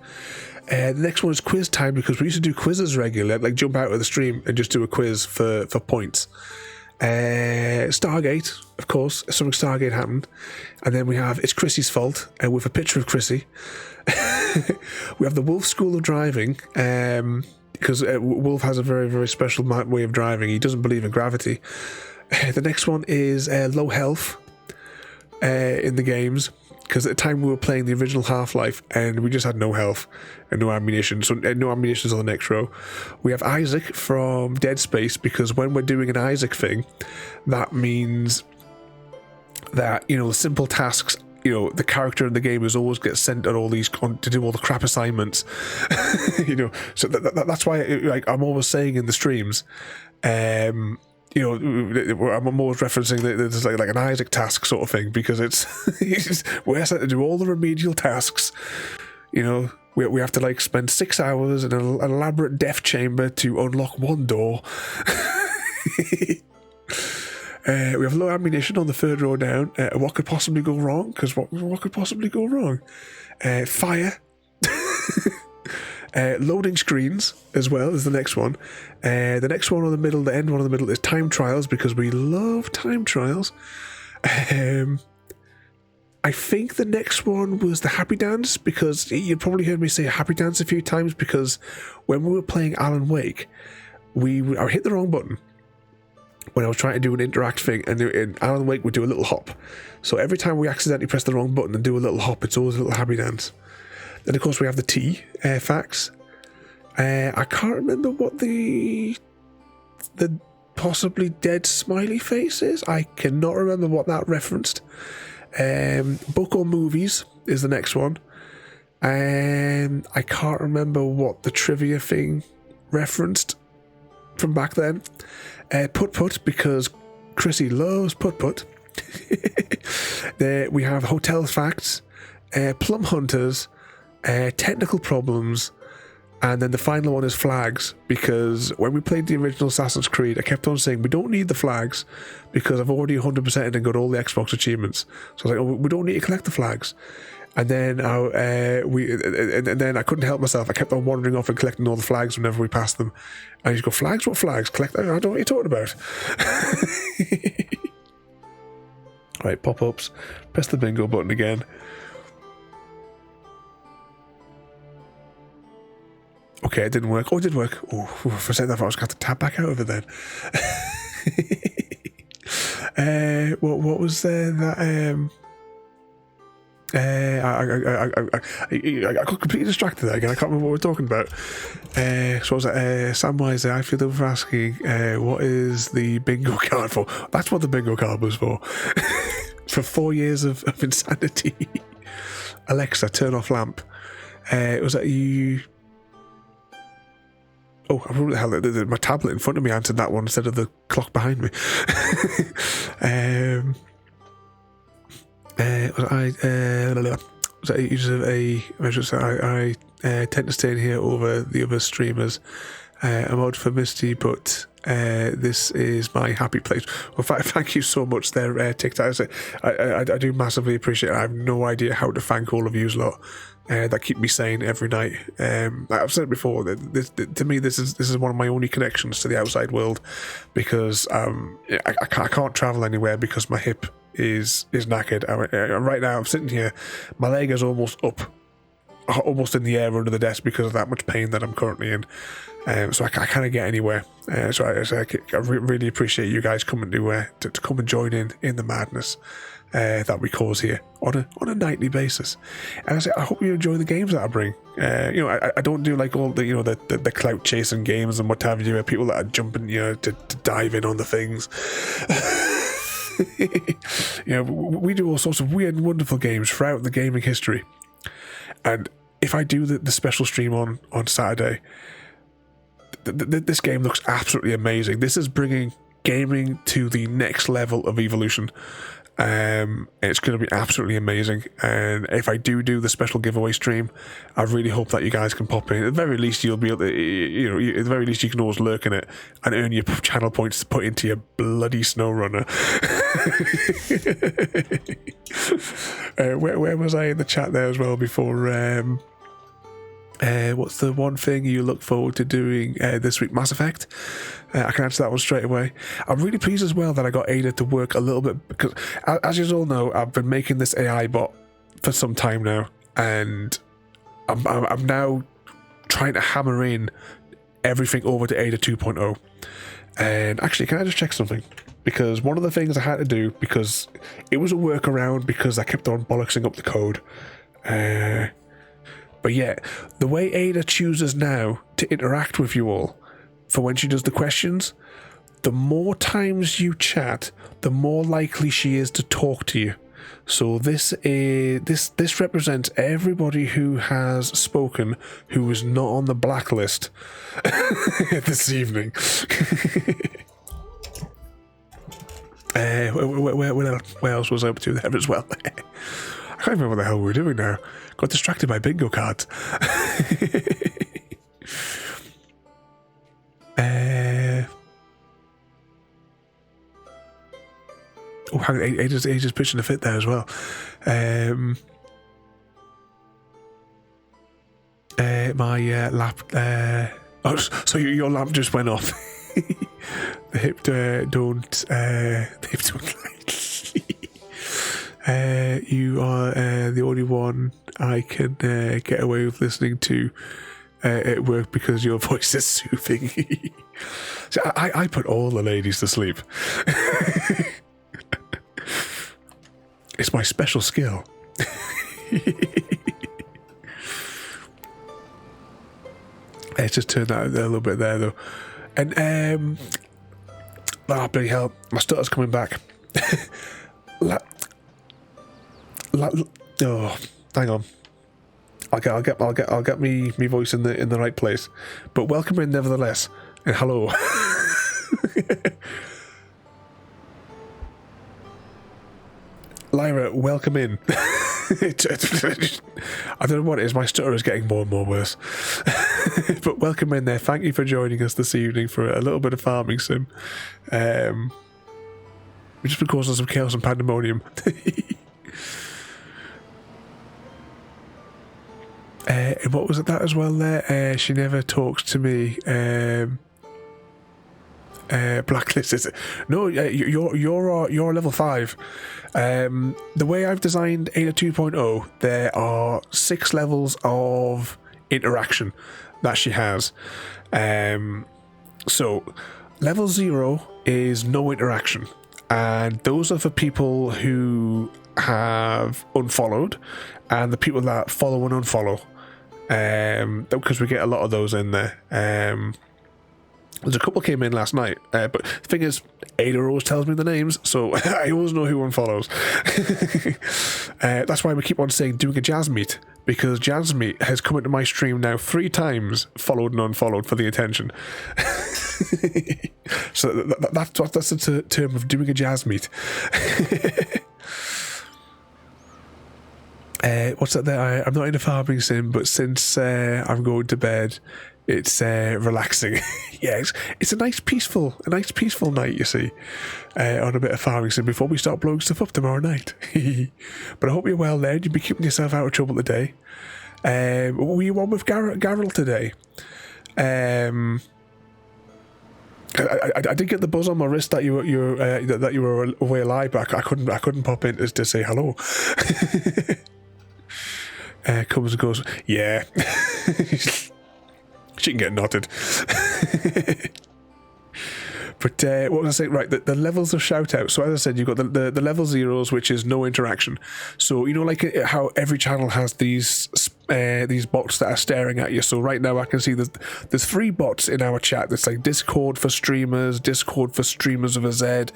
The next one is Quiz Time, because we used to do quizzes regularly, like jump out of the stream and just do a quiz for points. Stargate, of course, something Stargate happened. And then we have It's Chrissy's Fault, with a picture of Chrissy. We have the Wolf School of Driving, because Wolf has a very, very special way of driving. He doesn't believe in gravity. The next one is Low Health in the games, because at the time we were playing the original Half-Life and we just had no health and no ammunition, so no ammunition is on the next row. We have Isaac from Dead Space, because when we're doing an Isaac thing, that means that, you know, simple tasks, you know, the character in the game is always gets sent on all these to do all the crap assignments. You know, so that's why, like, I'm always saying in the streams, you know, I'm always referencing that there's like an Isaac task sort of thing, because we're set to do all the remedial tasks. You know, we have to like spend 6 hours in an elaborate death chamber to unlock one door. We have low ammunition on the third row down. What could possibly go wrong? Because what could possibly go wrong? Fire. Loading screens as well is the next one. The next one on the middle, the end one on the middle, is time trials, because we love time trials. I think the next one was the happy dance, because you probably heard me say happy dance a few times, because when we were playing Alan Wake, I hit the wrong button when I was trying to do an interact thing, and in Alan Wake would do a little hop. So every time we accidentally press the wrong button and do a little hop, it's always a little happy dance. Then, of course, we have the T facts. I can't remember what the possibly dead smiley face is. I cannot remember what that referenced. Book or movies is the next one. I can't remember what the trivia thing referenced from back then. Put, because Chrissy loves put. There we have hotel facts, plum hunters, technical problems, and then the final one is flags, because when we played the original Assassin's Creed, I kept on saying we don't need the flags because I've already 100%ed and got all the Xbox achievements. So I was like, oh, we don't need to collect the flags. And then I couldn't help myself. I kept on wandering off and collecting all the flags whenever we passed them. And you just go, flags? What flags? Collect? I don't know what you're talking about. Right, pop-ups. Press the bingo button again. Okay, it didn't work. Oh, it did work. Oh, for a second I thought I was going to tab back out of it then. What was that? I got completely distracted there again. I can't remember what we're talking about. So was that Samwise? I feel for asking, what is the bingo card for? That's what the bingo card was for. For 4 years of insanity. Alexa, turn off lamp. Was that you? Oh, I remember the hell my tablet in front of me answered that one instead of the clock behind me. I tend to stay in here over the other streamers. I'm out for Misty, but this is my happy place. Well, thank you so much there, TikTok. I do massively appreciate it. I have no idea how to thank all of you lot that keep me sane every night. I've said it before, that to me this is one of my only connections to the outside world, because I can't travel anywhere because my hip is knackered. Right now I'm sitting here, my leg is almost up, almost in the air under the desk because of that much pain that I'm currently in. So I can't get anywhere. So I really appreciate you guys coming to come and join in the madness that we cause here on a nightly basis. And I hope you enjoy the games that I bring. I don't do like all the the clout chasing games and what have you, people that are jumping to dive in on the things. We do all sorts of weird and wonderful games throughout the gaming history. And if I do the special stream on Saturday, this game looks absolutely amazing. This is bringing gaming to the next level of evolution. It's going to be absolutely amazing. And if I do the special giveaway stream, I really hope that you guys can pop in. At the very least, you'll be able to, at the very least, you can always lurk in it and earn your channel points to put into your bloody snow runner. Where was I in the chat there as well before? What's the one thing you look forward to doing this week? Mass Effect. I can answer that one straight away. I'm really pleased as well that I got Ada to work a little bit, because as you all know, I've been making this AI bot for some time now, and I'm now trying to hammer in everything over to Ada 2.0. And actually, can I just check something? Because one of the things I had to do, because it was a workaround, because I kept on bollocksing up the code. But yeah, the way Ada chooses now to interact with you all for when she does the questions, the more times you chat, the more likely she is to talk to you. So this represents everybody who has spoken who is not on the blacklist this evening. Where else was I up to there as well? I can't remember what the hell we were doing now. Got distracted by bingo cards. Oh, hang on, Age's pitching a fit there as well. My lap. Oh, so your lamp just went off. The hip don't. The hip don't like. You are the only one I can get away with listening to at work because your voice is soothing. So I put all the ladies to sleep. It's my special skill. Let's just turn that a little bit there though. And oh bloody hell, my stutter's coming back. Oh, hang on. I'll get me voice in the right place. But welcome in nevertheless, and hello. Lyra, welcome in. I don't know what it is, my stutter is getting more and more worse. But welcome in there. Thank you for joining us this evening for a little bit of farming sim. We've just been causing some chaos and pandemonium. And what was it that as well there? She never talks to me. Blacklist, is it? No, you're level 5. The way I've designed Ada 2.0, there are 6 levels of interaction that she has. So level 0 is no interaction, and those are for people who have unfollowed and the people that follow and unfollow, because we get a lot of those in there. There's a couple came in last night, but the thing is, Ada always tells me the names, so I always know who unfollows. That's why we keep on saying doing a jazz meet, because jazz meet has come into my stream now 3 times, followed and unfollowed for the attention. So that's the term of doing a jazz meet. What's that there? I'm not in a farming sim, but since I'm going to bed, it's relaxing. Yeah, it's a nice peaceful night, you see, on a bit of farming sim before we start blowing stuff up tomorrow night. But I hope you're well there. You'll be keeping yourself out of trouble today. Were you on with Garrel today? I did get the buzz on my wrist that you were away alive, but I couldn't pop in to say hello. Comes and goes. Yeah. She can get knotted. But what was I saying? Right, the levels of shout out. So as I said, you've got the level 0s, which is no interaction. So you know, like how every channel has these bots that are staring at you. So right now I can see there's 3 bots in our chat. There's like Discord for streamers of a Z.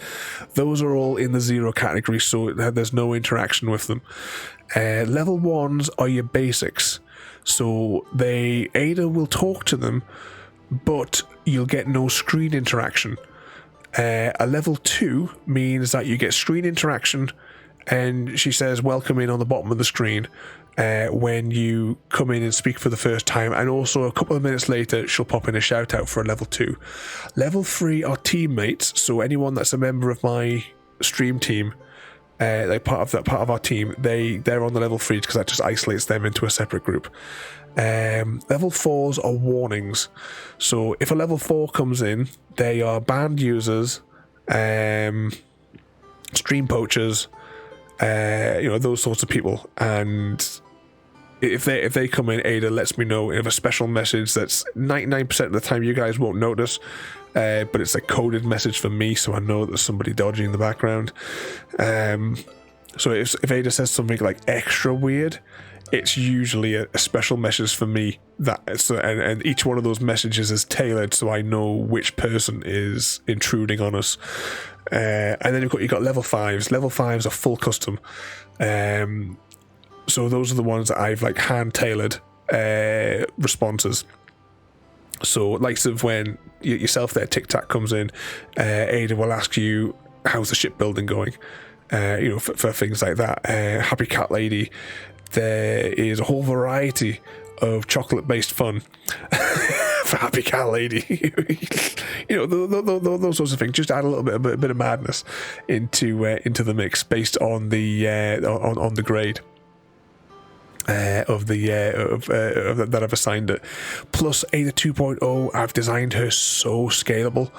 Those are all in the 0 category, so there's no interaction with them. Level 1s are your basics. So Ada will talk to them, but you'll get no screen interaction. A level 2 means that you get screen interaction, and she says welcome in on the bottom of the screen when you come in and speak for the first time, and also a couple of minutes later she'll pop in a shout out for a level 2. Level 3 are teammates, so anyone that's a member of my stream team like part of our team, they're on the level 3s because that just isolates them into a separate group. Level 4s are warnings. So if a level 4 comes in, they are banned users, stream poachers, those sorts of people. And if they come in, Ada lets me know in a special message that's 99% of the time you guys won't notice, but it's a coded message for me, so I know there's somebody dodgy in the background. So if Ada says something like extra weird, it's usually a special message for me. And each one of those messages is tailored, so I know which person is intruding on us. And then you've got level 5s. Level 5s are full custom. So those are the ones that I've like hand tailored responses. So likes of when yourself there, Tic Tac comes in, Ada will ask you, how's the shipbuilding going? For things like that. Happy Cat Lady, there is a whole variety of chocolate-based fun for Happy Cat Lady. Those sorts of things. Just add a bit of madness into the mix based on the on the grade that I've assigned it. Plus Ada 2.0, I've designed her so scalable.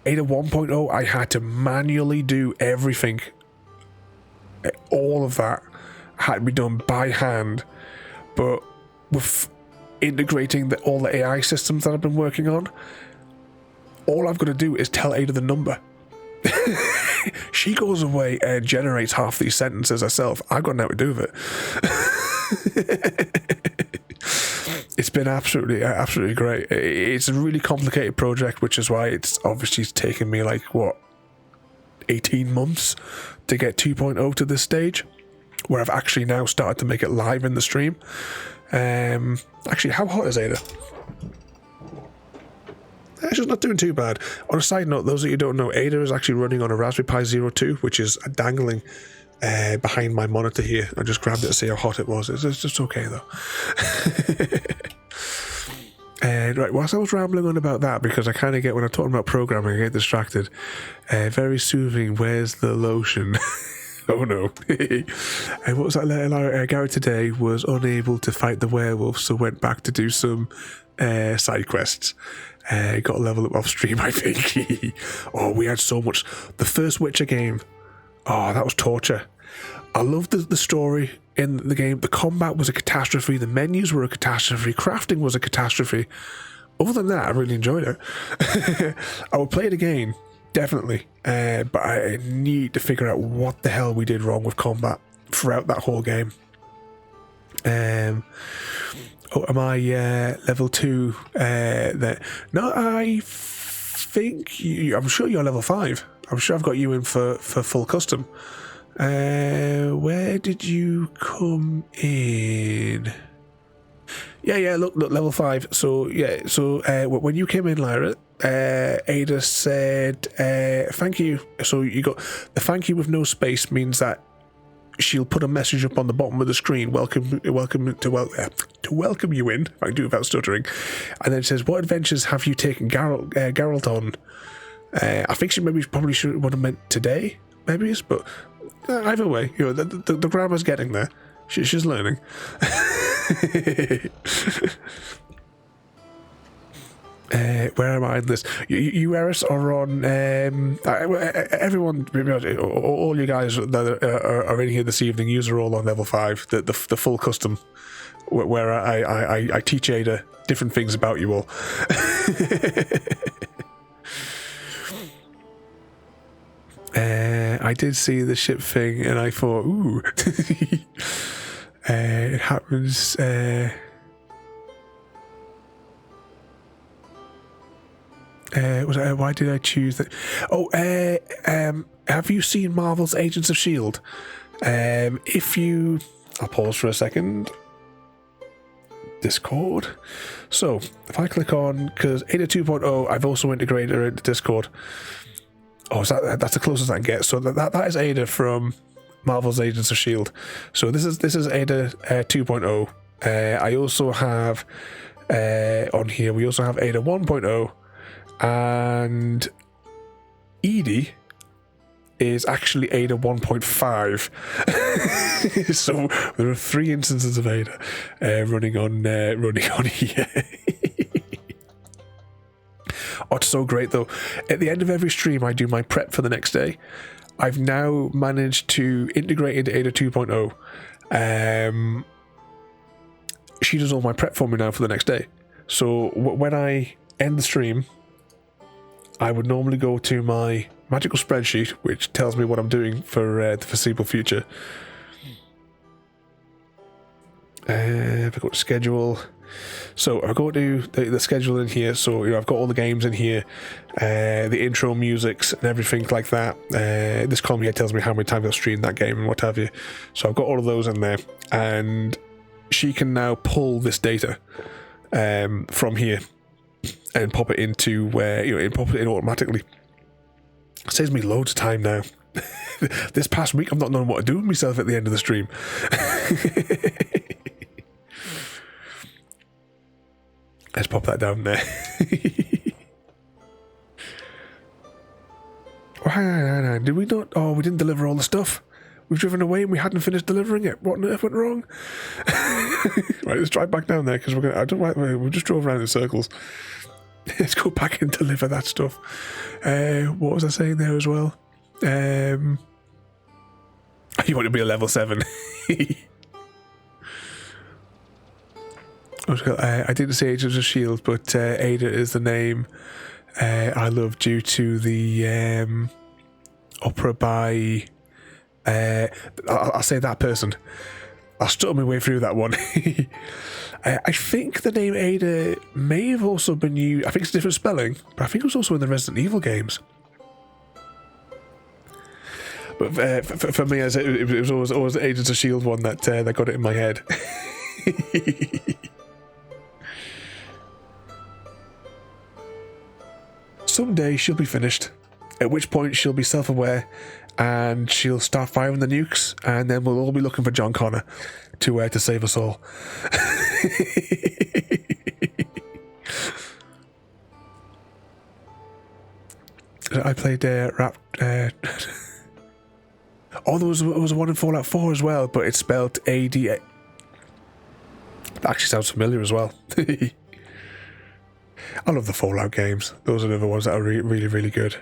Ada 1.0, I had to manually do everything. All of that had to be done by hand, but with integrating all the AI systems that I've been working on, all I've got to do is tell Ada the number. She goes away and generates half these sentences herself. I've got nothing to do with it. It's been absolutely great. It's a really complicated project, which is why it's obviously taken me 18 months to get 2.0 to this stage, where I've actually now started to make it live in the stream. Actually, how hot is Ada? She's not doing too bad. On a side note, those of you who don't know, Ada is actually running on a Raspberry Pi Zero 2, which is dangling behind my monitor here. I just grabbed it to see how hot it was. It's just okay though. Right, whilst I was rambling on about that, because I kind of get, when I'm talking about programming, I get distracted. Very soothing, where's the lotion? Oh no. And what was that? Garrett today was unable to fight the werewolf, so went back to do some side quests. Got a level up off stream, I think. Oh, we had so much. The first Witcher game, oh, that was torture. I loved the story in the game. The combat was a catastrophe. The menus were a catastrophe. Crafting was a catastrophe. Other than that, I really enjoyed it. I would play it again, definitely. But I need to figure out what the hell we did wrong with combat throughout that whole game. Oh, am I level 2 there? No, I think I'm sure you're level 5. I'm sure I've got you in for full custom. Where did you come in? Yeah, look, level 5. So, when you came in, Lyra, Ada said, thank you. So you got the thank you with no space means that she'll put a message up on the bottom of the screen, welcome to welcome you in. I can do it without stuttering. And then it says, what adventures have you taken Geralt on? I think she probably would have meant today, maybe, but either way, the grammar's getting there. She's learning. Where am I in this? You Eris, are on. Everyone, all you guys that are in here this evening, you are all on level 5, the full custom, where I teach Ada different things about you all. I did see the ship thing, and I thought, ooh, it happens. Why did I choose that? Oh, have you seen Marvel's Agents of S.H.I.E.L.D.? I'll pause for a second. Discord. So, if I click on, because Ada 2.0, I've also integrated her into Discord. Oh, that's the closest I can get. So that is Ada from Marvel's Agents of S.H.I.E.L.D. So this is Ada 2.0. I also have on here. We also have Ada 1.0, and Edie is actually Ada 1.5. So there are 3 instances of Ada running on here. Oh, it's so great though. At the end of every stream, I do my prep for the next day. I've now managed to integrate into Ada 2.0. She does all my prep for me now for the next day. So when I end the stream, I would normally go to my magical spreadsheet, which tells me what I'm doing for the foreseeable future. If I go to schedule, so I go to the schedule in here. So I've got all the games in here, the intro musics and everything like that. This column here tells me how many times I've streamed that game and what have you. So I've got all of those in there, and she can now pull this data from here and pop it into pop it in automatically. It saves me loads of time now. This past week, I've not known what to do with myself at the end of the stream. Let's pop that down there. Oh, hang on. Did we not? Oh, we didn't deliver all the stuff. We've driven away and we hadn't finished delivering it. What on earth went wrong? Right, let's drive back down there because we just drove around in circles. Let's go back and deliver that stuff. What was I saying there as well? You want to be a level 7. I didn't say Agents of S.H.I.E.L.D., but Ada is the name I love due to the opera by... I'll say that person. I'll stutter my way through that one. I think the name Ada may have also been used... I think it's a different spelling, but I think it was also in the Resident Evil games. But for me, it was always the Agents of S.H.I.E.L.D. one that got it in my head. Someday she'll be finished, at which point she'll be self-aware and she'll start firing the nukes, and then we'll all be looking for John Connor to save us all. I played oh, there was one in Fallout 4 as well, but it's spelled ADA. That actually sounds familiar as well. I love the Fallout games. Those are the other ones that are really, really good.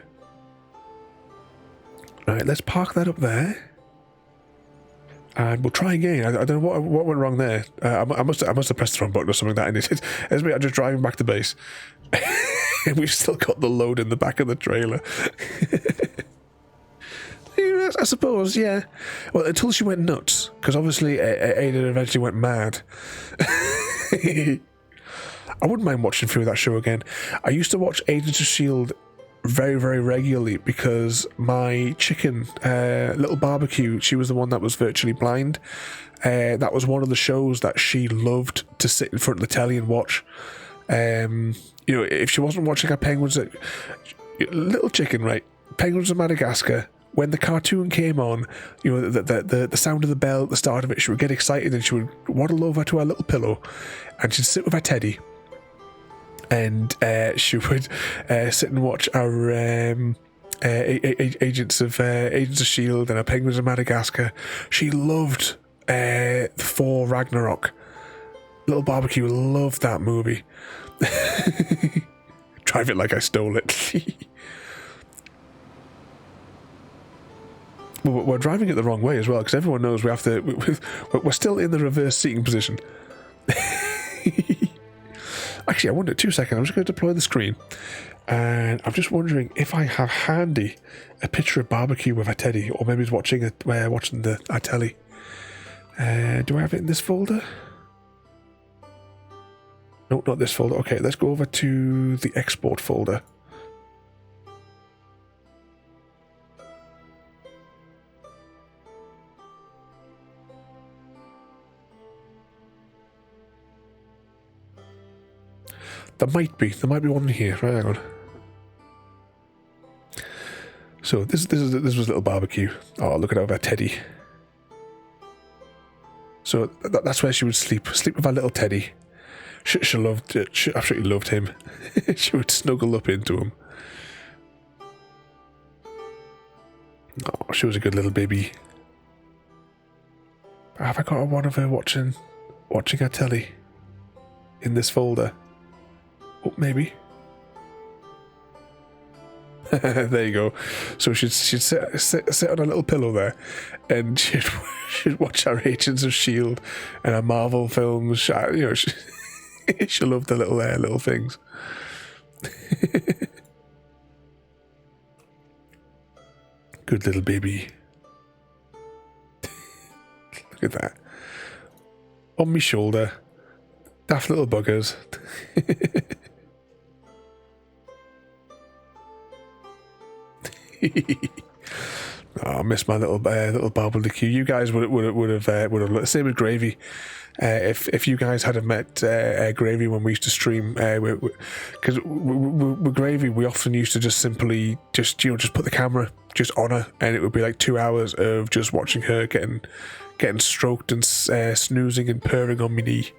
Right, let's park that up there. And we'll try again. I don't know what went wrong there. I must have pressed the wrong button or something like that. It's me, I'm just driving back to base. And we've still got the load in the back of the trailer. Yeah, I suppose, yeah. Well, until she went nuts. Because obviously Ada eventually went mad. I wouldn't mind watching through that show again. I used to watch Agents of S.H.I.E.L.D. very, very regularly because my chicken, Little Barbecue, she was the one that was virtually blind. That was one of the shows that she loved to sit in front of the telly and watch. If she wasn't watching her Penguins, Little Chicken, right? Penguins of Madagascar. When the cartoon came on, the sound of the bell at the start of it, she would get excited and she would waddle over to her little pillow and she'd sit with her teddy. And she would sit and watch our Agents of S.H.I.E.L.D. and our Penguins of Madagascar. She loved Thor Ragnarok. Little Barbecue loved that movie. Drive it like I stole it. We're driving it the wrong way as well, because everyone knows we have to. We're still in the reverse seating position. Actually, I wonder, 2 seconds, I'm just going to deploy the screen. And I'm just wondering if I have handy a picture of Barbecue with a teddy, or maybe he's watching the telly. Do I have it in this folder? No, not this folder. Okay, let's go over to the export folder. There might be one in here. Right, hang on. So this was Little Barbecue. Oh, look at her teddy. So that's where she would sleep with her little teddy. She loved it. She absolutely loved him. She would snuggle up into him. Oh, she was a good little baby. Have I got one of her watching her telly in this folder? Oh, maybe. There you go. So she'd sit on a little pillow there, and she'd watch our Agents of S.H.I.E.L.D. and our Marvel films. You know, she loved the little things. Good little baby. Look at that. On my shoulder. Daft little buggers. Oh, I miss my little barbecue. You guys would have same with Gravy. If you guys had met Gravy when we used to stream, because with Gravy we often used to just simply just put the camera just on her, and it would be like 2 hours of just watching her getting stroked and snoozing and purring on my knee.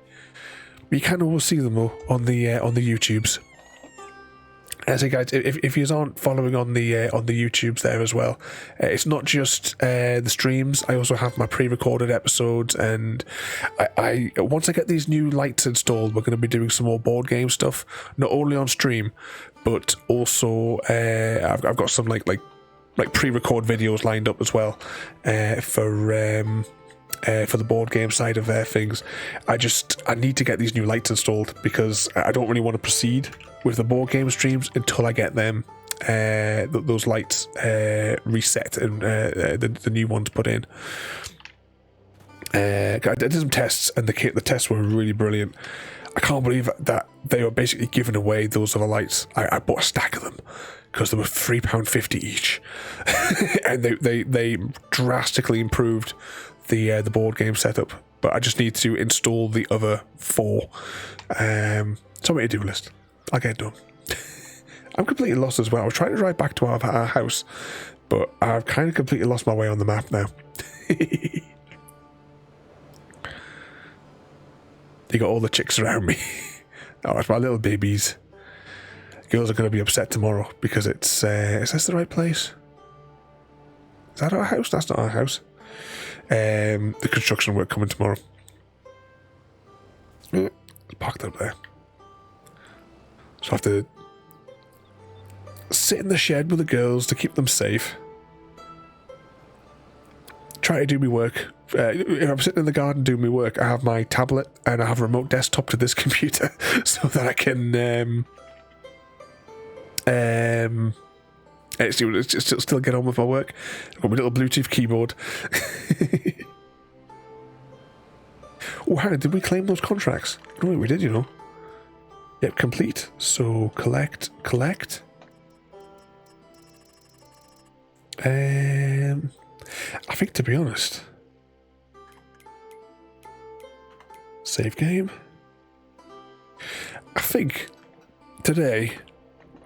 You can always see them though on the YouTubes. So guys, if you aren't following on the YouTubes there as well, it's not just the streams. I also have my pre-recorded episodes, and I once I get these new lights installed, we're going to be doing some more board game stuff, not only on stream, but also I've got some like pre-record videos lined up as well for the board game side of things. I need to get these new lights installed because I don't really want to proceed with the board game streams until I get them those lights reset and the new ones put in. I did some tests, and the tests were really brilliant. I can't believe that they were basically giving away those other lights. I bought a stack of them because they were £3.50 each, and they drastically improved the board game setup. But I just need to install the other 4. It's on my to-do list. I'll get it done. I'm completely lost as well. I was trying to drive back to our house, but I've kind of completely lost my way on the map now. You got all the chicks around me. Oh, it's my little babies. Girls are going to be upset tomorrow because it's... is this the right place? Is that our house? That's not our house. The construction work coming tomorrow. It's parked up there. So I have to sit in the shed with the girls to keep them safe. Try to do my work. If I'm sitting in the garden doing my work, I have my tablet and I have a remote desktop to this computer so that I can still get on with my work. I've got my little Bluetooth keyboard. Oh, hang on, did we claim those contracts? No, we did, you know. Yep, complete. So collect. I think, to be honest, save game. I think today,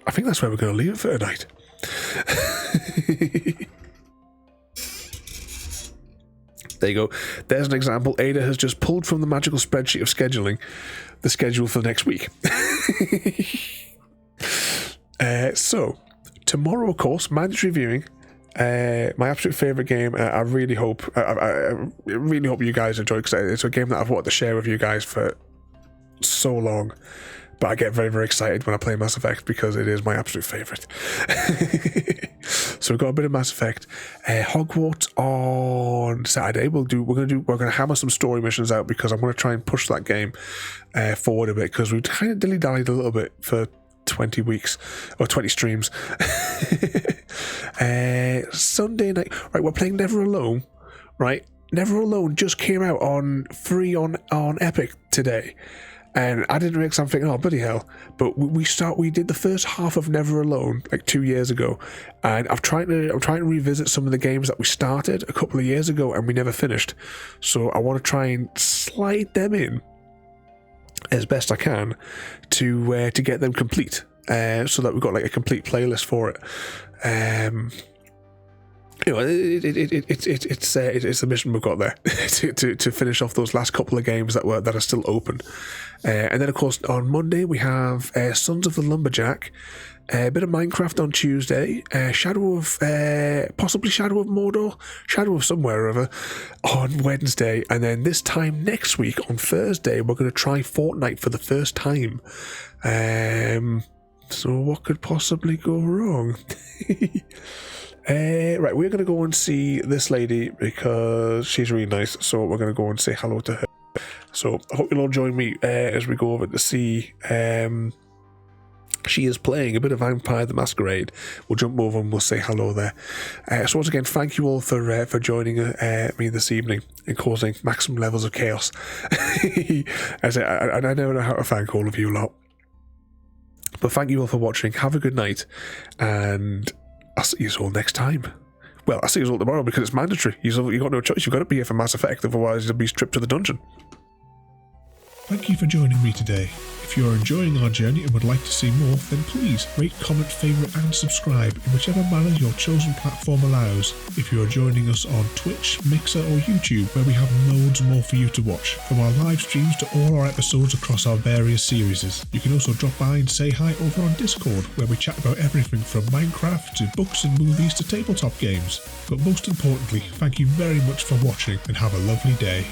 that's where we're going to leave it for tonight. There you go. There's an example. Ada has just pulled from the magical spreadsheet of scheduling the schedule for next week. So, tomorrow, of course, mandatory viewing. My absolute favourite game. I really hope you guys enjoy it, because it's a game that I've wanted to share with you guys for so long. But I get very, very excited when I play Mass Effect because it is my absolute favourite. So we've got a bit of Mass Effect. Hogwarts on Saturday. We're gonna hammer some story missions out because I'm gonna try and push that game forward a bit, because we've kind of dilly-dallied a little bit for 20 weeks or 20 streams. Sunday night, right? We're playing Never Alone, right? Never Alone just came out on free on Epic today. And I didn't realize, I'm thinking, oh, bloody hell. But we did the first half of Never Alone like 2 years ago. And I'm trying to revisit some of the games that we started a couple of years ago and we never finished. So I want to try and slide them in as best I can to get them complete. So that we've got like a complete playlist for it. it's the mission we've got there to finish off those last couple of games that are still open, and then of course on Monday we have Sons of the Lumberjack, a bit of Minecraft on Tuesday, possibly Shadow of Mordor, Shadow of somewhere or other on Wednesday, and then this time next week on Thursday we're going to try Fortnite for the first time. So what could possibly go wrong? Right, we're going to go and see this lady because she's really nice, so we're going to go and say hello to her. So I hope you'll all join me as we go over to see. She is playing a bit of Vampire the Masquerade. We'll jump over and we'll say hello there. So once again, thank you all for joining me this evening and causing maximum levels of chaos. As I never know how to thank all of you lot. But thank you all for watching. Have a good night, and I'll see you all next time. Well, I'll see you all tomorrow because it's mandatory. You've got no choice. You've got to be here for Mass Effect, otherwise you'll be stripped to the dungeon. Thank you for joining me today. If you are enjoying our journey and would like to see more, then please rate, comment, favourite and subscribe in whichever manner your chosen platform allows. If you are joining us on Twitch, Mixer or YouTube, where we have loads more for you to watch, from our live streams to all our episodes across our various series. You can also drop by and say hi over on Discord, where we chat about everything from Minecraft to books and movies to tabletop games. But most importantly, thank you very much for watching and have a lovely day.